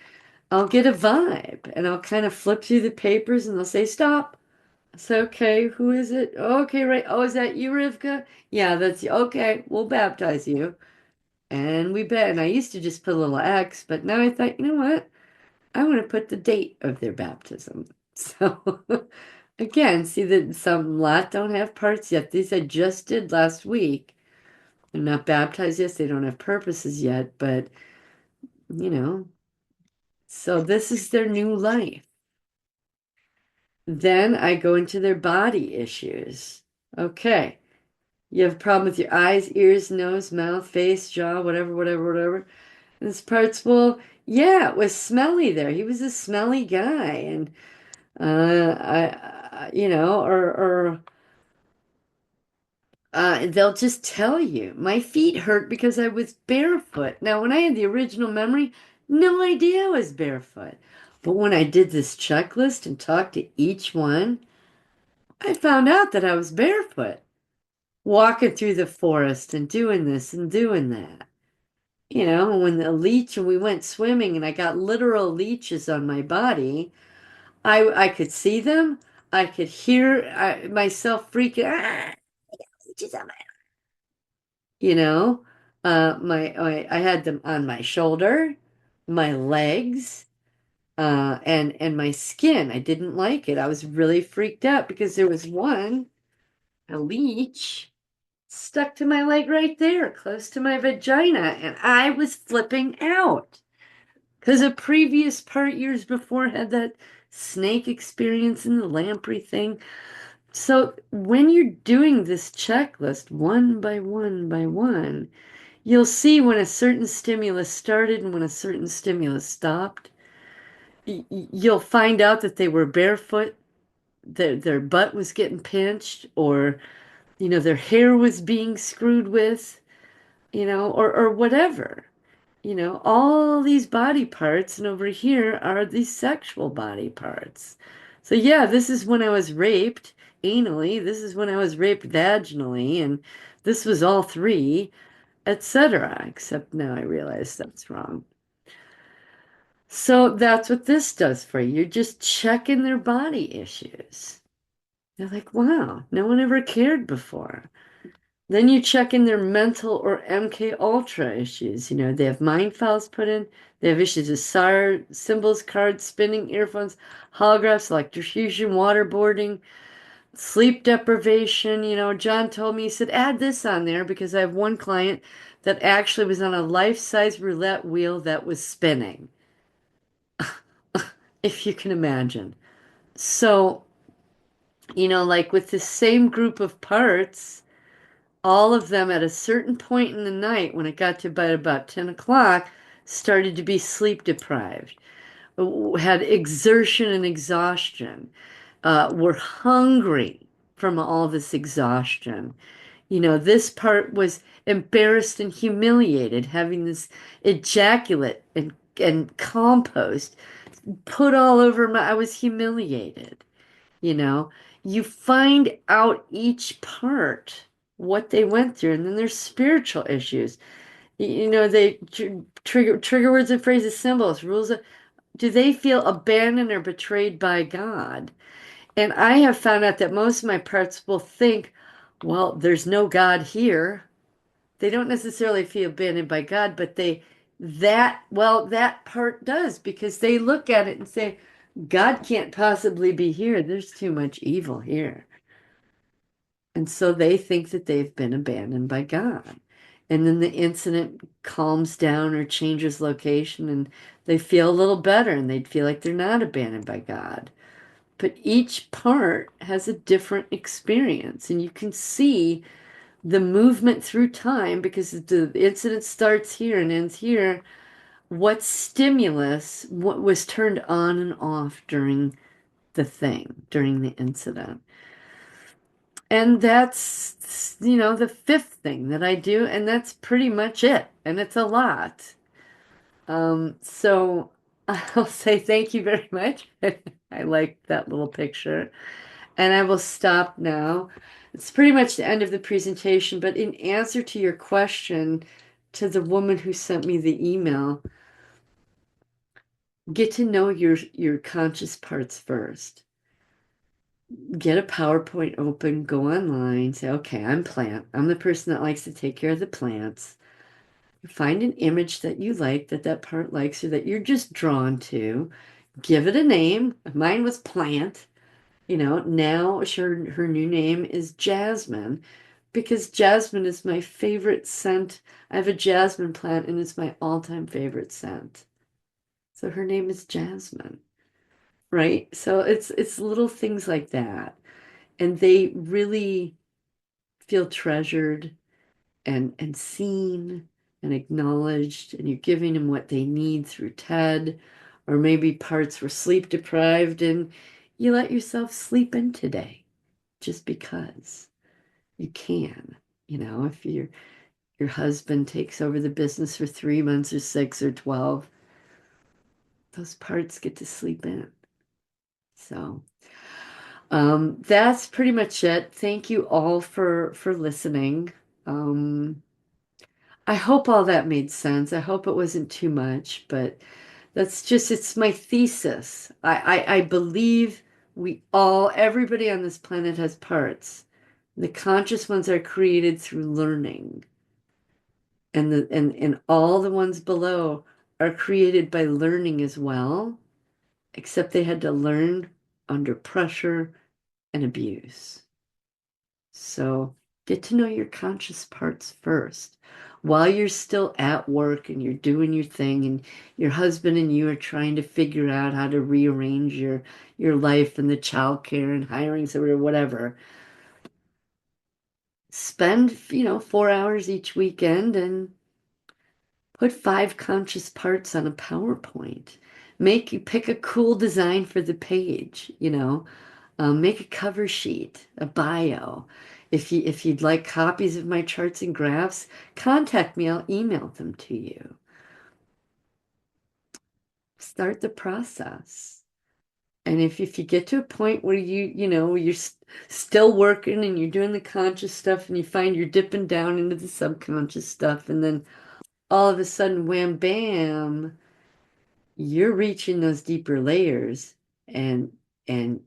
I'll get a vibe, and I'll kind of flip through the papers, and they'll say, stop. I say, okay, who is it? Okay, right. Oh, is that you, Rivka? Yeah, that's you. Okay, we'll baptize you. And we bet. And I used to just put a little X, but now I thought, you know what? I want to put the date of their baptism. So again, see that some lot don't have parts yet. These I just did last week. They're not baptized yet. They don't have purposes yet, but you know, so this is their new life. Then I go into their body issues. Okay. You have a problem with your eyes, ears, nose, mouth, face, jaw, whatever, whatever, whatever. And this part's, well, yeah, it was smelly there. He was a smelly guy. And they'll just tell you, my feet hurt because I was barefoot. Now, when I had the original memory, no idea I was barefoot. But when I did this checklist and talked to each one, I found out that I was barefoot, walking through the forest and doing this and doing that. You know, when the leech and we went swimming and I got literal leeches on my body, I could see them. I could hear myself freaking, leeches on my, you know, I had them on my shoulder, my legs, and my skin. I didn't like it. I was really freaked out because there was one, a leech, stuck to my leg right there, close to my vagina, and I was flipping out. Because a previous part years before had that snake experience in the lamprey thing. So when you're doing this checklist one by one, you'll see when a certain stimulus started and when a certain stimulus stopped. You'll find out that they were barefoot, their butt was getting pinched, or their hair was being screwed with, or whatever. All these body parts, and over here are these sexual body parts. So, yeah, this is when I was raped anally, this is when I was raped vaginally, and this was all three, etc. Except now I realize that's wrong. So, that's what this does for you. You're just checking their body issues. They're like, wow, no one ever cared before. Then you check in their mental or MK Ultra issues. They have mind files put in. They have issues with SAR, symbols, cards, spinning, earphones, holographs, electrocution, waterboarding, sleep deprivation. John told me, he said, add this on there because I have one client that actually was on a life-size roulette wheel that was spinning, if you can imagine. So, like with the same group of parts, all of them at a certain point in the night, when it got to about 10 o'clock, started to be sleep deprived, had exertion and exhaustion, were hungry from all this exhaustion. This part was embarrassed and humiliated, having this ejaculate and compost put all over I was humiliated. you know you find out each part what they went through, and then there's spiritual issues. They trigger words and phrases, symbols, rules of, do they feel abandoned or betrayed by God? And I have found out that most of my parts will think, well, there's no God here. They don't necessarily feel abandoned by God, but that part does, because they look at it and say, God can't possibly be here. There's too much evil here. And so they think that they've been abandoned by God. And then the incident calms down or changes location, and they feel a little better and they'd feel like they're not abandoned by God. But each part has a different experience, and you can see the movement through time because the incident starts here and ends here. What stimulus, what was turned on and off during the incident. And that's, the fifth thing that I do, and that's pretty much it. And it's a lot. So I'll say thank you very much. I like that little picture. And I will stop now. It's pretty much the end of the presentation, but in answer to your question to the woman who sent me the email, get to know your conscious parts first. Get a PowerPoint open, go online, say, okay, I'm plant. I'm the person that likes to take care of the plants. Find an image that you like, that that part likes, or that you're just drawn to. Give it a name. Mine was plant. You know, now her new name is Jasmine because jasmine is my favorite scent. I have a jasmine plant and it's my all-time favorite scent. So her name is Jasmine, right? So it's little things like that. And they really feel treasured and seen and acknowledged, and you're giving them what they need through TED, or maybe parts were sleep deprived and you let yourself sleep in today just because you can. You know, if your husband takes over the business for 3 months or 6 or 12, those parts get to sleep in. So that's pretty much it. Thank you all for listening. Um, I hope all that made sense. I hope it wasn't too much, but that's just, it's my thesis. I believe everybody on this planet has parts. The conscious ones are created through learning. And all the ones below are created by learning as well, except they had to learn under pressure and abuse. So get to know your conscious parts first. While you're still at work and you're doing your thing and your husband and you are trying to figure out how to rearrange your life and the childcare and hiring somebody or whatever, spend, 4 hours each weekend and put 5 conscious parts on a PowerPoint. You pick a cool design for the page, make a cover sheet, a bio. If you'd like copies of my charts and graphs, contact me. I'll email them to you. Start the process. And if you get to a point where you're still working and you're doing the conscious stuff and you find you're dipping down into the subconscious stuff and then all of a sudden, wham, bam, you're reaching those deeper layers and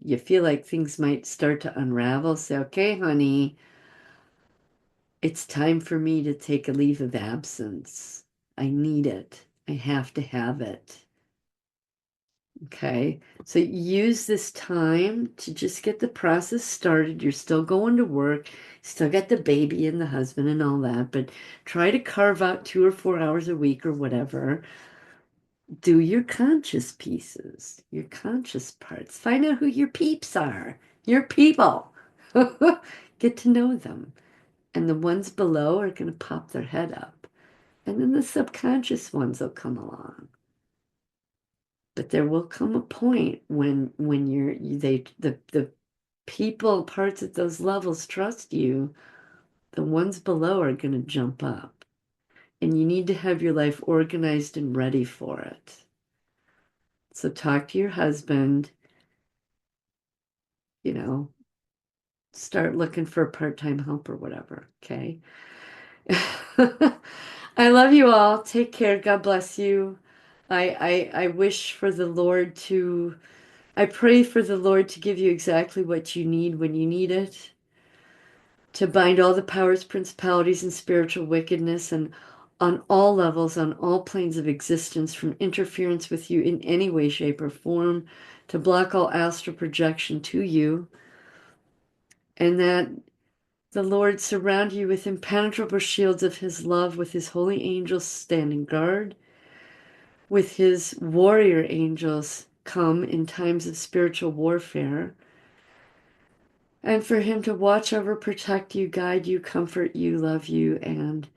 you feel like things might start to unravel. Say, okay, honey, it's time for me to take a leave of absence. I need it. I have to have it. Okay. So use this time to just get the process started. You're still going to work, still got the baby and the husband and all that, but try to carve out 2 or 4 hours a week or whatever. Do your conscious pieces, your conscious parts. Find out who your peeps are, your people. Get to know them. And the ones below are going to pop their head up. And then the subconscious ones will come along. But there will come a point when the people parts at those levels trust you, the ones below are going to jump up. And you need to have your life organized and ready for it. So talk to your husband, you know, start looking for a part-time help or whatever, okay? I love you all. Take care. God bless you. I wish for the Lord to, I pray for the Lord to give you exactly what you need when you need it, to bind all the powers, principalities, and spiritual wickedness, and on all levels, on all planes of existence, from interference with you in any way, shape, or form, to block all astral projection to you, and that the Lord surround you with impenetrable shields of his love, with his holy angels standing guard, with his warrior angels come in times of spiritual warfare, and for him to watch over, protect you, guide you, comfort you, love you, and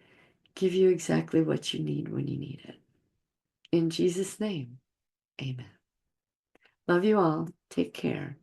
give you exactly what you need when you need it. In Jesus' name, amen. Love you all. Take care.